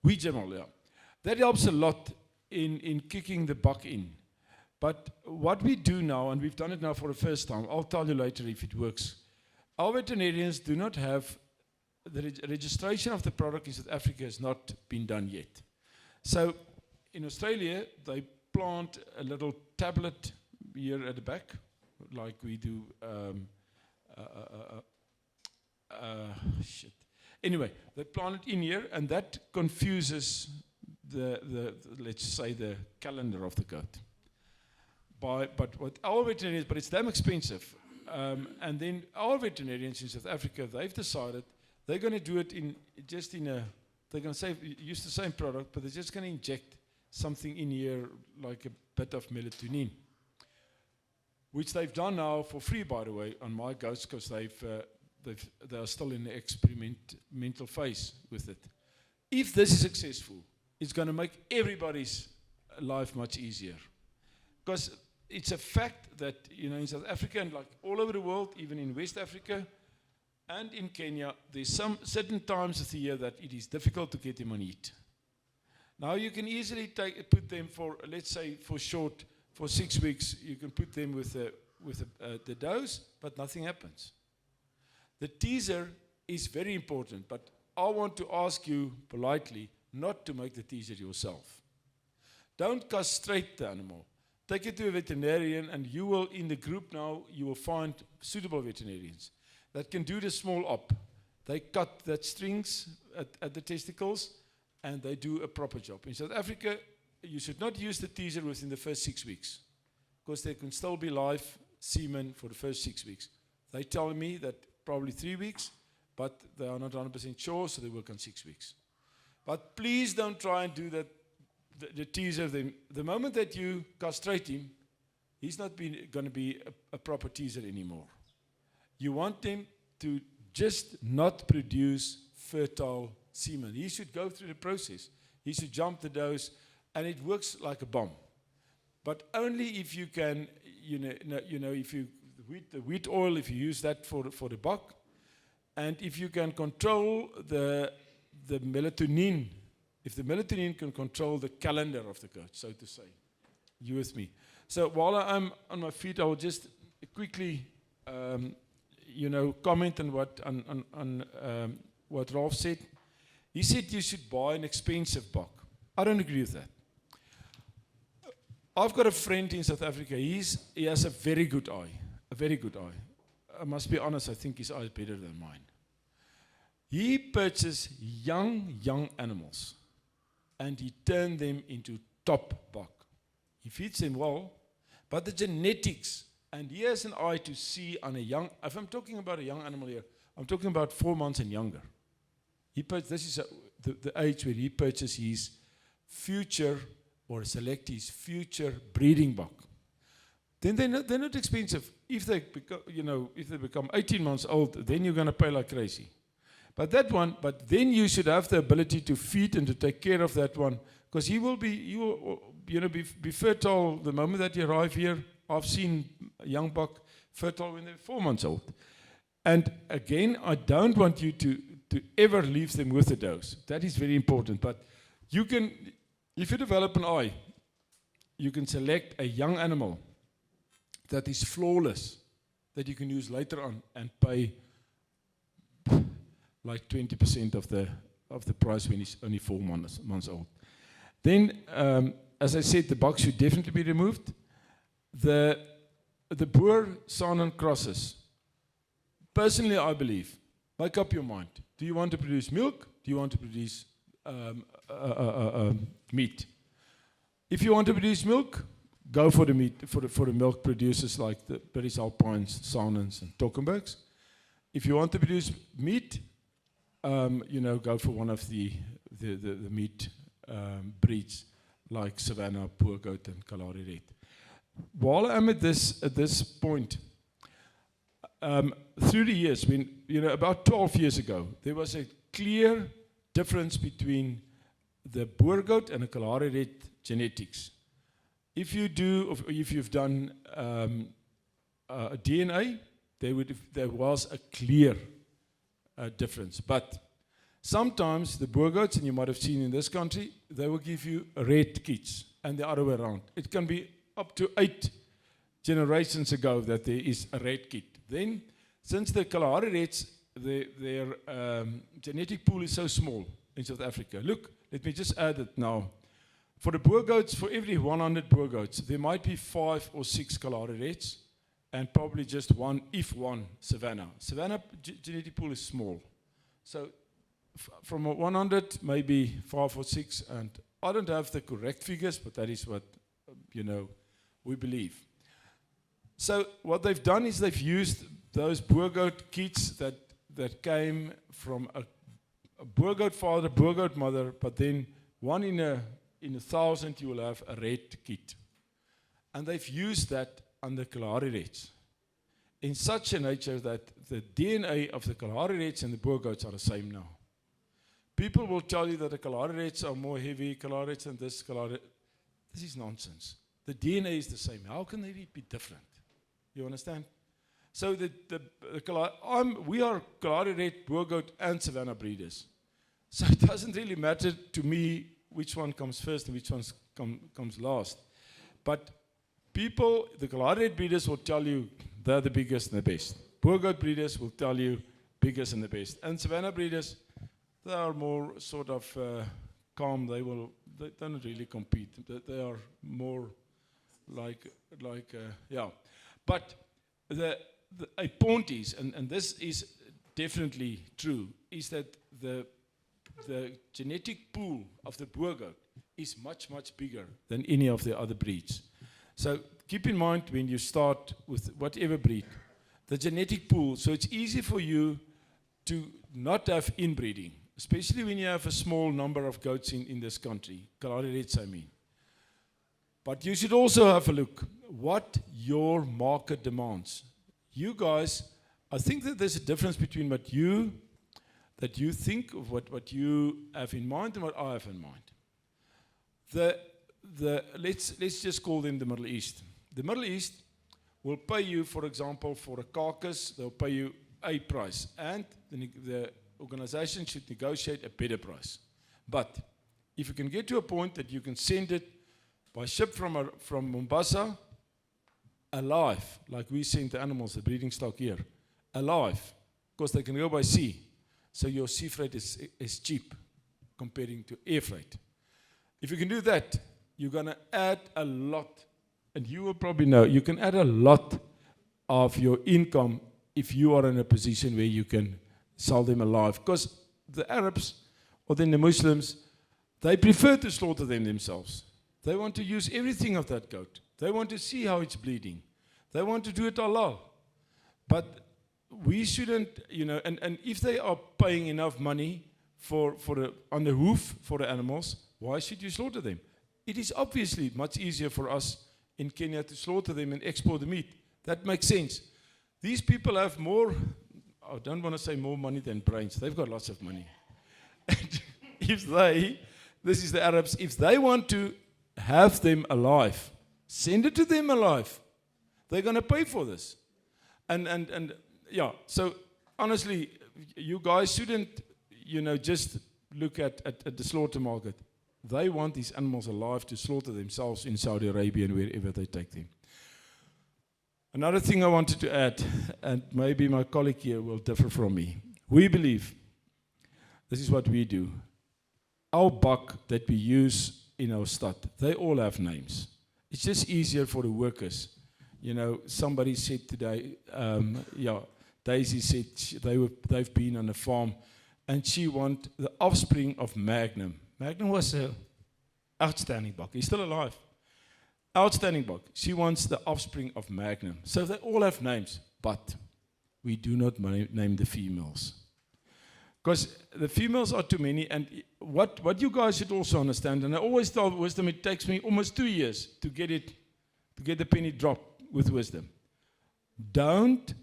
Wheat germ oil, yeah. That helps a lot in kicking the buck in. But what we do now, and we've done it now for the first time, I'll tell you later if it works. our veterinarians do not have, the registration of the product in South Africa has not been done yet. So in Australia, they plant a little tablet here at the back, like we do, shit. Anyway, they plant it in here, and that confuses the let's say, the calendar of the goat. But what our veterinarians, but it's damn expensive. And then our veterinarians in South Africa, they've decided they're going to do it they're going to use the same product, but they're just going to inject something in here, like a bit of melatonin, which they've done now for free, by the way, on my goats, because they are still in the experimental phase with it. If this is successful, it's going to make everybody's life much easier. Because it's a fact that, in South Africa and like all over the world, even in West Africa and in Kenya, there's some certain times of the year that it is difficult to get them on heat. Now you can easily put them for, let's say, for 6 weeks, you can put them with the dose, but nothing happens. The teaser is very important, but I want to ask you politely not to make the teaser yourself. Don't castrate the animal. Take it to a veterinarian, and you will, in the group now, you will find suitable veterinarians that can do the small op. They cut that strings at the testicles, and they do a proper job. In South Africa, you should not use the teaser within the first 6 weeks, because there can still be live semen for the first 6 weeks. They tell me that probably 3 weeks, but they are not 100% sure, so they work on 6 weeks. But please don't try and do that, the teaser. The moment that you castrate him, he's not going to be a proper teaser anymore. You want him to just not produce fertile semen. He should go through the process. He should jump the dose, and it works like a bomb. But only if you can, if you the wheat oil, if you use that for the buck, and if you can control the melatonin, if the melatonin can control the calendar of the goat, so to say. You with me? So while I'm on my feet, I will just quickly, comment on what Ralph said. He said you should buy an expensive buck. I don't agree with that. I've got a friend in South Africa. He has a very good eye. A very good eye. I must be honest, I think his eye is better than mine. He purchased young animals, and he turned them into top buck. He feeds them well, but the genetics, and he has an eye to see on a young, if I'm talking about a young animal here, I'm talking about 4 months and younger. This is the age where he purchased his future, or select his future breeding buck. Then they're not expensive. If they become 18 months old, then you're going to pay like crazy. But then you should have the ability to feed and to take care of that one, because he will be fertile the moment that you arrive here. I've seen a young buck fertile when they're 4 months old. And again, I don't want you to ever leave them with a dose. That is very important. But you can, if you develop an eye, you can select a young animal that is flawless, that you can use later on and pay like 20% of the price when he's only 4 months old. Then, as I said, the buck should definitely be removed. The Boer Saanen crosses, personally, I believe, make up your mind. Do you want to produce milk? Do you want to produce meat? If you want to produce milk, go for the meat, for the milk producers like the British Alpines, Saanens, and Tockenbergs. If you want to produce meat, go for one of the meat breeds like Savannah, Poor Goat, and Kalahari Red. While I'm at this point, through the years, when about 12 years ago, there was a clear difference between the Boer Goat and the Kalahari Red genetics. If you've done DNA, there was a clear difference. But sometimes the Boer Goats, and you might have seen in this country, they will give you red kids, and the other way around. It can be up to 8 generations ago that there is a red kid. Then Since the Kalahari Reds, their genetic pool is so small in South Africa. Look, let me just add it now. For the boer goats, for every 100 boer goats, there might be 5 or 6 Kalahari Reds, and probably just one, if one, Savannah. Savannah genetic pool is small. So from 100, maybe 5 or 6, and I don't have the correct figures, but that is what, we believe. So what they've done is they've used those boer goat kits that came from a boer goat father, boer goat mother, but then one in a 1,000 you will have a red kit. And they've used that on the Kalahari Reds in such a nature that the DNA of the Kalahari Reds and the boer goats are the same now. People will tell you that the Kalahari Reds are more heavy, Kalahari Reds and this Kalahari. This is nonsense. The DNA is the same. How can they be different? You understand? So we are Kalahari Red, boer goat and Savannah breeders. So it doesn't really matter to me which one comes first and which one comes last. But people, the Kalahari Red breeders will tell you they're the biggest and the best. Boer goat breeders will tell you biggest and the best. And Savannah breeders, they are more sort of calm. They don't really compete. They are more like. But a point is, and this is definitely true, is that the genetic pool of the boer goat is much, much bigger than any of the other breeds. So keep in mind when you start with whatever breed, the genetic pool, so it's easy for you to not have inbreeding, especially when you have a small number of goats in this country, Kalahari Reds I mean. But you should also have a look what your market demands. You guys, I think that there's a difference between what you think of what you have in mind and what I have in mind. Let's just call them the Middle East. The Middle East will pay you, for example, for a carcass, they'll pay you a price, and the organization should negotiate a better price. But if you can get to a point that you can send it by ship from Mombasa, alive, like we send the animals, the breeding stock here, alive, because they can go by sea. So your sea freight is cheap comparing to air freight. If you can do that, you're going to add a lot, and you will probably know, you can add a lot of your income if you are in a position where you can sell them alive. Because the Arabs, or then the Muslims, they prefer to slaughter them themselves. They want to use everything of that goat. They want to see how it's bleeding. They want to do it halal. But we shouldn't, and if they are paying enough money on the hoof for the animals, why should you slaughter them? It is obviously much easier for us in Kenya to slaughter them and export the meat. That makes sense. These people have more, I don't want to say more money than brains. They've got lots of money. And if this is the Arabs, if they want to have them alive, send it to them alive. They're going to pay for this. And so honestly, you guys shouldn't, just look at the slaughter market. They want these animals alive to slaughter themselves in Saudi Arabia and wherever they take them. Another thing I wanted to add, and maybe my colleague here will differ from me. We believe, this is what we do. Our buck that we use in our stud, they all have names. It's just easier for the workers. Somebody said today, Daisy said they've been on a farm, and she wants the offspring of Magnum. Magnum was an outstanding buck. He's still alive. Outstanding buck. She wants the offspring of Magnum. So they all have names, but we do not name the females. Because the females are too many, and what you guys should also understand, and I always tell Wisdom, it takes me almost 2 years to get the penny dropped with Wisdom. Don't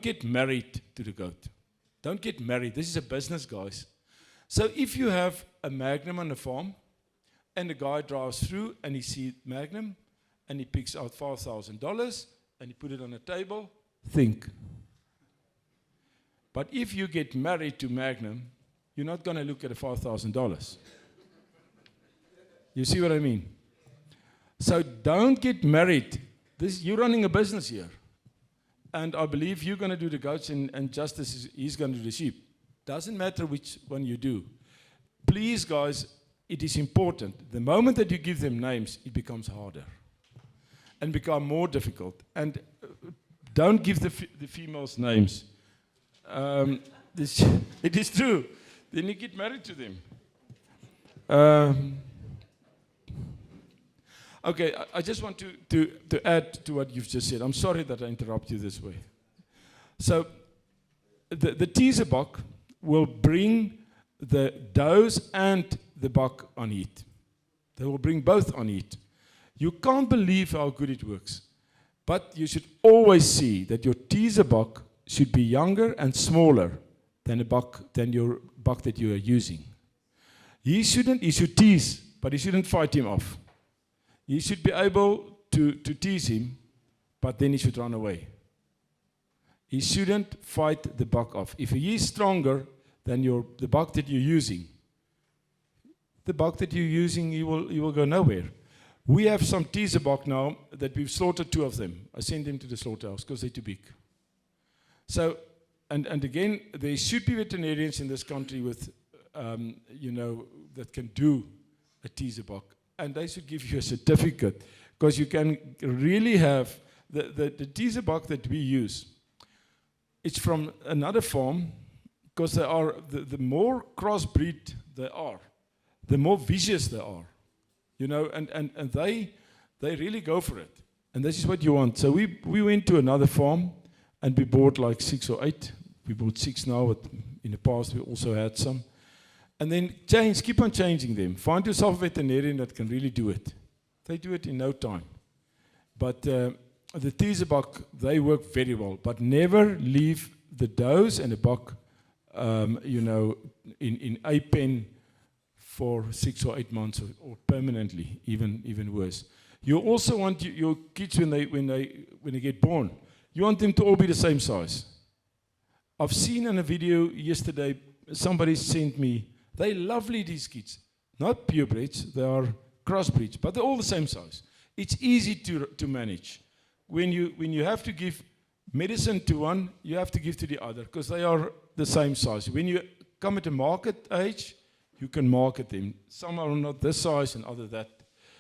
get married to the goat. Don't get married. This is a business, guys. So if you have a Magnum on the farm, and the guy drives through and he sees Magnum, and he picks out $5,000, and he put it on the table, think. But if you get married to Magnum, you're not going to look at the $5,000. You see what I mean? So don't get married. You're running a business here. And I believe you're going to do the goats and Justice he's going to do the sheep. Doesn't matter which one you do. Please, guys, it is important. The moment that you give them names, it becomes harder and become more difficult. And don't give the females names. It is true. Then you get married to them. Okay, I just want to add to what you've just said. I'm sorry that I interrupt you this way. So, the teaser buck will bring the does and the buck on heat. They will bring both on heat. You can't believe how good it works. But you should always see that your teaser buck should be younger and smaller than your buck that you are using. He should tease, but he shouldn't fight him off. He should be able to tease him, but then he should run away. He shouldn't fight the buck off. If he is stronger than the buck that you're using, he will go nowhere. We have some teaser buck now that we've slaughtered 2 of them. I sent them to the slaughterhouse because they're too big. So, and again, there should be veterinarians in this country with, that can do a teaser buck. And they should give you a certificate because you can really have the teaser buck that we use. It's from another farm because they are the more crossbreed they are, the more vicious they are, and they really go for it. And this is what you want. So we went to another farm and we bought like 6 or 8. We bought 6 now, but in the past we also had some. And then keep on changing them. Find yourself a veterinarian that can really do it. They do it in no time. But the teaser buck, they work very well. But never leave the does and the buck, in a pen for 6 or 8 months or permanently, even worse. You also want your kids when they get born, you want them to all be the same size. I've seen in a video yesterday, somebody sent me, they're lovely, these kids. Not purebreds, they are crossbreeds, but they're all the same size. It's easy to manage. When you have to give medicine to one, you have to give to the other, because they are the same size. When you come at a market age, you can market them. Some are not this size and other that.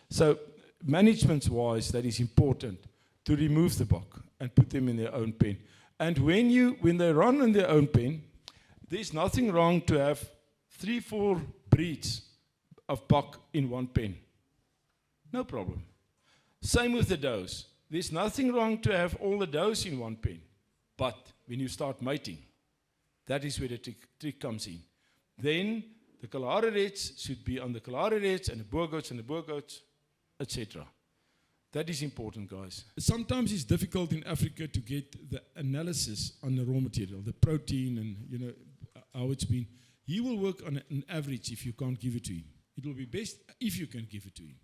So management-wise, that is important, to remove the buck and put them in their own pen. And when they run in their own pen, there's nothing wrong to have 3-4 breeds of buck in one pen. No problem. Same with the does. There's nothing wrong to have all the does in one pen. But when you start mating, that is where the trick comes in. Then the Kalahari Reds should be on the Kalahari Reds and the Boer goats and the Boer goats, etc. That is important, guys. Sometimes it's difficult in Africa to get the analysis on the raw material, the protein and how it's been. He will work on an average if you can't give it to him. It will be best if you can give it to him.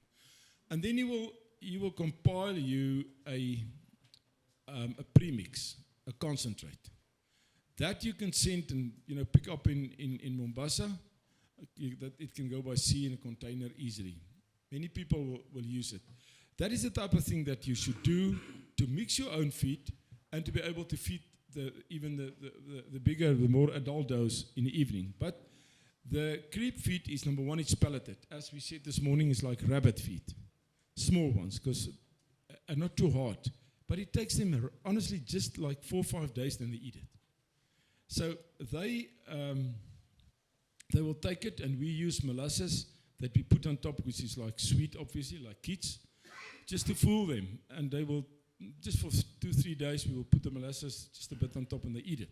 And then he will compile you a premix, a concentrate. That you can send and pick up in Mombasa. That it can go by sea in a container easily. Many people will use it. That is the type of thing that you should do to mix your own feed and to be able to feed the bigger, the more adult does in the evening. But the creep feed is, number one, it's pelleted. As we said this morning, it's like rabbit feed. Small ones, because not too hard. But it takes them, honestly, just like 4 or 5 days, then they eat it. So they will take it, and we use molasses that we put on top, which is like sweet, obviously, like kids, just to fool them. And they will, just for 2-3 days, we will put the molasses just a bit on top, and they eat it.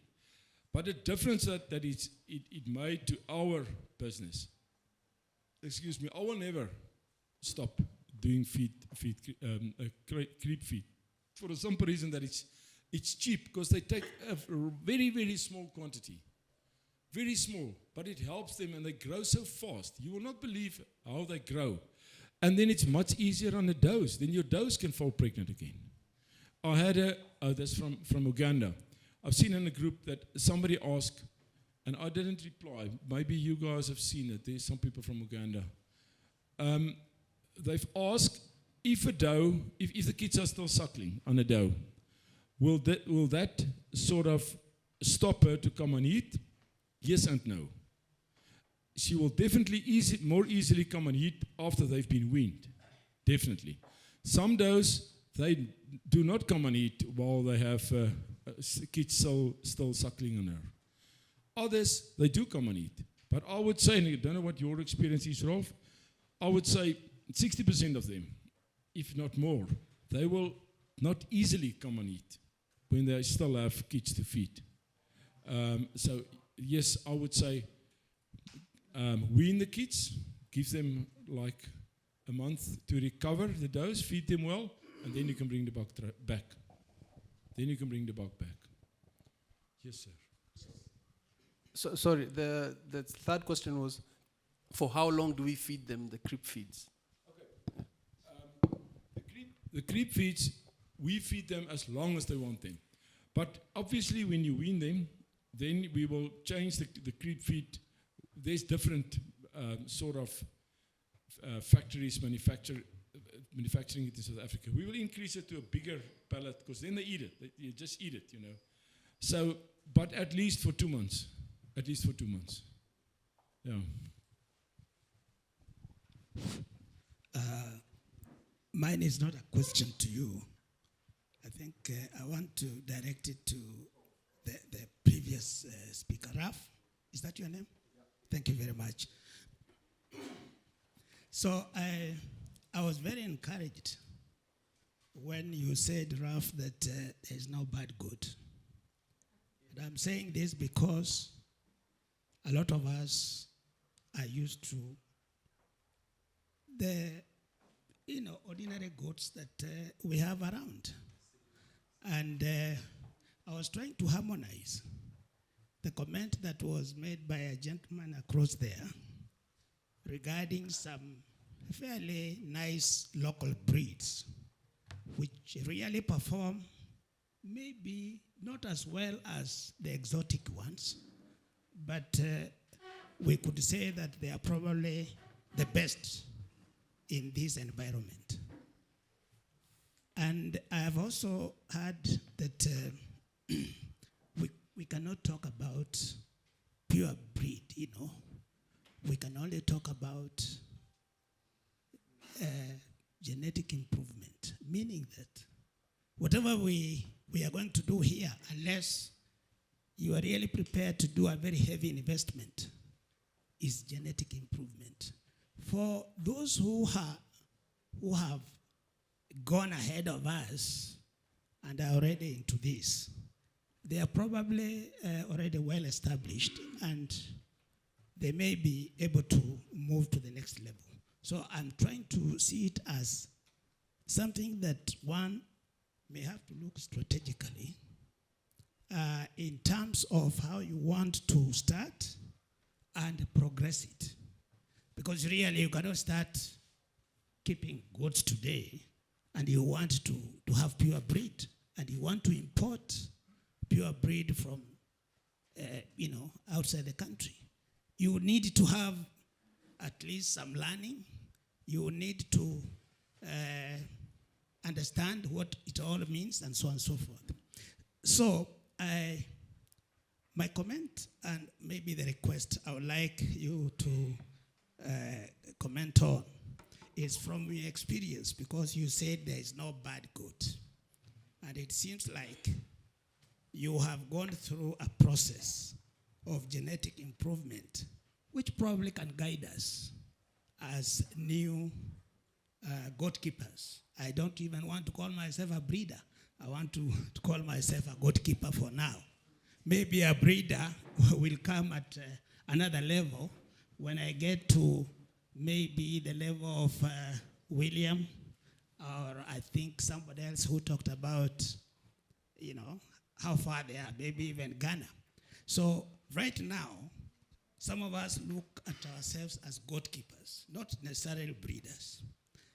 But the difference that it made to our business, I will never stop doing creep feed. For the simple reason that it's cheap, because they take a very, very small quantity. Very small, but it helps them and they grow so fast. You will not believe how they grow. And then it's much easier on the does. Then your does can fall pregnant again. I had that's from Uganda. I've seen in a group that somebody asked, and I didn't reply. Maybe you guys have seen it. There's some people from Uganda. They've asked if a doe, if the kids are still suckling on a doe, Will that sort of stop her to come and eat? Yes and no. She will definitely more easily come and eat after they've been weaned. Definitely. Some does, they do not come and eat while they have kids still suckling on her. Others, they do come and eat. But I would say, and I don't know what your experience is, Rolf, I would say 60% of them, if not more, they will not easily come and eat when they still have kids to feed. So yes, I would say wean the kids, give them like a month to recover the dose, feed them well, and then you can bring the buck back. Then you can bring the buck back. Yes, sir. So, sorry, the third question was, for how long do we feed them the creep feeds? The creep feeds, we feed them as long as they want them. But obviously when you wean them, then we will change the creep feed. There's different sort of factories manufacturing it in South Africa. We will increase it to a bigger pallet because then they eat it. You just eat it, you know. So, but at least for 2 months. At least for 2 months. Yeah. Mine is not a question to you. I think I want to direct it to the previous speaker, Raf. Is that your name? Yeah. Thank you very much. So I was very encouraged when you said, Raf, that there is no bad good. And I'm saying this because a lot of us are used to the ordinary goods that we have around. And I was trying to harmonize the comment that was made by a gentleman across there regarding some fairly nice local breeds which really perform maybe not as well as the exotic ones, but we could say that they are probably the best in this environment. And I have also heard that we cannot talk about pure breed, you know. We can only talk about genetic improvement, meaning that whatever we are going to do here, unless you are really prepared to do a very heavy investment, is genetic improvement. For those who have gone ahead of us and are already into this, they are probably already well established and they may be able to move to the next level. So I'm trying to see it as something that one may have to look strategically in terms of how you want to start and progress it. Because really you cannot start keeping goats today and you want to have pure breed and you want to import pure breed from outside the country. You need to have at least some learning. You need to understand what it all means and so on and so forth. So my comment and maybe the request I would like you to comment on is from your experience, because you said there is no bad goat. And it seems like you have gone through a process of genetic improvement, which probably can guide us as new goat keepers. I don't even want to call myself a breeder. I want to call myself a goat keeper for now. Maybe a breeder will come at another level when I get to maybe the level of William, or I think somebody else who talked about, how far they are, maybe even Ghana. So right now, some of us look at ourselves as goat keepers, not necessarily breeders.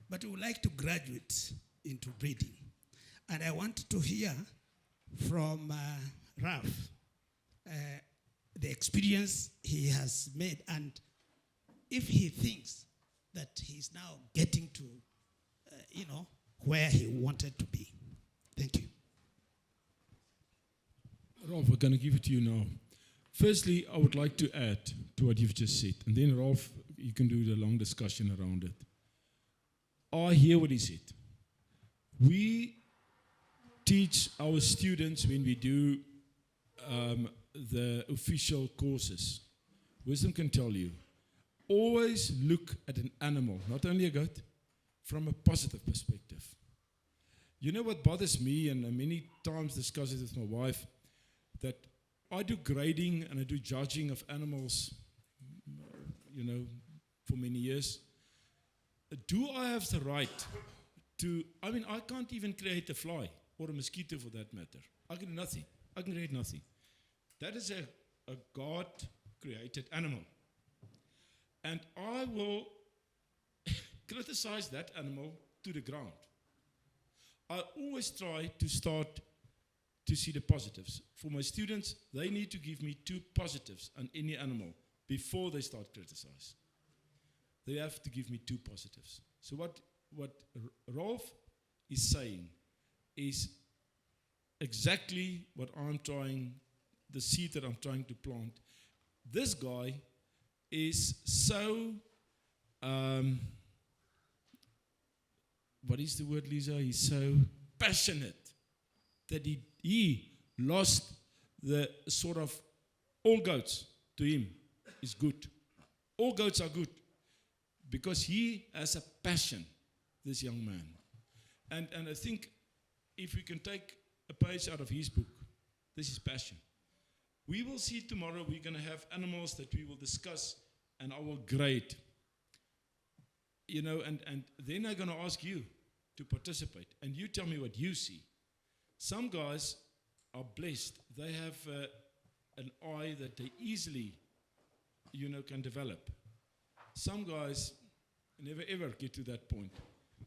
But we would like to graduate into breeding. And I want to hear from Ralph the experience he has made, and if he thinks that he's now getting to, where he wanted to be. Thank you. Ralph, we're going to give it to you now. Firstly, I would like to add to what you've just said, and then Ralph, you can do the long discussion around it. I hear what he said. We teach our students when we do the official courses. Wisdom can tell you, always look at an animal, not only a goat, from a positive perspective. You know what bothers me, and I many times discuss it with my wife, that I do grading and I do judging of animals, for many years. Do I have the right to, I can't even create a fly or a mosquito for that matter. I can do nothing. I can create nothing. That is a God-created animal. And I will criticize that animal to the ground. I always try to start to see the positives. For my students, they need to give me 2 positives on any animal before they start criticizing. They have to give me 2 positives. So what Rolf is saying is exactly what I'm trying, the seed that I'm trying to plant. This guy is so, what is the word, Lisa? He's so passionate that he lost the sort of, all goats to him is good. All goats are good because he has a passion, this young man. And I think if we can take a page out of his book, this is passion. We will see tomorrow, we're going to have animals that we will discuss and I will grade. And then I'm going to ask you to participate. And you tell me what you see. Some guys are blessed. They have an eye that they easily, can develop. Some guys never ever get to that point.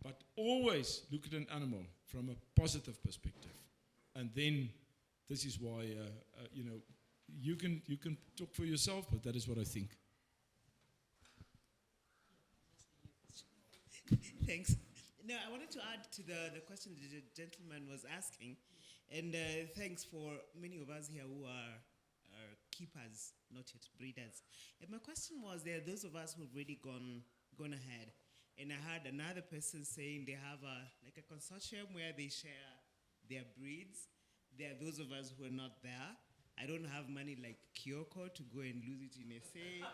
But always look at an animal from a positive perspective. And then this is why, you can talk for yourself, but that is what I think. Thanks. No, I wanted to add to the question the gentleman was asking, and thanks for many of us here who are keepers, not yet breeders. And my question was, there are those of us who've already gone ahead, and I heard another person saying they have a consortium where they share their breeds. There are those of us who are not there. I don't have money like Kyoko to go and lose it in SA.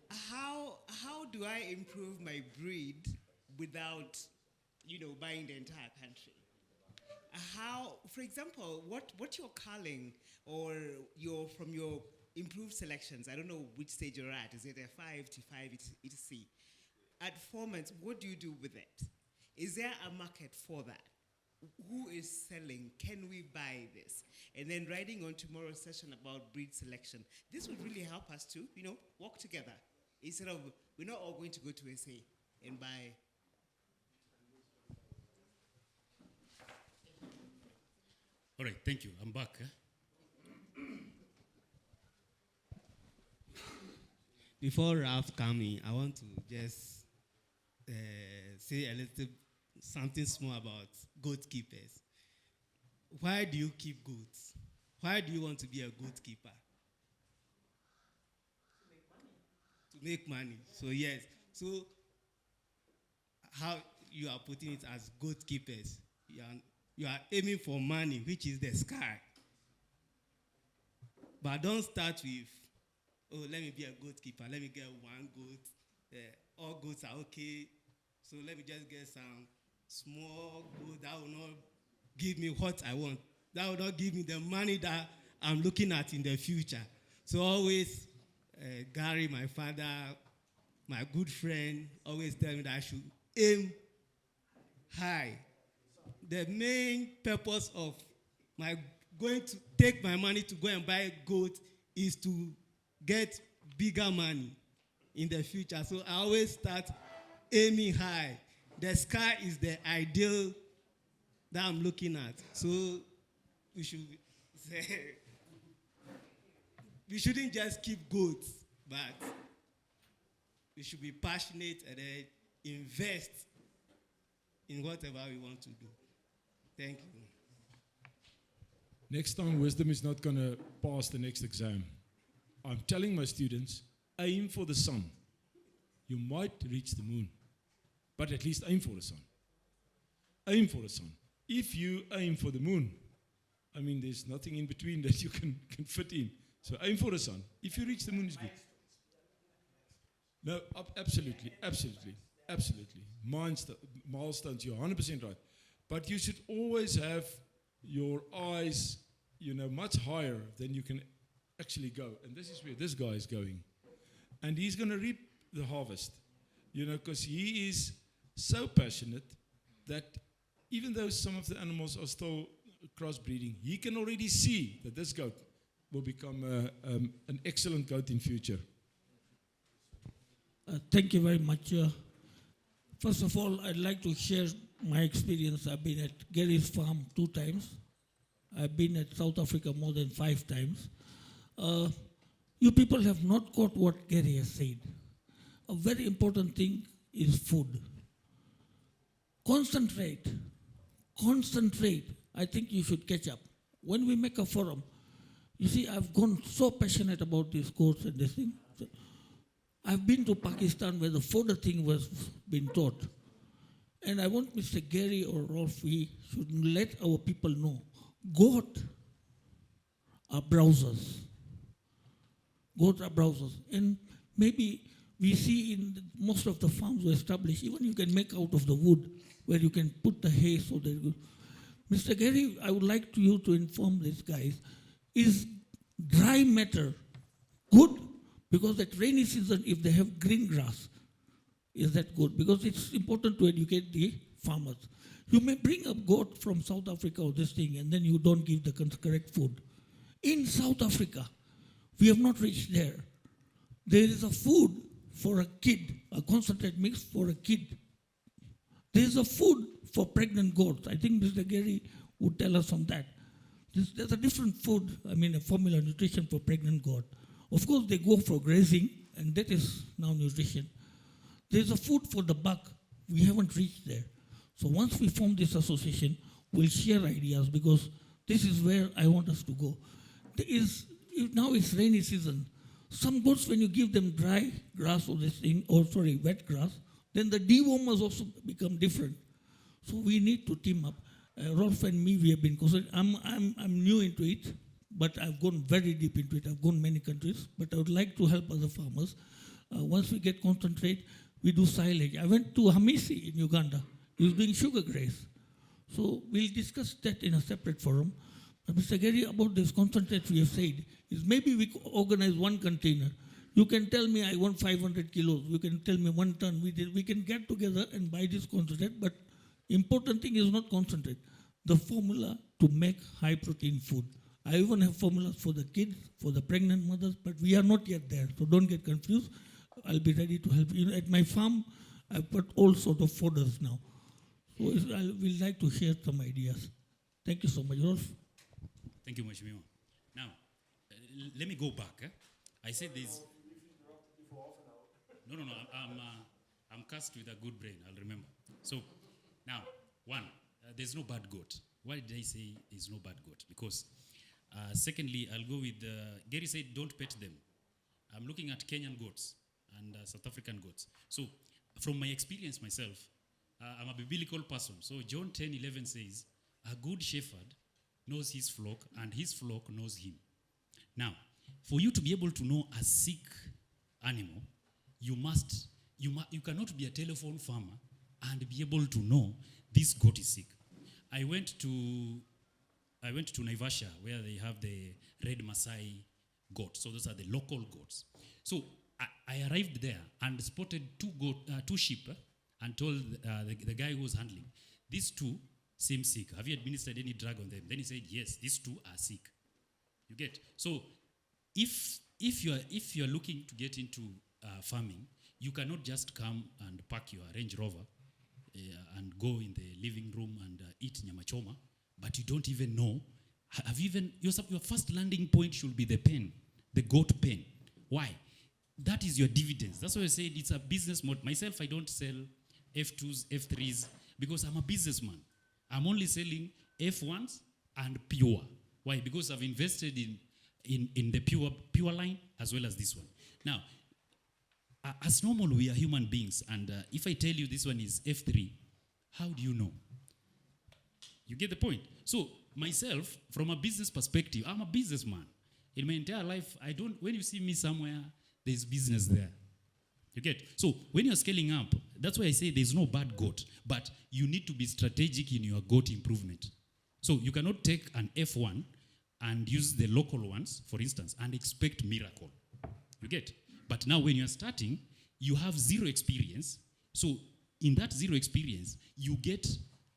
How do I improve my breed without, buying the entire country? How, for example, what you're culling or from your improved selections, I don't know which stage you're at, is it a 5 to 5 etc. At 4 months, what do you do with it? Is there a market for that? Who is selling? Can we buy this? And then riding on tomorrow's session about breed selection, this would really help us to, work together. Instead of, we're not all going to go to SA and buy. All right, thank you. I'm back. Before Ralph coming, I want to just say a little something small about goat keepers. Why do you keep goats? Why do you want to be a goat keeper? To make money. So yes. So how you are putting it as goat keepers? You are aiming for money, which is the sky. But don't start with, oh, let me be a goat keeper. Let me get 1 goat. All goats are okay. So let me just get some small goat that will not give me what I want. That will not give me the money that I'm looking at in the future. So always, Gary, my father, my good friend, always tell me that I should aim high. The main purpose of my going to take my money to go and buy a goat is to get bigger money in the future. So I always start aiming high. The sky is the ideal that I'm looking at. So we should say, we shouldn't just keep goats, but we should be passionate and then invest in whatever we want to do. Thank you. Next time, wisdom is not going to pass the next exam. I'm telling my students, aim for the sun. You might reach the moon, but at least aim for the sun. Aim for the sun. If you aim for the moon, I mean, there's nothing in between that you can fit in. So aim for the sun. If you reach the moon, it's good. No, absolutely. Milestones, you're 100% right. But you should always have your eyes, much higher than you can actually go. And this is where this guy is going. And he's going to reap the harvest, because he is so passionate that even though some of the animals are still crossbreeding, he can already see that this goat will become an excellent goat in future. Thank you very much. First of all, I'd like to share my experience. I've been at Gary's farm 2 times. I've been at South Africa more than 5 times. You people have not got what Gary has said. A very important thing is food. Concentrate. I think you should catch up. When we make a forum, you see, I've gone so passionate about this course and this thing. So I've been to Pakistan where the fodder thing was being taught. And I want Mr. Gary or Rolf, we should let our people know, goat are browsers. Goats are browsers. And maybe we see in most of the farms were established, even you can make out of the wood where you can put the hay so they're good. Mr. Gary, I would like you to inform these guys, is dry matter good? Because at rainy season, if they have green grass, is that good? Because it's important to educate the farmers. You may bring a goat from South Africa or this thing, and then you don't give the correct food. In South Africa, we have not reached there. There is a food for a kid, a concentrate mix for a kid. There is a food for pregnant goats. I think Mr. Gary would tell us on that. There's a different food, a formula nutrition for pregnant goat. Of course, they go for grazing, and that is now nutrition. There's a food for the buck. We haven't reached there. So once we form this association, we'll share ideas, because this is where I want us to go. Now it's rainy season. Some goats, when you give them dry grass or wet grass, then the dewormers also become different. So we need to team up. Rolf and me, we have been concerned. I'm new into it, but I've gone very deep into it. I've gone many countries, but I would like to help other farmers. Once we get concentrate, we do silage. I went to Hamisi in Uganda. He was doing sugar grass. So we'll discuss that in a separate forum. Mr. Gary, about this concentrate we have said, is maybe we organize 1 container. You can tell me I want 500 kilos. You can tell me 1 ton. We can get together and buy this concentrate, but important thing is not concentrate. The formula to make high protein food. I even have formulas for the kids, for the pregnant mothers, but we are not yet there, so don't get confused. I'll be ready to help you. At my farm, I've put all sorts of fodders now. So we'll like to share some ideas. Thank you so much, Rolf. Thank you, Mheshimiwa. Now, let me go back. I said this. No. I'm cast with a good brain. I'll remember. So, now, 1, there's no bad goat. Why did I say there's no bad goat? Because, secondly, I'll go with Gary said, don't pet them. I'm looking at Kenyan goats and South African goats. So, from my experience myself, I'm a biblical person. So, John 10:11 says, a good shepherd knows his flock, and his flock knows him. Now, for you to be able to know a sick animal, you cannot be a telephone farmer and be able to know this goat is sick. I went to Naivasha, where they have the red Maasai goat. So those are the local goats. So I arrived there and spotted 2 sheep and told the guy who was handling, these 2 seem sick. Have you administered any drug on them? Then he said, yes, these 2 are sick. You get? So if you are looking to get into farming, you cannot just come and park your Range Rover and go in the living room and eat nyama choma, but you don't even know. Your first landing point should be the pen, the goat pen. Why? That is your dividends. That's why I said it's a business model. Myself, I don't sell F2s, F3s, because I'm a businessman. I'm only selling F1s and pure. Why? Because I've invested in the pure line as well as this one. Now, as normal, we are human beings, and if I tell you this one is F3, how do you know? You get the point? So, myself, from a business perspective, I'm a businessman. In my entire life, when you see me somewhere, there's business there. You get? So, when you're scaling up, that's why I say there's no bad goat, but you need to be strategic in your goat improvement. So, you cannot take an F1 and use the local ones, for instance, and expect miracle. You get? But now when you're starting, you have zero experience. So in that zero experience, you get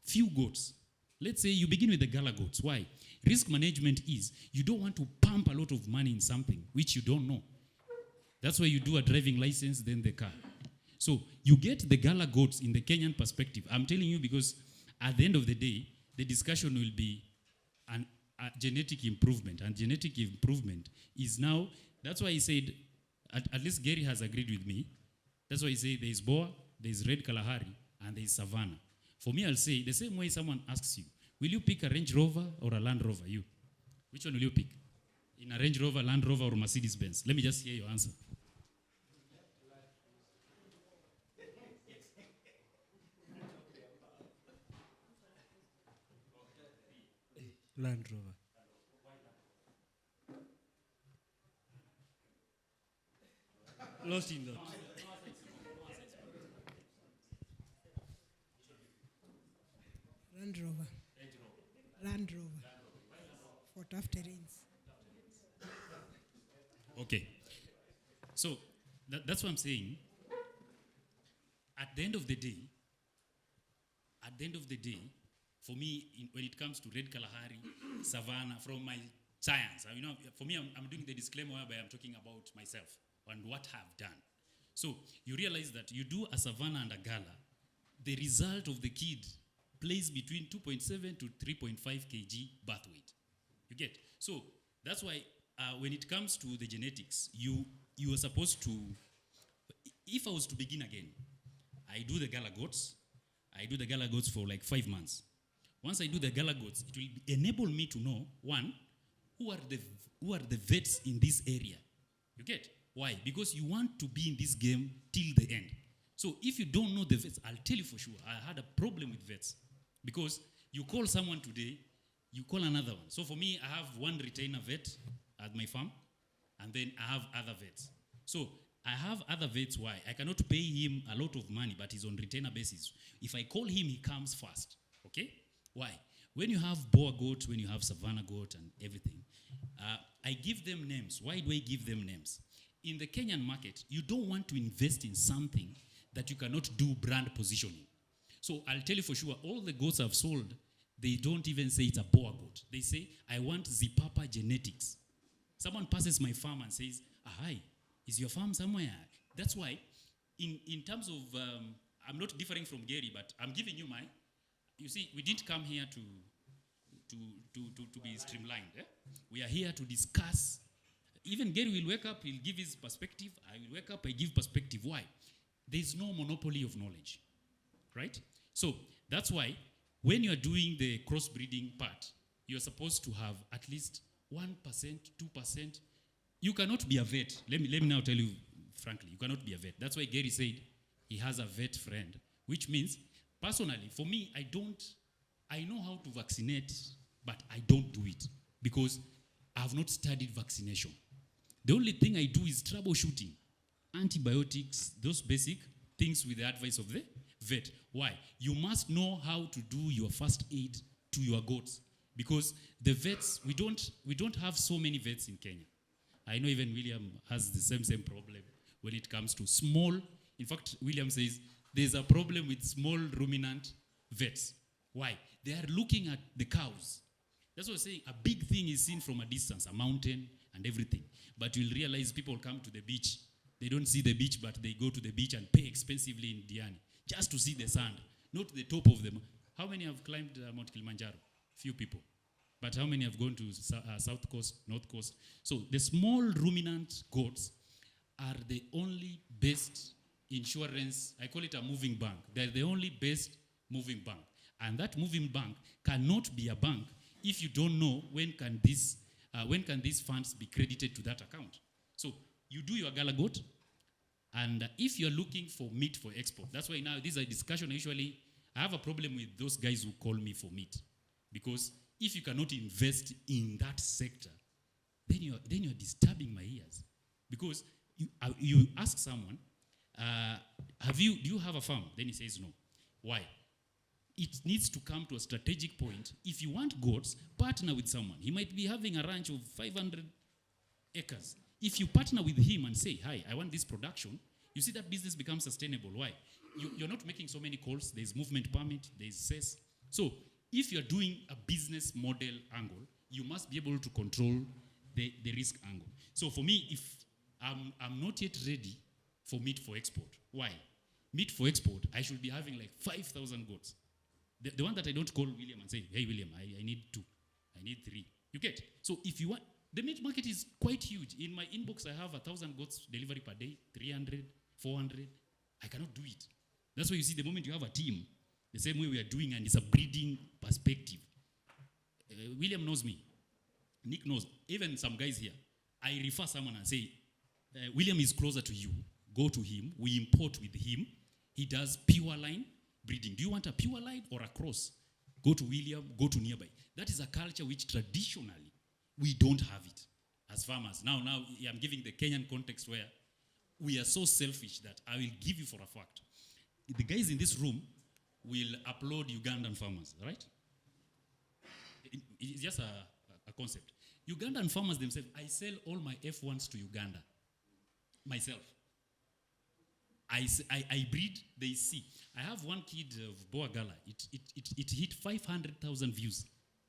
few goats. Let's say you begin with the gala goats. Why? Risk management is you don't want to pump a lot of money in something which you don't know. That's why you do a driving license, then the car. So you get the gala goats in the Kenyan perspective. I'm telling you because at the end of the day, the discussion will be a genetic improvement. And genetic improvement is now, that's why he said, at least Gary has agreed with me. That's why he said there is Boa, there is Red Kalahari, and there is Savannah. For me, I'll say, the same way someone asks you, will you pick a Range Rover or a Land Rover? You. Which one will you pick? In a Range Rover, Land Rover, or Mercedes-Benz? Let me just hear your answer. Land Rover. Lost in that. Land Rover. Land Rover. Fort after rains. Okay. So that's what I'm saying. At the end of the day, for me, when it comes to Red Kalahari, Savannah, from my science, for me, I'm doing the disclaimer whereby I'm talking about myself and what I've done. So you realize that you do a Savannah and a Gala, the result of the kid plays between 2.7 to 3.5 kg birth weight. You get? So that's why when it comes to the genetics, you are supposed to, if I was to begin again, I do the Gala goats. I do the Gala goats for like 5 months. Once I do the Gala goats, it will enable me to know, one, who are the vets in this area. You get? Why? Because you want to be in this game till the end. So if you don't know the vets, I'll tell you for sure, I had a problem with vets. Because you call someone today, you call another one. So for me, I have one retainer vet at my farm, and then I have other vets. So I have other vets. Why? I cannot pay him a lot of money, but he's on retainer basis. If I call him, he comes fast. Okay? Why? When you have Boa goat, when you have Savannah goat and everything, I give them names. Why do I give them names? In the Kenyan market, you don't want to invest in something that you cannot do brand positioning. So I'll tell you for sure, all the goats I've sold, they don't even say it's a Boa goat. They say, I want Zipapa genetics. Someone passes my farm and says, hi, is your farm somewhere? That's why, in terms of, I'm not differing from Gary, but I'm giving you my, you see, we didn't come here to be streamlined. Eh? We are here to discuss. Even Gary will wake up, he'll give his perspective. I will wake up, I give perspective. Why? There's no monopoly of knowledge, right? So that's why when you're doing the crossbreeding part, you're supposed to have at least 1%, 2%. You cannot be a vet. Let me now tell you frankly, you cannot be a vet. That's why Gary said he has a vet friend, which means, personally, for me, I know how to vaccinate, but I don't do it because I have not studied vaccination. The only thing I do is troubleshooting, antibiotics, those basic things with the advice of the vet. Why? You must know how to do your first aid to your goats because the vets, we don't have so many vets in Kenya. I know even William has the same problem when it comes to small. In fact, William says there's a problem with small ruminant vets. Why? They are looking at the cows. That's what I'm saying. A big thing is seen from a distance, a mountain and everything. But you'll realize people come to the beach. They don't see the beach, but they go to the beach and pay expensively in Diani just to see the sand, not the top of them. How many have climbed Mount Kilimanjaro? Few people. But how many have gone to South Coast, North Coast? So the small ruminant goats are the only best insurance. I call it a moving bank. They're the only best moving bank. And that moving bank cannot be a bank if you don't know when can these funds be credited to that account. So you do your gala goat, and if you're looking for meat for export, that's why now this is a discussion. Usually, I have a problem with those guys who call me for meat, because if you cannot invest in that sector, then you're disturbing my ears. Because you ask someone, do you have a farm? Then he says no. Why? It needs to come to a strategic point. If you want goats, partner with someone. He might be having a ranch of 500 acres. If you partner with him and say, hi, I want this production, you see that business becomes sustainable. Why? You're not making so many calls. There's movement permit, there's cess. So if you're doing a business model angle, you must be able to control the risk angle. So for me, if I'm not yet ready for meat for export. Why? Meat for export, I should be having like 5,000 goats. The one that I don't call William and say, hey, William, I need 2. I need 3. You get? So if you want, the meat market is quite huge. In my inbox, I have 1,000 goats delivery per day, 300, 400. I cannot do it. That's why you see the moment you have a team, the same way we are doing, and it's a breeding perspective. William knows me. Nick knows. Even some guys here, I refer someone and say, William is closer to you. Go to him. We import with him. He does pure line breeding. Do you want a pure line or a cross? Go to William, go to nearby. That is a culture which traditionally we don't have it as farmers. Now I'm giving the Kenyan context where we are so selfish that I will give you for a fact. The guys in this room will upload Ugandan farmers, right? It's just a concept. Ugandan farmers themselves, I sell all my F1s to Uganda myself. I breed, they see. I have one kid of Boa Gala. It hit 500,000 views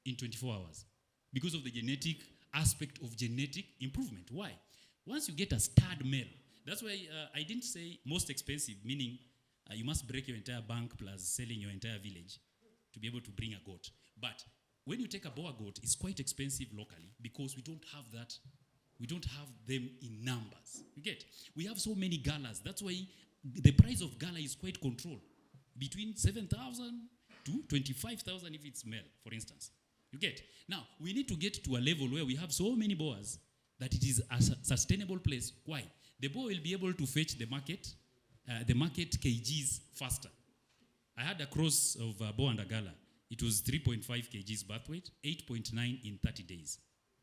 in 24 hours because of the genetic aspect of genetic improvement. Why? Once you get a stud male, that's why I didn't say most expensive, meaning you must break your entire bank plus selling your entire village to be able to bring a goat. But when you take a Boa goat, it's quite expensive locally because we don't have that. We don't have them in numbers. You get? We have so many galas. That's why the price of gala is quite controlled. Between 7,000 to 25,000 if it's male, for instance. You get? Now, we need to get to a level where we have so many boas that it is a sustainable place. Why? The boa will be able to fetch the market kgs faster. I had a cross of boa and a gala. It was 3.5 kgs birth weight, 8.9 in 30 days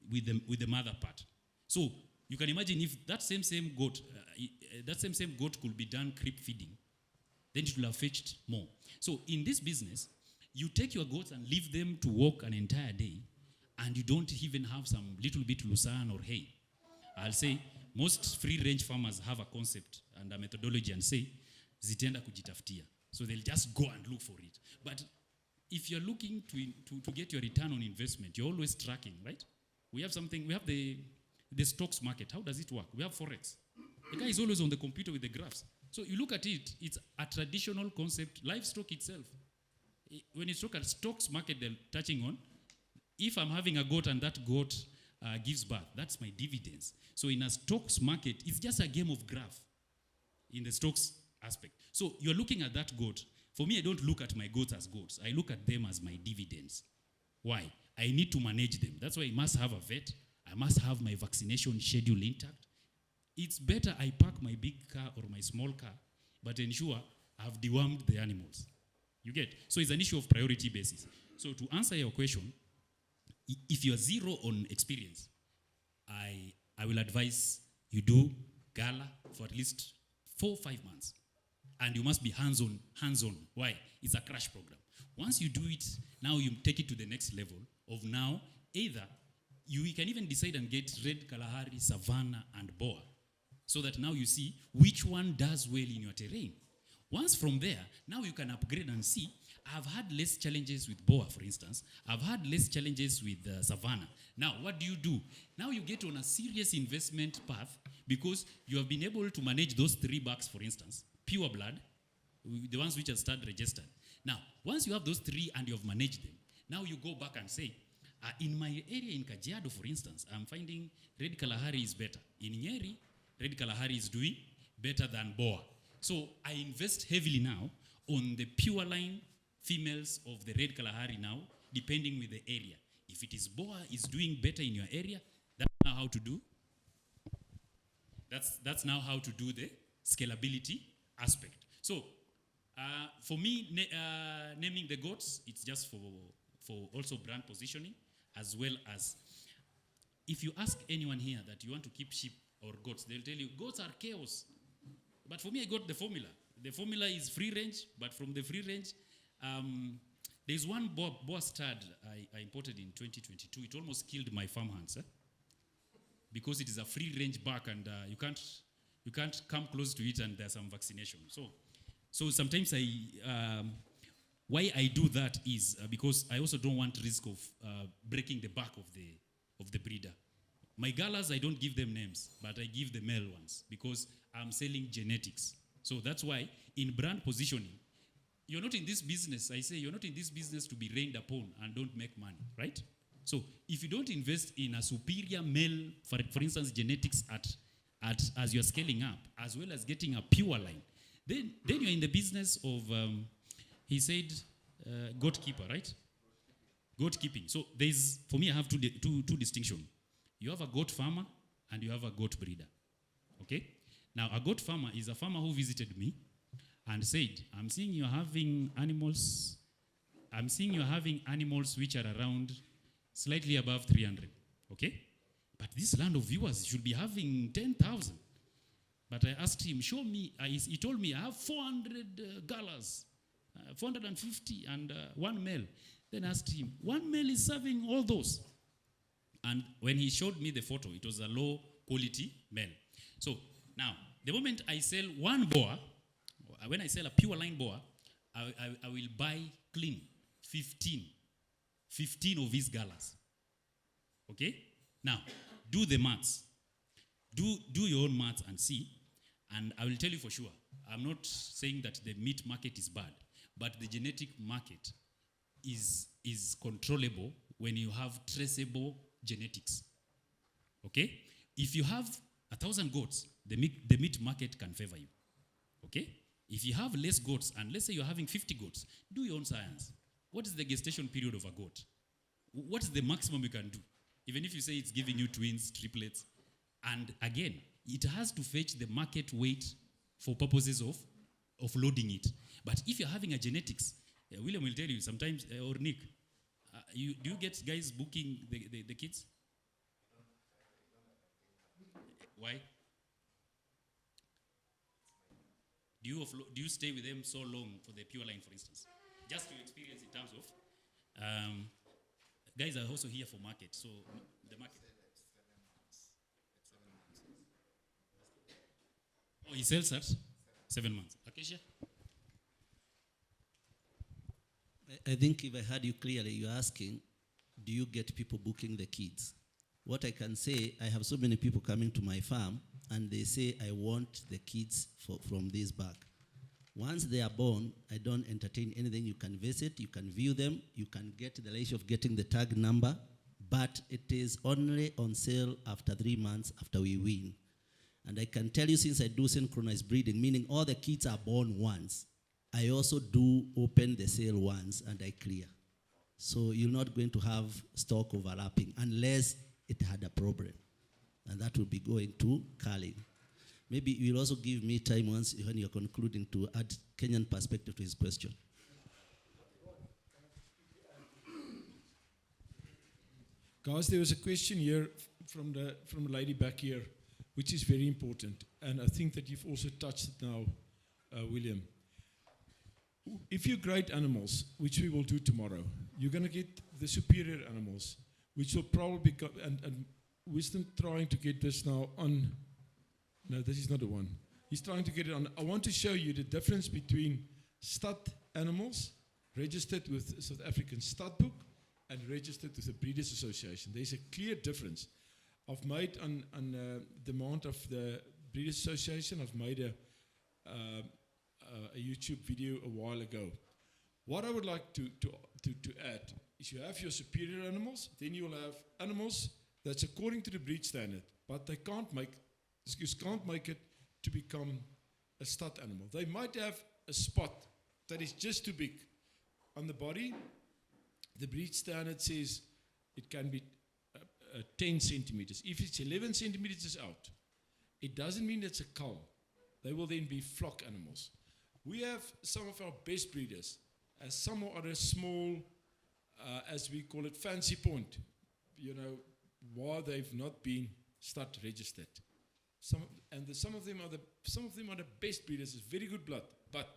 with the mother part. So you can imagine if that same goat could be done creep feeding, then it will have fetched more. So in this business, you take your goats and leave them to walk an entire day, and you don't even have some little bit lucerne or hay. I'll say most free-range farmers have a concept and a methodology and say, zitenda kujitafutia. So they'll just go and look for it. But if you're looking to get your return on investment, you're always tracking, right? We have the stocks market. How does it work? We have Forex. The guy is always on the computer with the graphs. So you look at it, it's a traditional concept. Livestock itself, when you look at stocks market they're touching on, if I'm having a goat and that goat gives birth, that's my dividends. So in a stocks market, it's just a game of graph in the stocks aspect. So you're looking at that goat. For me, I don't look at my goats as goats. I look at them as my dividends. Why? I need to manage them. That's why I must have a vet. I must have my vaccination schedule intact. It's better I park my big car or my small car, but ensure I've dewormed the animals. You get? So it's an issue of priority basis. So to answer your question, if you're zero on experience, I will advise you do gala for at least 4 or 5 months. And you must be hands-on. Why? It's a crash program. Once you do it, now you take it to the next level of now, either you can even decide and get red Kalahari, Savannah, and Boa, so that now you see which one does well in your terrain. Once from there, now you can upgrade and see, I've had less challenges with Boa, for instance. I've had less challenges with Savannah. Now, what do? Now you get on a serious investment path because you have been able to manage those 3 bucks, for instance, pure blood, the ones which are stud registered. Now, once you have those 3 and you have managed them, now you go back and say, in my area in Kajiado, for instance, I'm finding red Kalahari is better. In Nyeri, red Kalahari is doing better than Boa. So I invest heavily now on the pure line females of the red Kalahari now, depending with the area. If it is Boer is doing better in your area, that's now how to do. That's now how to do the scalability aspect. So for me, naming the goats, it's just for also brand positioning, as well as if you ask anyone here that you want to keep sheep or goats, they'll tell you goats are chaos. But for me, I got the formula. The formula is free range, but from the free range, there's one Boer stud I imported in 2022. It almost killed my farmhands, because it is a free range buck, and you can't come close to it, and there's some vaccination. So sometimes why I do that is because I also don't want risk of breaking the back of the breeder. My galas, I don't give them names, but I give the male ones because I'm selling genetics. So that's why in brand positioning, you're not in this business, I say, you're not in this business to be rained upon and don't make money, right? So if you don't invest in a superior male, for instance, genetics as you're scaling up, as well as getting a pure line, then you're in the business of, he said, goat keeper, right? Goat keeping. So there's, for me, I have two distinctions. You have a goat farmer and you have a goat breeder, okay? Now, a goat farmer is a farmer who visited me and said, I'm seeing you're having animals which are around slightly above 300, okay? But this land of yours should be having 10,000. But I asked him, show me, he told me I have 400 galas, 450 and one male. Then I asked him, one male is serving all those? And when he showed me the photo, it was a low quality male. So now, the moment I sell one Boer, when I sell a pure line Boer, I will buy clean 15 of his galas. Okay? Now, do the maths. Do your own maths and see. And I will tell you for sure, I'm not saying that the meat market is bad, but the genetic market is controllable when you have traceable genetics. Okay? If you have 1,000 goats, the meat market can favor you. Okay? If you have less goats, and let's say you're having 50 goats, do your own science. What is the gestation period of a goat? What is the maximum you can do? Even if you say it's giving you twins, triplets. And again, it has to fetch the market weight for purposes of loading it. But if you're having a genetics, William will tell you sometimes, or Nick, do you get guys booking the kids? Why? Do you stay with them so long for the pure line, for instance? Just to experience in terms of, guys are also here for market, so the market. Oh, he sells at 7 months. Acacia? I think if I heard you clearly, you're asking, do you get people booking the kids? What I can say, I have so many people coming to my farm, and they say, I want the kids from this bag. Once they are born, I don't entertain anything. You can visit, you can view them, you can get the leash of getting the tag number, but it is only on sale after 3 months after we win. And I can tell you, since I do synchronized breeding, meaning all the kids are born once, I also do open the sale once and I clear. So you're not going to have stock overlapping unless it had a problem. And that will be going to culling. Maybe you'll also give me time once when you're concluding to add Kenyan perspective to his question. Guys, there was a question here from a lady back here, which is very important. And I think that you've also touched it now, William. If you grade animals, which we will do tomorrow, you're going to get the superior animals, which will probably come, and Wisdom trying to get this now on. No, this is not the one. He's trying to get it on. I want to show you the difference between stud animals registered with South African Stud Book and registered with the Breeders Association. There's a clear difference. I've made on demand of the Breeders Association, I've made a YouTube video a while ago. What I would like to add is you have your superior animals, then you'll have animals that's according to the breed standard, but they can't make it to become a stud animal. They might have a spot that is just too big on the body. The breed standard says it can be 10 centimeters. If it's 11 centimeters out, it doesn't mean it's a cull. They will then be flock animals. We have some of our best breeders as some or other small, as we call it, fancy point, why they've not been stud registered. Some of them are the best breeders. It's very good blood. But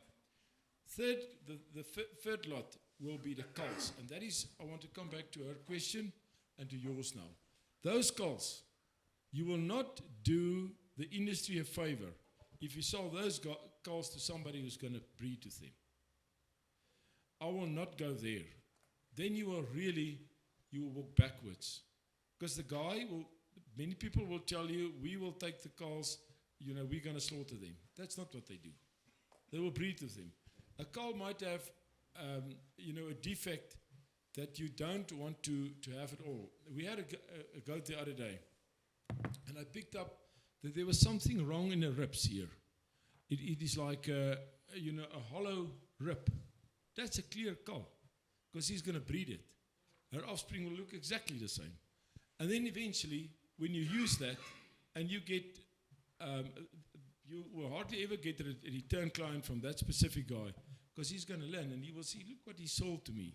the third lot will be the culls, and that is, I want to come back to her question and to yours now. Those culls, you will not do the industry a favor if you sell those culls to somebody who's going to breed with them. I will not go there. Then you will walk backwards. Because many people will tell you, we will take the culls, we're going to slaughter them. That's not what they do. They will breed with them. A cull might have, a defect that you don't want to have at all. We had a goat the other day, and I picked up that there was something wrong in the ribs here. It is like a hollow rib. That's a clear cull, because he's going to breed it. Her offspring will look exactly the same. And then eventually, when you use that, and you get, you will hardly ever get a return client from that specific guy, because he's going to learn, and he will see, look what he sold to me.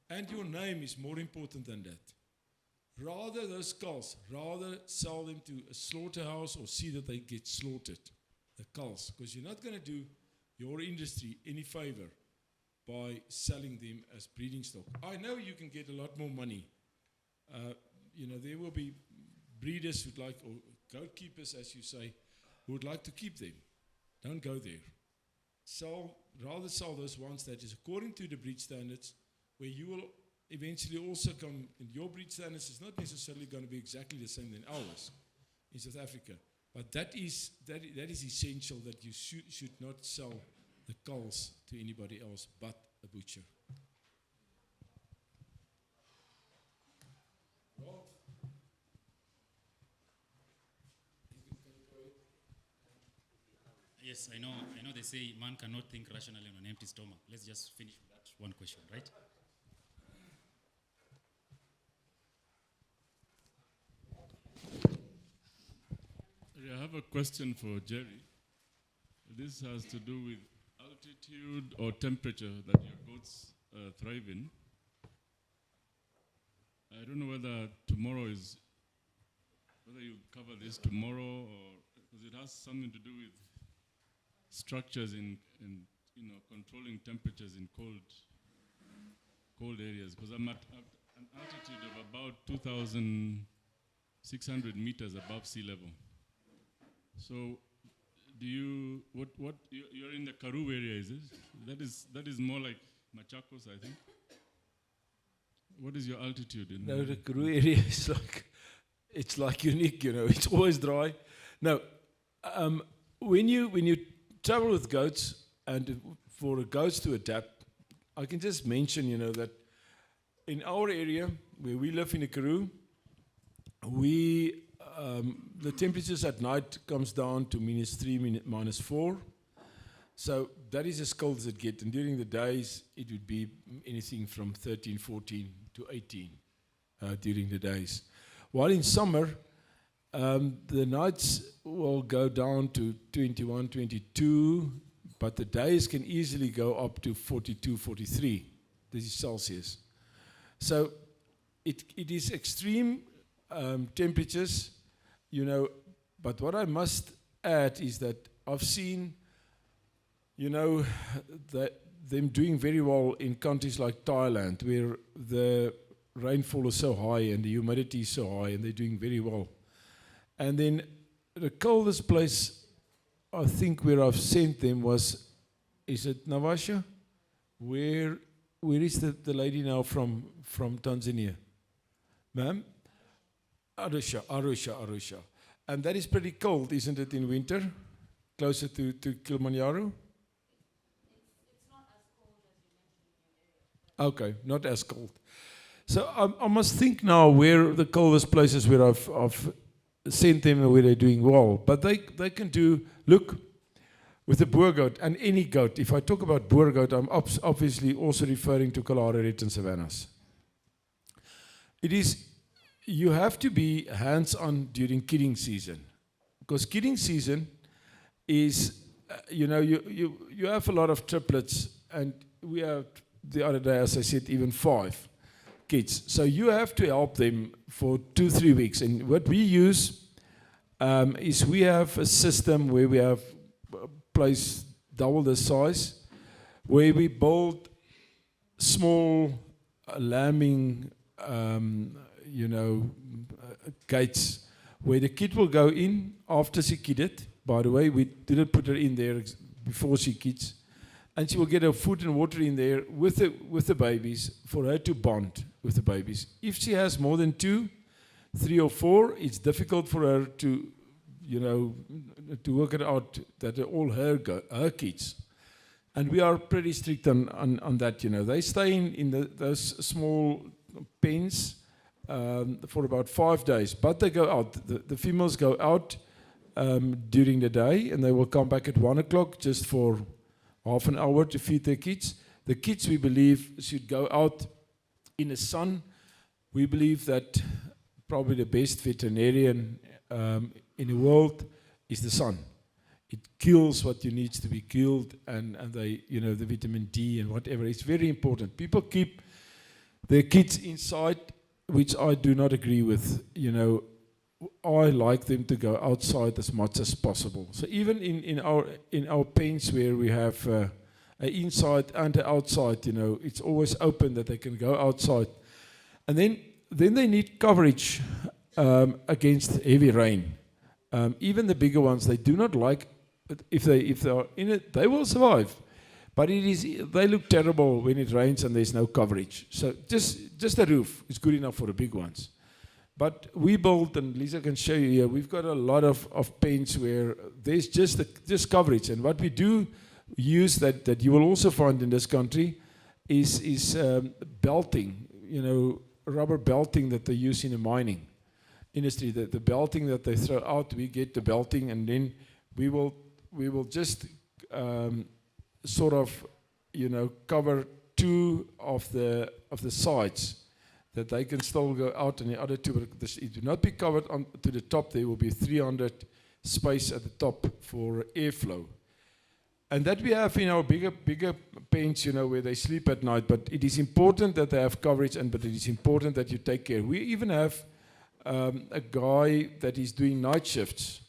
And your name is more important than that. Rather those culls, rather sell them to a slaughterhouse or see that they get slaughtered, the culls, because you're not going to do your industry any favor by selling them as breeding stock. I know you can get a lot more money. There will be breeders who'd like, or goat keepers, as you say, who would like to keep them. Don't go there. Rather sell those ones that is according to the breed standards, where you will eventually also come, and your breed standards is not necessarily going to be exactly the same than ours in South Africa. But that is essential, that you should not sell the culls to anybody else but a butcher. Yes, I know they say man cannot think rationally on an empty stomach. Let's just finish with that one question, right? I have a question for Jerry. This has to do with altitude or temperature that your goats thrive in. I don't know whether you cover this tomorrow, or because it has something to do with structures in controlling temperatures in cold areas. Because I'm at an altitude of about 2,600 meters above sea level. So, you're in the Karoo area, is it? That is more like Machakos, I think. What is your altitude in? No, the Karoo area is it's like unique, it's always dry. No, when you travel with goats, and for the goats to adapt, I can just mention, that in our area where we live in the Karoo, the temperatures at night comes down to -3, -4. So that is as cold as it gets. And during the days, it would be anything from 13, 14 to 18 during the days. While in summer, the nights will go down to 21, 22, but the days can easily go up to 42, 43. This is Celsius. So it is extreme temperatures, but what I must add is that I've seen, that them doing very well in countries like Thailand, where the rainfall is so high and the humidity is so high, and they're doing very well. And then the coldest place, I think, where I've sent them is it Navasha? Where is the lady now from Tanzania? Ma'am? Arusha. And that is pretty cold, isn't it, in winter? Closer to Kilimanjaro? It's not as cold as you mentioned in your area. Okay, not as cold. So I must think now where the coldest places where I've sent them where they're doing well. But they can do, look, with the boer goat and any goat. If I talk about boer goat, I'm obviously also referring to Kalahari Red and Savannas. It is, you have to be hands-on during kidding season. Because kidding season is, you have a lot of triplets, and we have, the other day, as I said, even 5 kids. So you have to help them for 2-3 weeks. And what we use is we have a system where we have a place double the size, where we build small lambing, gates, where the kid will go in after she kidded. By the way, we didn't put her in there before she kids. And she will get her food and water in there with the babies for her to bond with the babies. If she has more than 2, 3 or 4, it's difficult for her to, to work it out that they're all her kids. And we are pretty strict on that, They stay in those small pens for about 5 days, but they go out. The females go out during the day, and they will come back at 1 o'clock just for half an hour to feed their kids. The kids, we believe, should go out in the sun. We believe that probably the best veterinarian in the world is the sun. It kills what needs to be killed, and they, the vitamin D and whatever. It's very important. People keep their kids inside, which I do not agree with. I like them to go outside as much as possible. So even in our pens where we have an inside and an outside, it's always open that they can go outside. And then they need coverage against heavy rain. Even the bigger ones, they do not like, if they are in it, they will survive. But they look terrible when it rains and there's no coverage. So just a roof is good enough for the big ones. But we built, and Lisa can show you here, we've got a lot of pens where there's just coverage. And what we do use that you will also find in this country is belting, rubber belting that they use in the mining industry. The belting that they throw out, we get the belting, and then we will just sort of, cover 2 of the sides, that they can still go out, and the other 2, but it will not be covered on to the top. There will be 300 space at the top for airflow. And that we have in our bigger pens, where they sleep at night. But it is important that they have coverage, but it is important that you take care. We even have a guy that is doing night shifts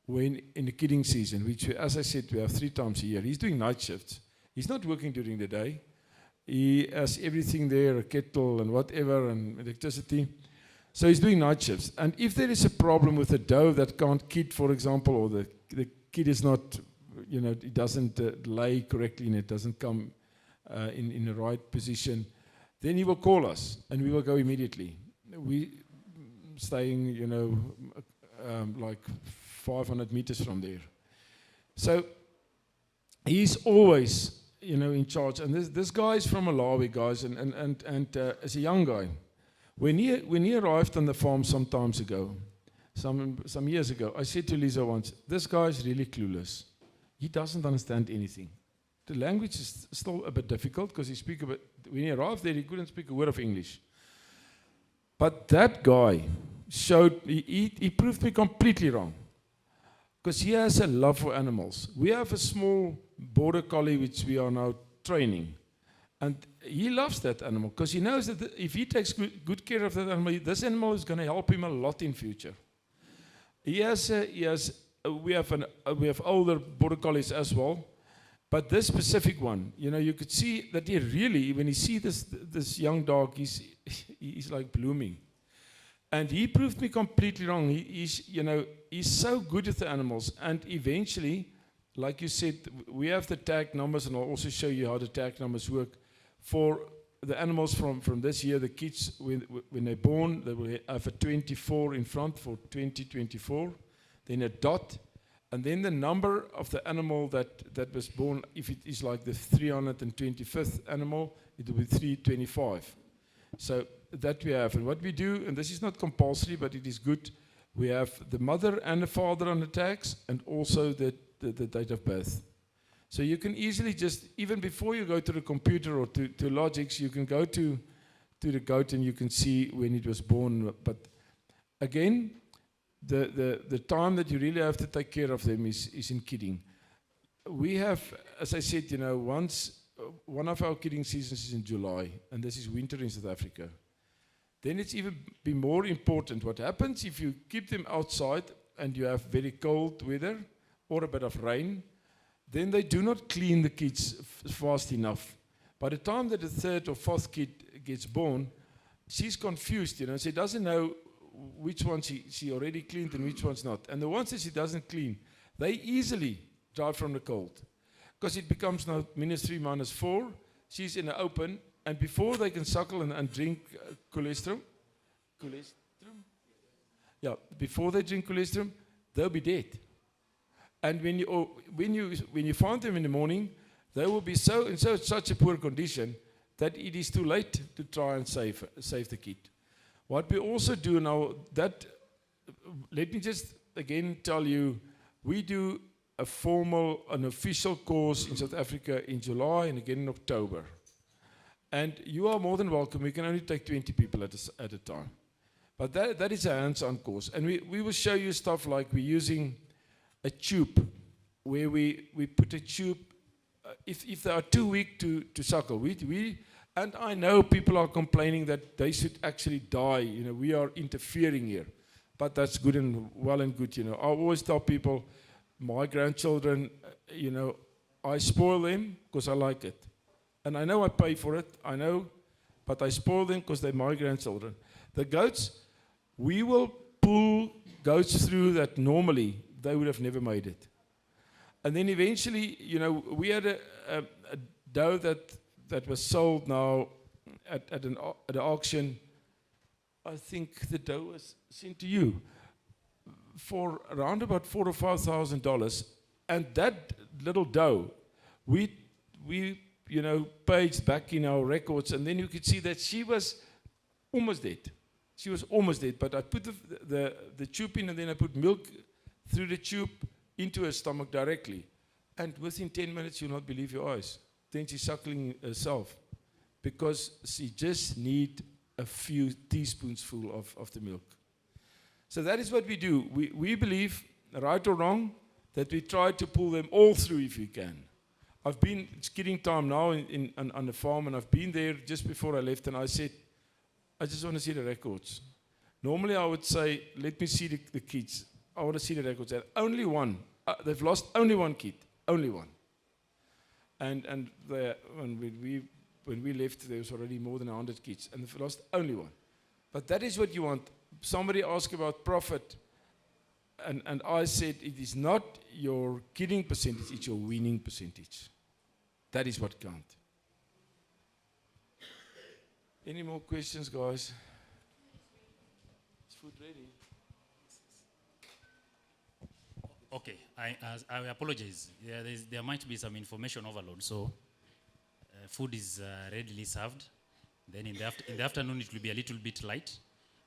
when in the kidding season, which, as I said, we have 3 times a year. He's doing night shifts. He's not working during the day. He has everything there, a kettle and whatever, and electricity. So he's doing night shifts. And if there is a problem with a doe that can't kid, for example, or the kid is not, it doesn't lay correctly and it doesn't come in the right position, then he will call us and we will go immediately. We staying, like 500 meters from there. So he's always, in charge. And this guy is from Malawi, guys, and as a young guy, when he arrived on the farm some times ago, some years ago, I said to Lisa once, this guy is really clueless. He doesn't understand anything. The language is still a bit difficult because when he arrived there, he couldn't speak a word of English. But that guy he proved me completely wrong. Because he has a love for animals. We have a small border collie which we are now training. And he loves that animal because he knows that if he takes good care of that animal, this animal is going to help him a lot in future. We have older border collies as well. But this specific one, you could see that he really, when you see this young dog, he's like blooming. And he proved me completely wrong. He's so good with the animals. And eventually, like you said, we have the tag numbers, and I'll also show you how the tag numbers work. For the animals from this year, the kids, when they're born, they will have a 24 in front for 2024, then a dot, and then the number of the animal that was born, if it is like the 325th animal, it will be 325. So that we have. And what we do, and this is not compulsory, but it is good, we have the mother and the father on the tags, and also the date of birth. So you can easily just, even before you go to the computer or to Logix, you can go to to the goat and you can see when it was born. But again, the time that you really have to take care of them is in kidding. We have, as I said, one of our kidding seasons is in July, and this is winter in South Africa. Then it's even be more important what happens if you keep them outside and you have very cold weather or a bit of rain, then they do not clean the kids fast enough. By the time that the third or fourth kid gets born, she's confused, she doesn't know which one she already cleaned and which one's not. And the ones that she doesn't clean, they easily die from the cold. Because it becomes now -3, -4, she's in the open, and before they can suckle and drink colostrum, before they drink colostrum, they'll be dead. And when you find them in the morning, they will be in such a poor condition that it is too late to try and save the kid. What we also do now, let me just again tell you, we do an official course in South Africa in July and again in October. And you are more than welcome. We can only take 20 people at a time. But that is a hands-on course. And we will show you stuff like we're using a tube, where we put a tube, if they are too weak to suckle. And I know people are complaining that they should actually die. We are interfering here. But that's good and well and good. I always tell people, my grandchildren, I spoil them because I like it. And I know I pay for it, but I spoil them because they're my grandchildren. The goats, we will pull goats through that normally they would have never made it. And then eventually, we had a doe that was sold now at an auction. I think the doe was sent to you for around about $4,000 or $5,000, and that little doe, we paged back in our records, and then you could see that she was almost dead. She was almost dead, but I put the tube in, and then I put milk through the tube into her stomach directly, and within 10 minutes, you'll not believe your eyes. Then she's suckling herself, because she just need a few teaspoons full of the milk. So that is what we do. We believe, right or wrong, that we try to pull them all through if we can. It's kidding time now on the farm, and I've been there just before I left, and I said, I just want to see the records. Normally I would say, let me see the kids. I want to see the records. And only one. They've lost only one kid. Only one. And when we left, there was already more than 100 kids, and they've lost only one. But that is what you want. Somebody asked about profit, and I said it is not your kidding percentage, it's your winning percentage. That is what counts. Any more questions, guys? Is food ready? Okay, I apologize. There might be some information overload, so food is readily served. Then in the afternoon, it will be a little bit light.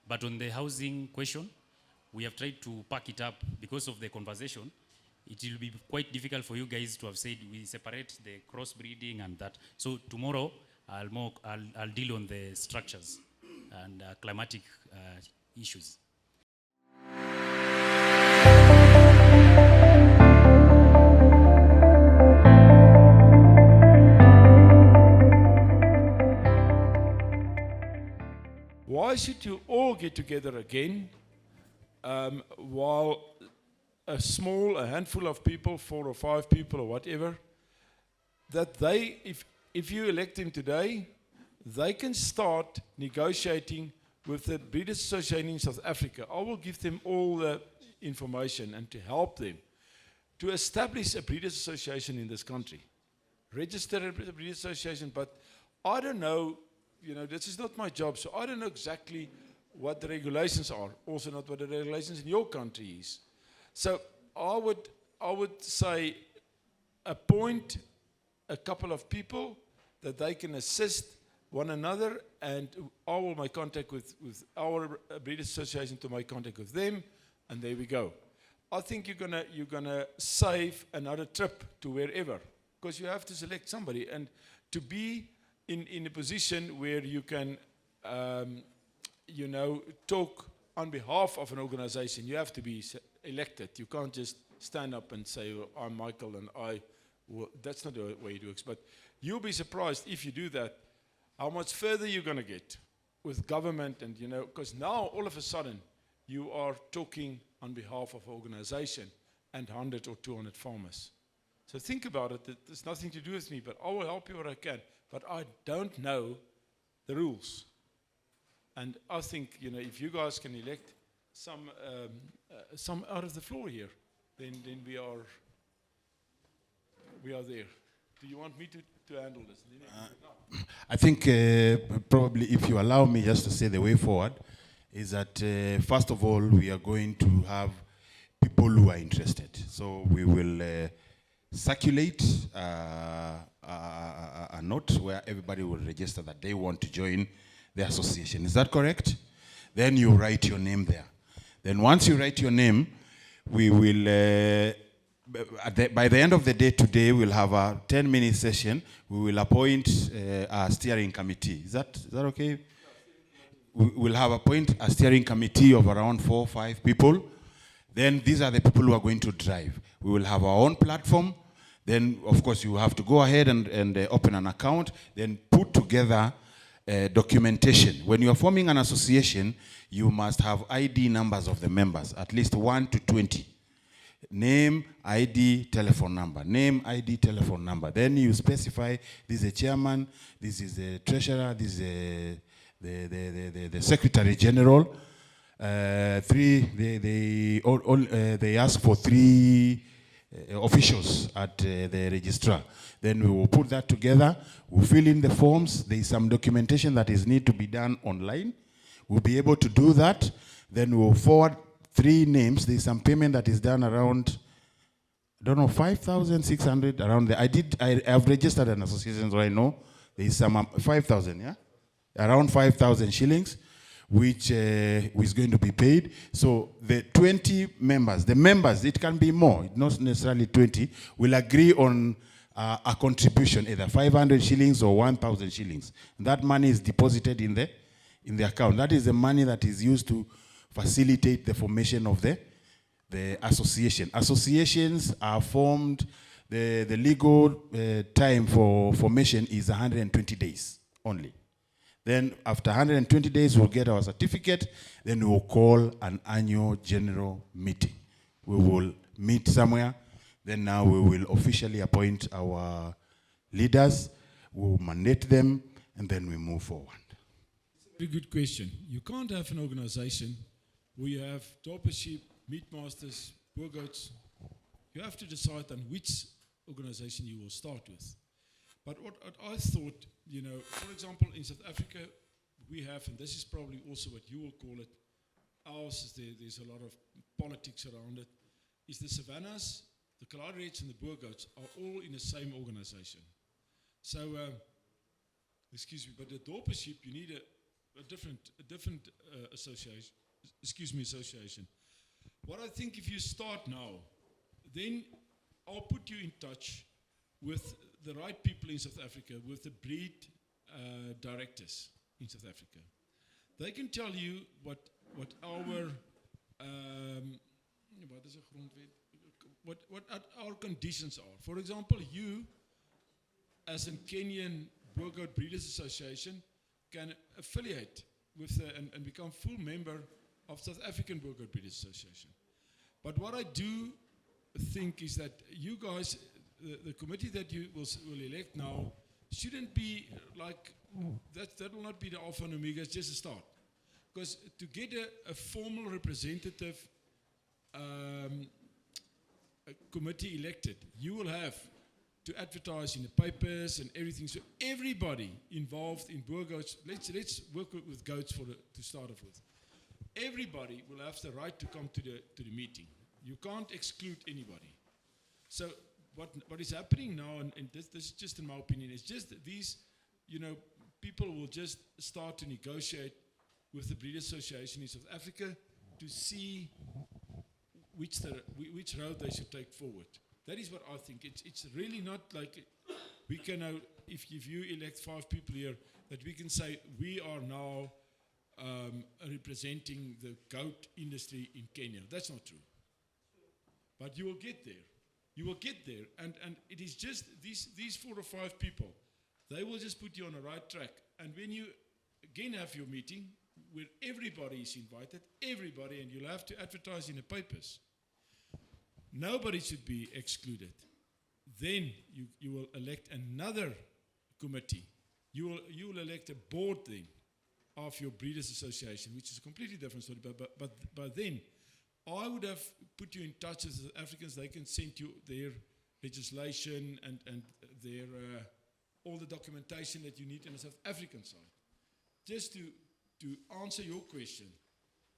But on the housing question, we have tried to pack it up because of the conversation. It will be quite difficult for you guys to have said we separate the crossbreeding and that. So tomorrow, I'll deal on the structures and climatic issues. Why should you all get together again while a handful of people, 4 or 5 people or whatever, that if you elect them today, they can start negotiating with the Breeders' Association in South Africa. I will give them all the information and to help them to establish a Breeders' Association in this country. Register a Breeders' Association, but I don't know, this is not my job, so I don't know exactly what the regulations are, also not what the regulations in your country is. So I would say appoint a couple of people that they can assist one another, and I will make contact with our Breeders' Association to make contact with them, and there we go. I think you're gonna save another trip to wherever, because you have to select somebody, and to be in a position where you can you know, talk on behalf of an organization. You have to be elected. You can't just stand up and say, well, I'm Michael and I will. That's not the way it works. But you'll be surprised if you do that, how much further you're going to get with government. And, you know, because now all of a sudden you are talking on behalf of an organization and 100 or 200 farmers. So think about it. There's nothing to do with me, but I will help you where I can. But I don't know the rules. And I think, you know, if you guys can elect some out of the floor here, then we are there. Do you want me to handle this? I think probably if you allow me just to say the way forward, is that first of all, we are going to have people who are interested. So we will circulate a note where everybody will register that they want to join the association. Is that correct? Then you write your name there. Then once you write your name, we will, by the end of the day today, we'll have a 10-minute session. We will appoint a steering committee. Is that okay? We'll have a steering committee of around 4 or 5 people. Then these are the people who are going to drive. We will have our own platform. Then, of course, you have to go ahead and open an account, then put together documentation. When you are forming an association, you must have ID numbers of the members, at least 1 to 20. Name, ID, telephone number. Name, ID, telephone number. Then you specify this is a chairman, this is a treasurer, this is the secretary general. They ask for 3 officials at the registrar. Then we will put that together. We'll fill in the forms. There is some documentation that is need to be done online. We'll be able to do that. Then we'll forward 3 names. There is some payment that is done around, I don't know, 5,600 around there. I have registered an association, so I know there is some 5,000, yeah? Around 5,000 shillings, which is going to be paid. So the 20 members, it can be more, not necessarily 20, will agree on a contribution, either 500 shillings or 1,000 shillings. That money is deposited in the account. That is the money that is used to facilitate the formation of the association. Associations are formed, the legal time for formation is 120 days only. Then after 120 days, we'll get our certificate. Then we will call an annual general meeting. We will meet somewhere. Then now we will officially appoint our leaders. We will mandate them, and then we move forward. Very good question. You can't have an organization where you have dorper sheep, meat masters, poor goats. You have to decide on which organization you will start with. But what I thought, you know, for example, in South Africa, we have, and this is probably also what you will call it, ours is there's a lot of politics around it, is the savannas, the Kalaharians and the boer goats are all in the same organization. So, excuse me, but the dorper sheep, you need a different association. What I think if you start now, then I'll put you in touch with the right people in South Africa, with the breed directors in South Africa. They can tell you what our what our conditions are. For example, you, as a Kenyan Boer Goat Breeders Association, can affiliate with and become full member of South African Boer Goat Breeders Association. But what I do think is that you guys, the committee that you will elect now, shouldn't be like that will not be the alpha and omega. It's just a start, because to get a formal representative committee elected, you will have to advertise in the papers and everything. So everybody involved in boer goats, let's work with goats to start off with. Everybody will have the right to come to the meeting. You can't exclude anybody. So what is happening now, and this is just in my opinion, is just that these, you know, people will just start to negotiate with the Breeders Association in South Africa to see which road they should take forward. That is what I think. It's really not like we can now if you elect 5 people here, that we can say we are now representing the goat industry in Kenya. That's not true. But you will get there. You will get there. And it is just these 4 or 5 people, they will just put you on the right track. And when you again have your meeting, where everybody is invited, everybody, and you'll have to advertise in the papers. Nobody should be excluded. Then you will elect another committee. You will elect a board then of your Breeders Association, which is a completely different story. But then, I would have put you in touch with the Africans. They can send you their legislation and their all the documentation that you need on the South African side. Just to answer your question.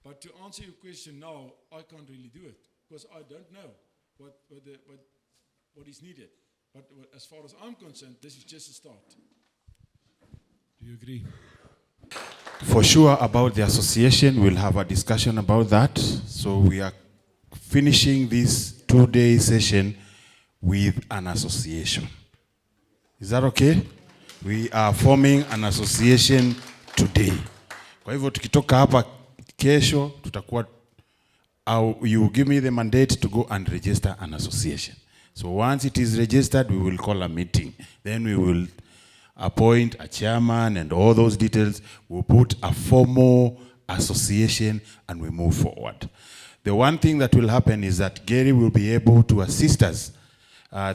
But to answer your question now, I can't really do it because I don't know what is needed. But as far as I'm concerned, this is just a start. Do you agree? For sure, about the association, we'll have a discussion about that. So we are finishing this 2-day session with an association. Is that okay? We are forming an association today. Kwa hivyo tukitoka hapa kesho tutakuwa you give me the mandate to go and register an association. So once it is registered, we will call a meeting. Then we will appoint a chairman and all those details. We'll put a formal association and we move forward. The one thing that will happen is that Gary will be able to assist us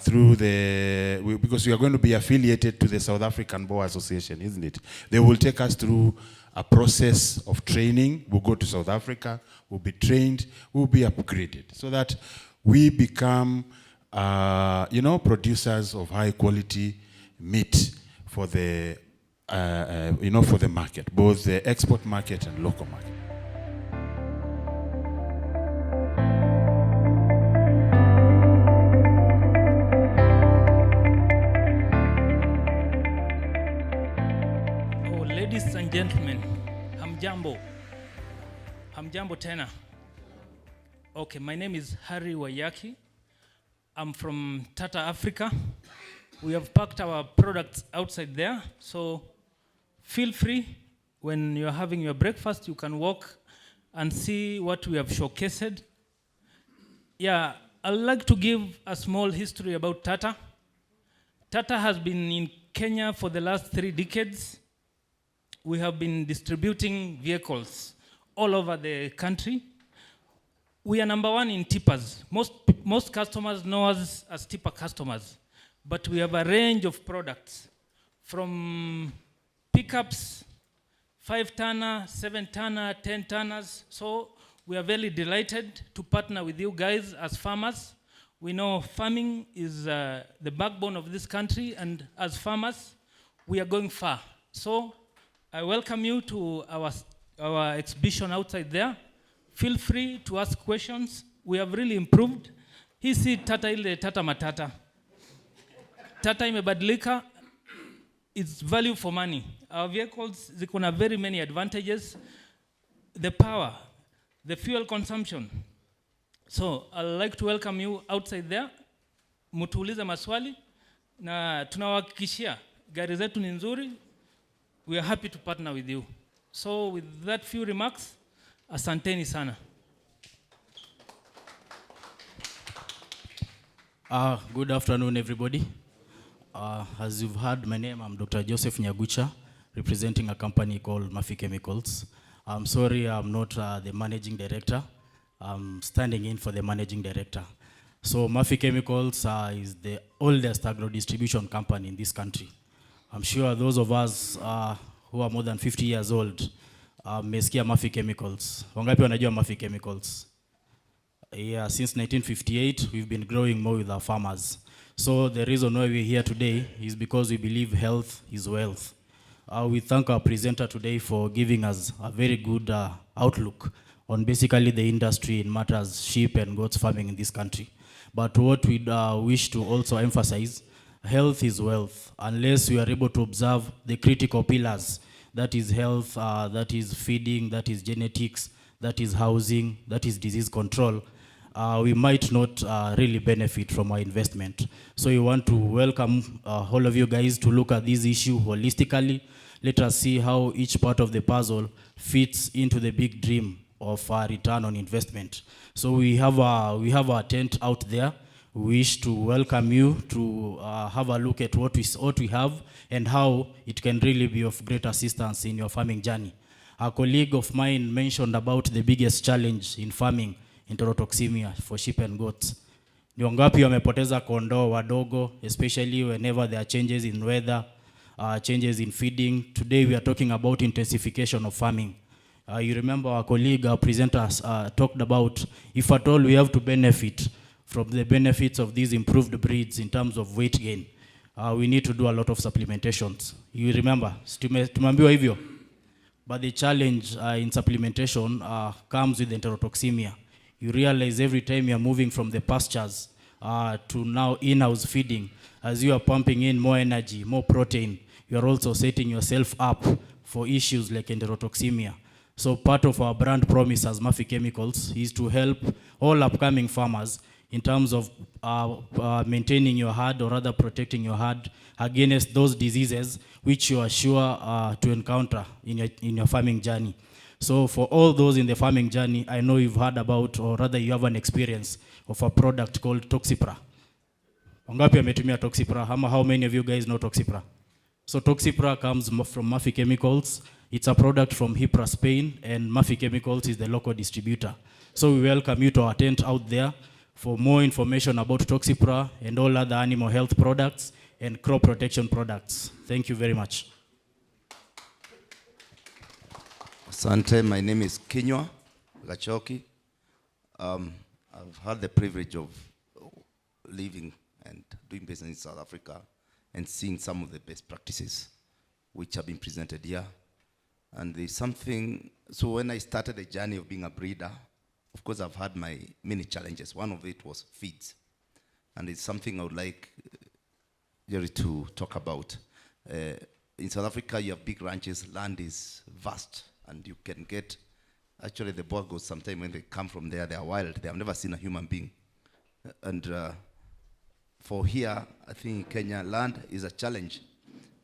through because we are going to be affiliated to the South African Boar Association, isn't it? They will take us through a process of training. We'll go to South Africa, we'll be trained, we'll be upgraded so that we become, producers of high quality meat for the, for the market, both the export market and local market. Ladies and gentlemen, hamjambo. Hamjambo tena. Okay, my name is Harry Wayaki. I'm from Tata Africa. We have packed our products outside there, so feel free when you're having your breakfast, you can walk and see what we have showcased. Yeah, I'd like to give a small history about Tata. Tata has been in Kenya for the last 3 decades. We have been distributing vehicles all over the country. We are number 1 in tippers. Most customers know us as tipper customers, but we have a range of products from pickups, 5-tonner, 7-tonner, 10-tonners. So we are very delighted to partner with you guys as farmers. We know farming is the backbone of this country, and as farmers, we are going far. So I welcome you to our exhibition outside there. Feel free to ask questions. We have really improved. Hii si Tata ile Tata matata. Tata imebadilika. It's value for money. Our vehicles ziko na very many advantages. The power, the fuel consumption. So I'd like to welcome you outside there. Mutuulize maswali na tunawahakikishia gari zetu ni nzuri. We are happy to partner with you. So with that few remarks, asanteni sana. Good afternoon, everybody. As you've heard, my name, I'm Dr. Joseph Nyagucha, representing a company called Murphy Chemicals. I'm sorry I'm not the managing director. I'm standing in for the managing director. So Murphy Chemicals is the oldest agro-distribution company in this country. I'm sure those of us who are more than 50 years old mmesikia Murphy Chemicals. Wangapi wanajua Murphy Chemicals? Yeah, since 1958, we've been growing more with our farmers. So the reason why we're here today is because we believe health is wealth. We thank our presenter today for giving us a very good outlook on basically the industry in matters sheep and goats farming in this country. But what we wish to also emphasize, health is wealth. Unless we are able to observe the critical pillars, that is health, that is feeding, that is genetics, that is housing, that is disease control, we might not really benefit from our investment. So we want to welcome all of you guys to look at this issue holistically. Let us see how each part of the puzzle fits into the big dream of our return on investment. So we have our tent out there. We wish to welcome you to have a look at what we have and how it can really be of great assistance in your farming journey. A colleague of mine mentioned about the biggest challenge in farming, enterotoxemia for sheep and goats. Ni wangapi wamepoteza kondoo wadogo, especially whenever there are changes in weather, changes in feeding. Today we are talking about intensification of farming. You remember our colleague, our presenters talked about if at all we have to benefit from the benefits of these improved breeds in terms of weight gain, we need to do a lot of supplementations. You remember, tumeambiwa hivyo. But the challenge in supplementation comes with enterotoxemia. You realize every time you're moving from the pastures to now in-house feeding, as you are pumping in more energy, more protein, you're also setting yourself up for issues like enterotoxemia. So part of our brand promise as Murphy Chemicals is to help all upcoming farmers in terms of maintaining your herd, or rather protecting your herd against those diseases which you are sure to encounter in your farming journey. So for all those in the farming journey, I know you've heard about, or rather you have an experience of a product called Toxipra. Wangapi wametumia Toxipra? How many of you guys know Toxipra? So Toxipra comes from Murphy Chemicals. It's a product from Hipra, Spain, and Murphy Chemicals is the local distributor. So we welcome you to our tent out there for more information about Toxipra and all other animal health products and crop protection products. Thank you very much. Asante, my name is Kinywa Gachoki. I've had the privilege of living and doing business in South Africa and seeing some of the best practices which have been presented here. And there's something, so when I started the journey of being a breeder, of course I've had my many challenges. One of it was feeds. And it's something I would like Jerry to talk about. In South Africa, you have big ranches, land is vast, and you can get, actually the boar goats, sometimes when they come from there, they are wild. They have never seen a human being. And for here, I think in Kenya, land is a challenge.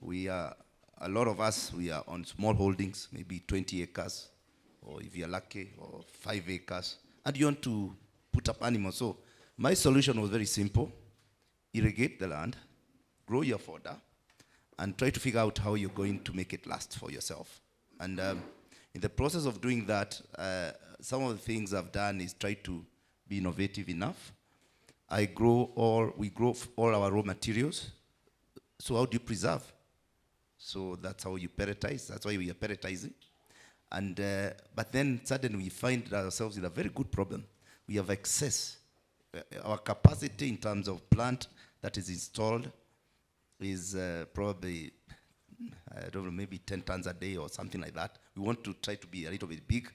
We are, a lot of us, we are on small holdings, maybe 20 acres, or if you're lucky, or 5 acres, and you want to put up animals. So my solution was very simple. Irrigate the land, grow your fodder, and try to figure out how you're going to make it last for yourself. And in the process of doing that, some of the things I've done is try to be innovative enough. We grow all our raw materials. So how do you preserve? So that's how you pelletize. That's why we are pelletizing. And but then suddenly we find ourselves with a very good problem. We have excess. Our capacity in terms of plant that is installed is probably, I don't know, maybe 10 tons a day or something like that. We want to try to be a little bit big.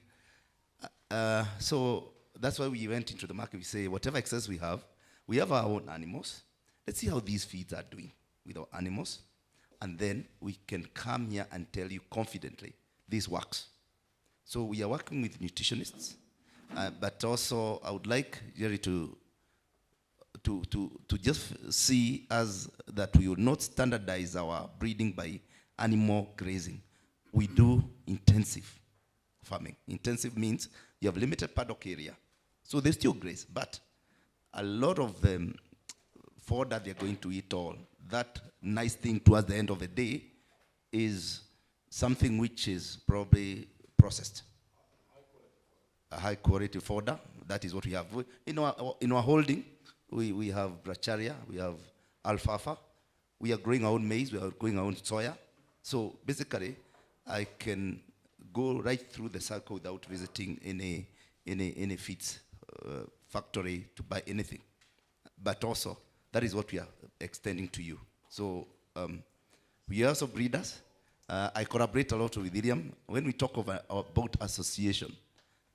So that's why we went into the market. We say, whatever excess we have our own animals. Let's see how these feeds are doing with our animals. And then we can come here and tell you confidently, this works. So we are working with nutritionists, but also I would like Jerry to just see as that we will not standardize our breeding by animal grazing. We do intensive farming. Intensive means you have limited paddock area, so they still graze, but a lot of them fodder they're going to eat all. That nice thing towards the end of the day is something which is probably processed. A high quality fodder, that is what we have. In our holding, we have bracharia, we have alfalfa, we are growing our own maize, we are growing our own soya. So basically, I can go right through the circle without visiting any feeds factory to buy anything. But also, that is what we are extending to you. So we are also breeders. I collaborate a lot with William. When we talk about association,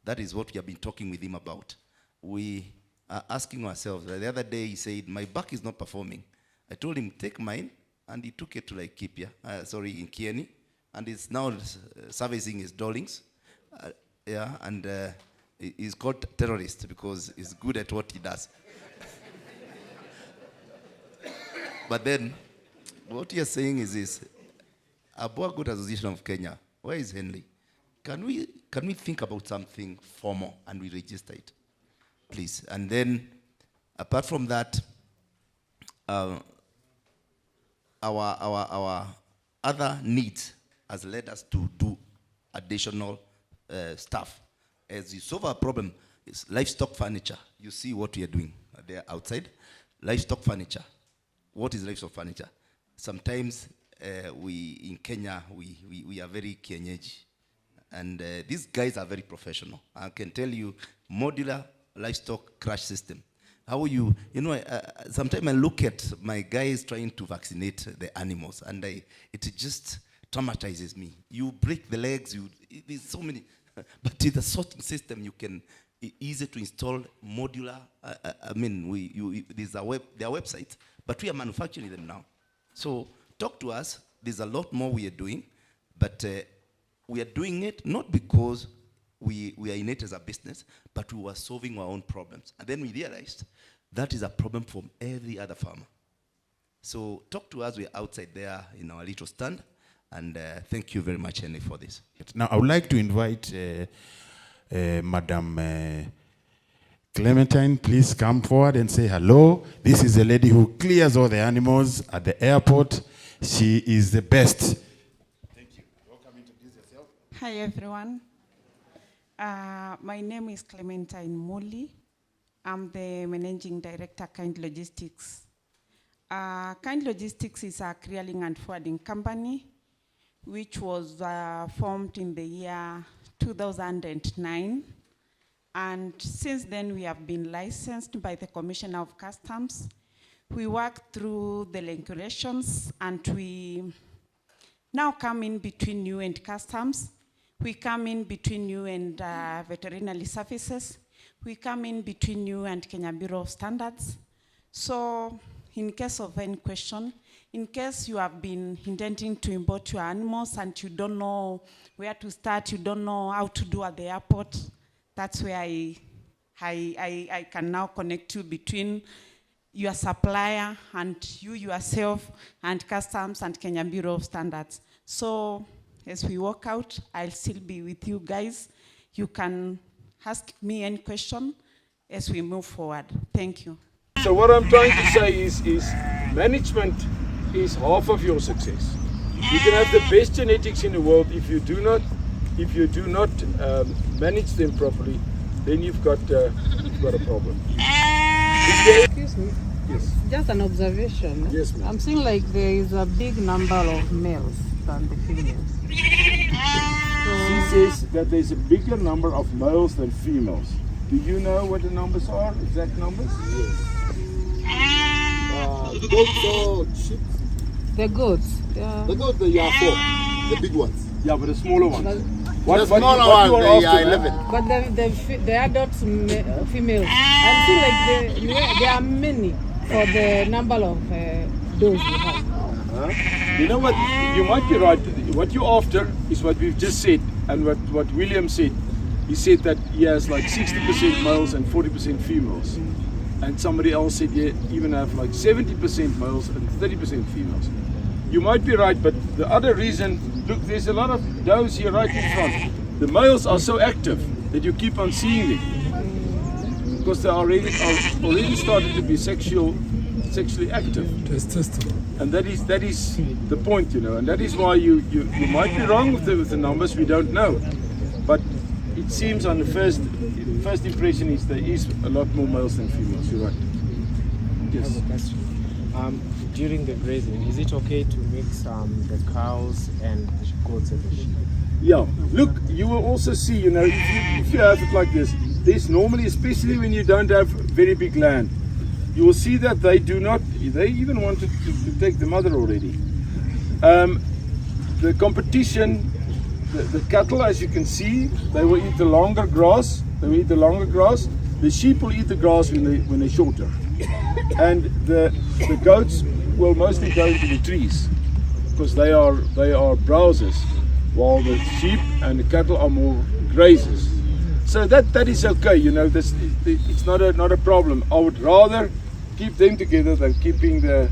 that is what we have been talking with him about. We are asking ourselves, the other day he said, my back is not performing. I told him, take mine, and he took it to like Kipia, in Kieni, and it's now servicing his darlings. He's called terrorist because he's good at what he does. But then, what you're saying is this: Aboa Goat Association of Kenya. Where is Henley? Can we think about something formal and we register it, please? And then, apart from that, our other needs has led us to do additional stuff. As you solve our problem, it's livestock furniture. You see what we are doing there outside. Livestock furniture. What is livestock furniture? Sometimes we in Kenya we are very kienyeji, and these guys are very professional. I can tell you, modular livestock crash system. How you know? Sometimes I look at my guys trying to vaccinate the animals, and it just traumatizes me. You break the legs. There's so many, but with the sorting system, you can easy to install modular. I mean, there's their websites, but we are manufacturing them now. So talk to us. There's a lot more we are doing, but we are doing it not because we are in it as a business, but we were solving our own problems. And then we realized that is a problem for every other farmer. So talk to us. We're outside there in our little stand. And thank you very much, Henry, for this. Now, I would like to invite Madam Clementine, please come forward and say hello. This is a lady who clears all the animals at the airport. She is the best. Thank you. Welcome, introduce yourself. Hi, everyone. My name is Clementine Muli. I'm the Managing Director, Kind Logistics. Kind Logistics is a clearing and forwarding company which was formed in the year 2009. And since then, we have been licensed by the Commissioner of Customs. We work through the regulations, and we now come in between you and Customs. We come in between you and veterinary services. We come in between you and Kenya Bureau of Standards. So in case of any question, in case you have been intending to import your animals and you don't know where to start, you don't know how to do at the airport, that's where I can now connect you between your supplier and you yourself and Customs and Kenya Bureau of Standards. So as we walk out, I'll still be with you guys. You can ask me any question as we move forward. Thank you. So what I'm trying to say is management is half of your success. You can have the best genetics in the world if you do not manage them properly, then you've got a problem. Excuse me. Yes. Just an observation. Yes, ma'am. I'm seeing like there is a big number of males than the females. She says that there's a bigger number of males than females. Do you know what the numbers are? Exact numbers? Yes. Goats or sheep? The goats. Yeah. The goats, they are 4. The big ones. Yeah, but the smaller ones. The smaller ones, they are 11. But the adult females, I'm seeing like there are many for the number of those we have. You know what? You might be right. What you're after is what we've just said, and what William said. He said that he has like 60% males and 40% females. And somebody else said you even have like 70% males and 30% females. You might be right, but the other reason, look, there's a lot of does here right in front. The males are so active that you keep on seeing them because they are already started to be sexually active. Testosterone. And that is the point, you know, and that is why you might be wrong with the numbers, we don't know. But it seems on the first impression is there is a lot more males than females, you're right. Yes. I have a question. During the grazing, is it okay to mix the cows and the goats and the sheep? Yeah, look, you will also see, you know, if you have it like this, there's normally, especially when you don't have very big land, you will see that they even want to take the mother already. The competition, the cattle, as you can see, they will eat the longer grass. The sheep will eat the grass when they're shorter. And the goats will mostly go into the trees because they are browsers, while the sheep and the cattle are more grazers. So that is okay, you know. It's not a problem. I would rather keep them together than keeping the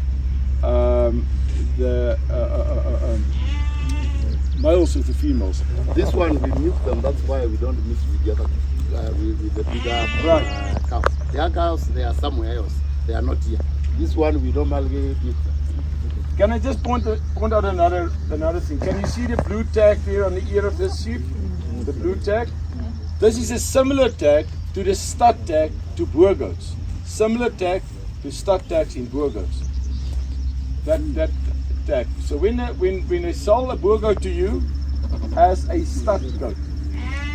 males with the females. This one we mix them. That's why we don't mix with the other with the bigger cows. The other cows, they are somewhere else. They are not here. This one we normally mix them. Can I just point out another thing? Can you see the blue tag there on the ear of this sheep? The blue tag. This is a similar tag to the stud tag to boer goats. Similar tag to stud tags in boer goats. That tag. So when they sell a boer goat to you as a stud goat,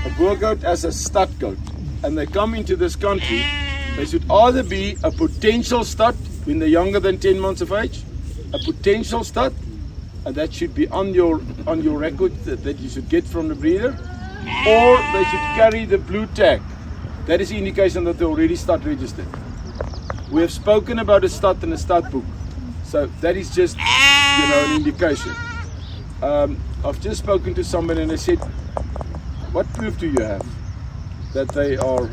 a boer goat as a stud goat, and they come into this country, they should either be a potential stud when they're younger than 10 months of age, a potential stud, and that should be on your record that you should get from the breeder, or they should carry the blue tag. That is the indication that they're already stud registered. We have spoken about a stud in a stud book, so that is just an indication. I've just spoken to somebody and they said, what proof do you have that they are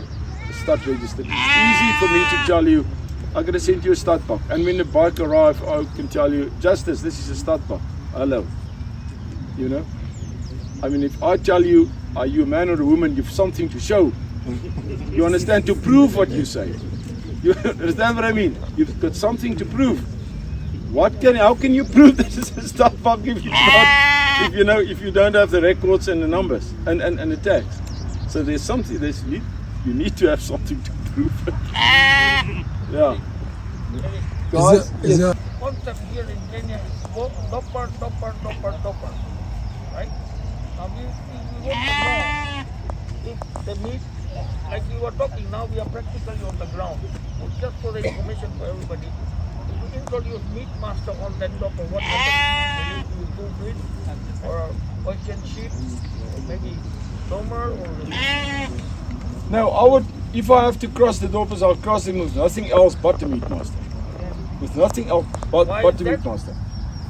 stud registered? It's easy for me to tell you, I'm going to send you a stud buck. And when the bike arrives, I can tell you, Justice, this is a stud buck. Hello. You know? I mean, if I tell you, are you a man or a woman, you've something to show. You understand? To prove what you say. You understand what I mean? You've got something to prove. How can you prove this is a stud buck if you don't have the records and the numbers and the tags? So there's something. You need to have something to prove. Yeah. Guys, the concept here in Kenya is dopper, right? Now we want to know if the meat, like you were talking, now we are practically on the ground. Just for the information for everybody, if we introduce meat master on that dopper, what happens? Will you do meat or Persian sheep, or maybe Domer or? No, if I have to cross the doppers, I'll cross them with nothing else but the meat master. With nothing else but the meat master.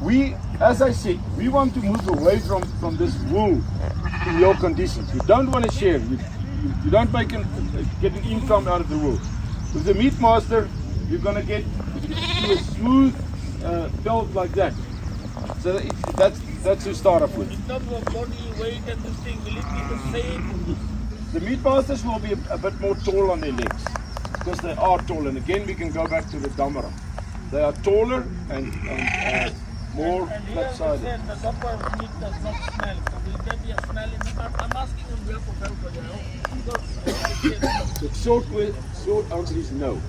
We, as I said, we want to move away from this wool in your conditions. You don't want to share. You don't get an income out of the wool. With the meat master, you're going to get to a smooth pelt like that. So that's to start off with. In terms of body weight and this thing, will it be the same? The meat masters will be a bit more tall on their legs because they are tall. And again, we can go back to the Damara. They are taller and more flat-sided. The dopper meat does not smell. Will there be a smell in it? I'm asking on behalf of everybody. The short answer is no.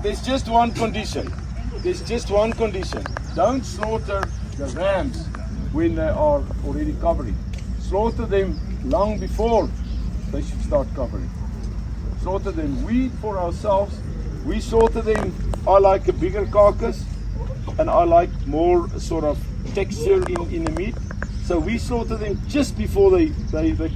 There's just one condition. There's just one condition. Don't slaughter the rams when they are already covering. Slaughter them long before they should start covering. Slaughter them. We, for ourselves, we slaughter them. I like a bigger carcass and I like more sort of texture in the meat. So we slaughter them just before they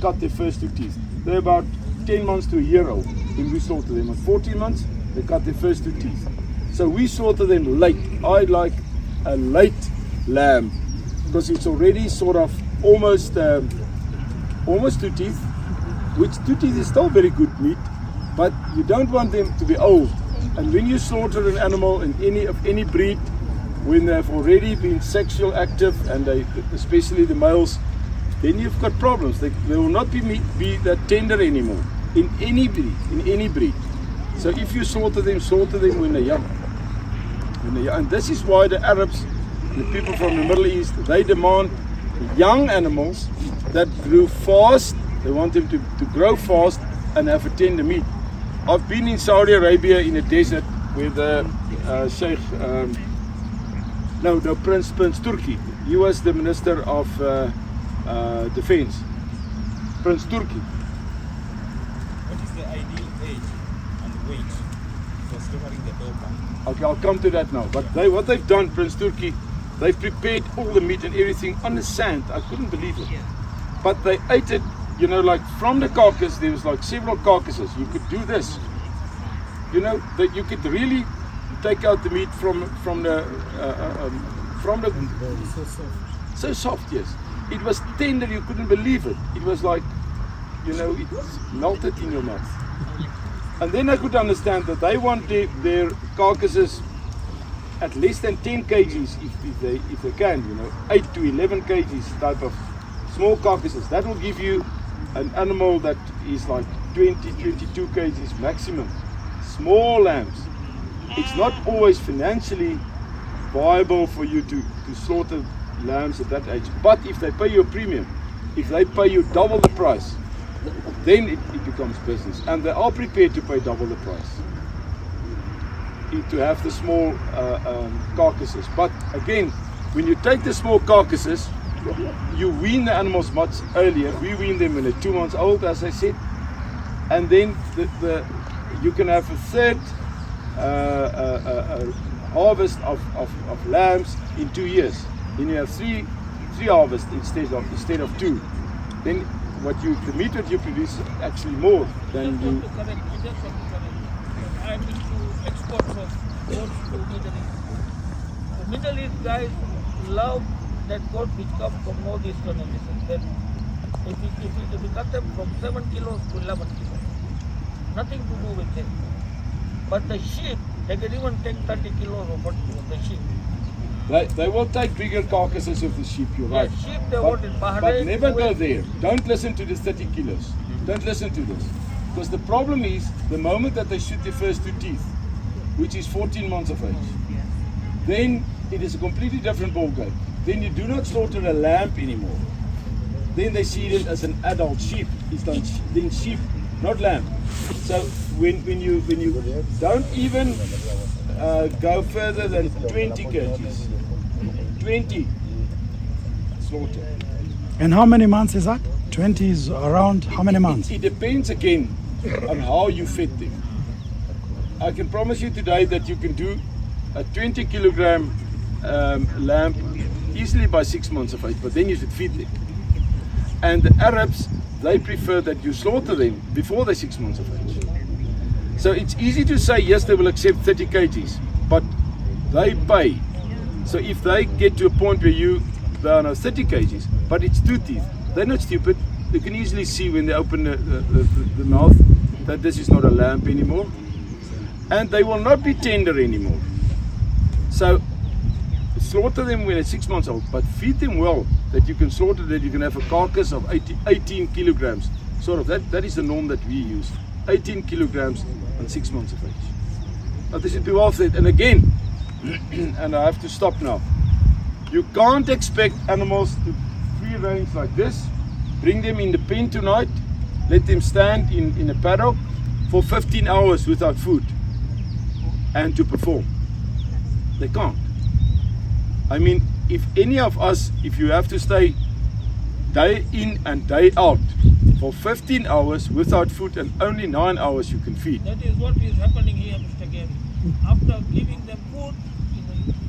cut their first 2 teeth. They're about 10 months to a year old when we slaughter them. At 14 months, they cut their first 2 teeth. So we slaughter them late. I like a late lamb because it's already sort of almost 2 teeth, which 2 teeth is still very good meat, but you don't want them to be old. And when you slaughter an animal in any breed, when they've already been sexual active, and especially the males, then you've got problems. They will not be that tender anymore in any breed. So if you slaughter them when they're young. And this is why the Arabs, the people from the Middle East, they demand young animals that grew fast. They want them to grow fast and have a tender meat. I've been in Saudi Arabia in a desert with Sheikh, Prince Turki. He was the Minister of Defense. Prince Turki. What is the ideal age and weight for slaughtering the dog? Okay, I'll come to that now. But what they've done, Prince Turki, they've prepared all the meat and everything on the sand. I couldn't believe it. But they ate it, like from the carcass, there was like several carcasses. You could do this. That you could really take out the meat from from the... So soft. So soft, yes. It was tender, you couldn't believe it. It was like, you know, it melted in your mouth. And then I could understand that they want their carcasses at less than 10 kgs if they can, you know, 8 to 11 kgs type of small carcasses. That will give you an animal that is like 20, 22 kgs maximum. Small lambs. It's not always financially viable for you to slaughter lambs at that age. But if they pay you a premium, if they pay you double the price, then it becomes business. And they are prepared to pay double the price to have the small carcasses. But again, when you take the small carcasses, you wean the animals much earlier. We wean them when they're 2 months old, as I said. And then you can have a third harvest of lambs in 2 years. Then you have three harvests instead of 2. Then the meat that you produce is actually more than you. I'm into exports of goats to Middle East. The Middle East guys love that goat which come from northeastern and this. If you cut them from 7 kilos to 11 kilos, nothing to do with them. But the sheep, they can even take 30 kilos or 40 kilos, the sheep. They will take bigger carcasses of the sheep, you're right. Sheep they want in Bahrain. But never go there. Don't listen to this 30 kilos. Don't listen to this. Because the problem is, the moment that they shoot their first 2 teeth, which is 14 months of age, then it is a completely different ballgame. Then you do not slaughter a lamb anymore. Then they see it as an adult sheep. It's then sheep, not lamb. So when you don't even go further than 20 kgs, 20 slaughter. And how many months is that? 20 is around how many months? It depends again on how you fed them. I can promise you today that you can do a 20 kilogram lamb easily by 6 months of age, but then you should feed them. And the Arabs, they prefer that you slaughter them before they're 6 months of age. So it's easy to say, yes, they will accept 30 kgs, but they pay. So if they get to a point where they are now 30 kgs, but it's 2 teeth, they're not stupid. They can easily see when they open the mouth that this is not a lamb anymore. And they will not be tender anymore. So slaughter them when they're 6 months old, but feed them well, that you can slaughter, that you can have a carcass of 18 kilograms. Sort of, that is the norm that we use. 18 kilograms on 6 months of age. Now this should be well fed. And again, and I have to stop now. You can't expect animals to free range like this, bring them in the pen tonight, let them stand in a paddock for 15 hours without food and to perform. They can't. I mean, if any of us, if you have to stay day in and day out for 15 hours without food and only 9 hours you can feed. That is what is happening here, Mr. Gary. After giving them food,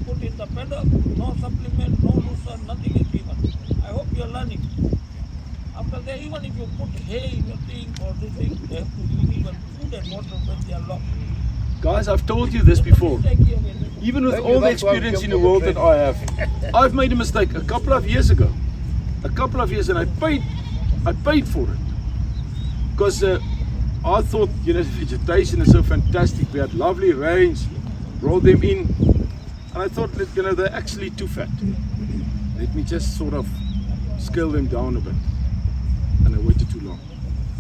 put in the paddock, no supplement, no looser, nothing is given. I hope you are learning. After that, even if you put hay in your thing or this thing, they have to give even food and water when they are locked. Guys, I've told you this before. Even with all the experience in the world that I have, I've made a mistake a couple of years ago. A couple of years, and I paid for it. Because I thought, you know, vegetation is so fantastic. We had lovely range, rolled them in, and I thought that, you know, they're actually too fat. Let me just sort of scale them down a bit. And I waited too long.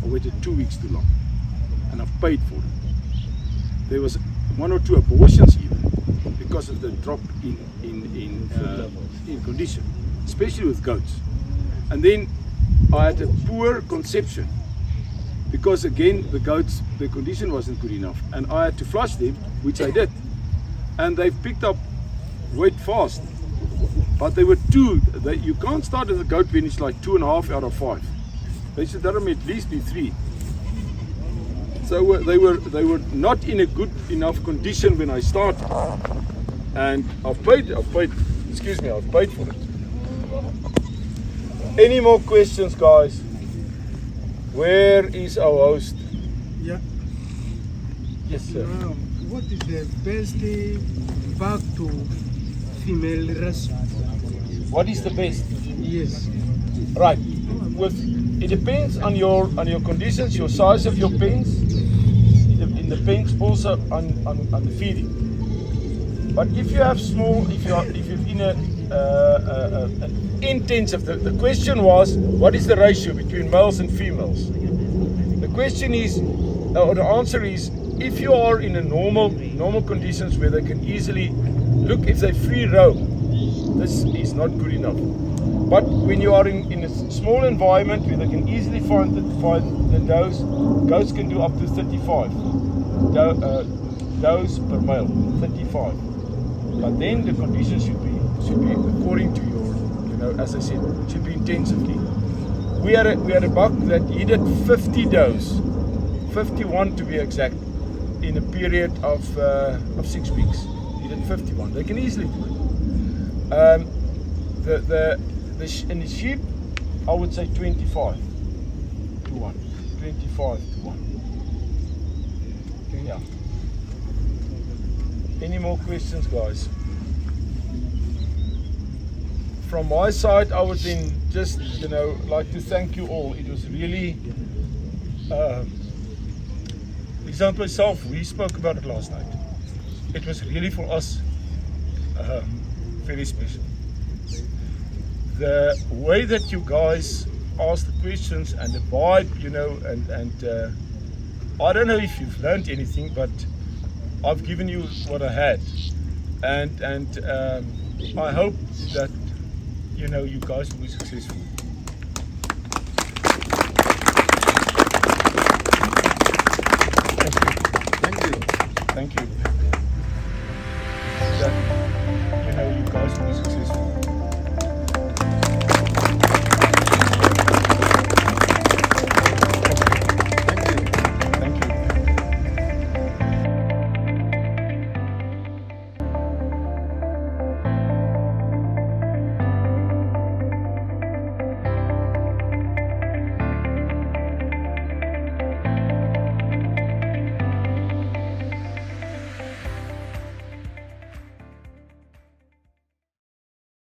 I waited 2 weeks too long, and I've paid for it. There was 1 or 2 abortions even because of the drop in condition, especially with goats. And then I had a poor conception because again the goats, the condition wasn't good enough, and I had to flush them, which I did, and they've picked up weight fast. But they were you can't start with a goat when it's like 2.5 out of 5. They should at least be 3. So they were not in a good enough condition when I started, and I've paid for it. Any more questions, guys? Where is our host? Yeah. Yes, sir. What is the best bag to female ratio. What is the best? Yes. Right. It depends on your conditions, your size of your pens. It depends also on the feeding. But if you have small, if you're in an intensive, the question was, what is the ratio between males and females? The question is, or the answer is, if you are in a normal conditions where they can easily look, if they free roam, this is not good enough. But when you are in a small environment where they can easily find the does, goats can do up to 35 does per male, 35. But then the conditions should be according to your, as I said, it should be intensively. We had a buck that he did 50 does, 51 to be exact, in a period of 6 weeks. He did 51. They can easily do it. In the sheep, I would say 25 to 1. 25 to 1. Yeah. Any more questions, guys? From my side, I would then just, like to thank you all. It was really, example myself, we spoke about it last night. It was really for us very special. The way that you guys asked the questions and the vibe, and I don't know if you've learned anything, but I've given you what I had, and I hope that you guys will be successful. Thank you. Thank you.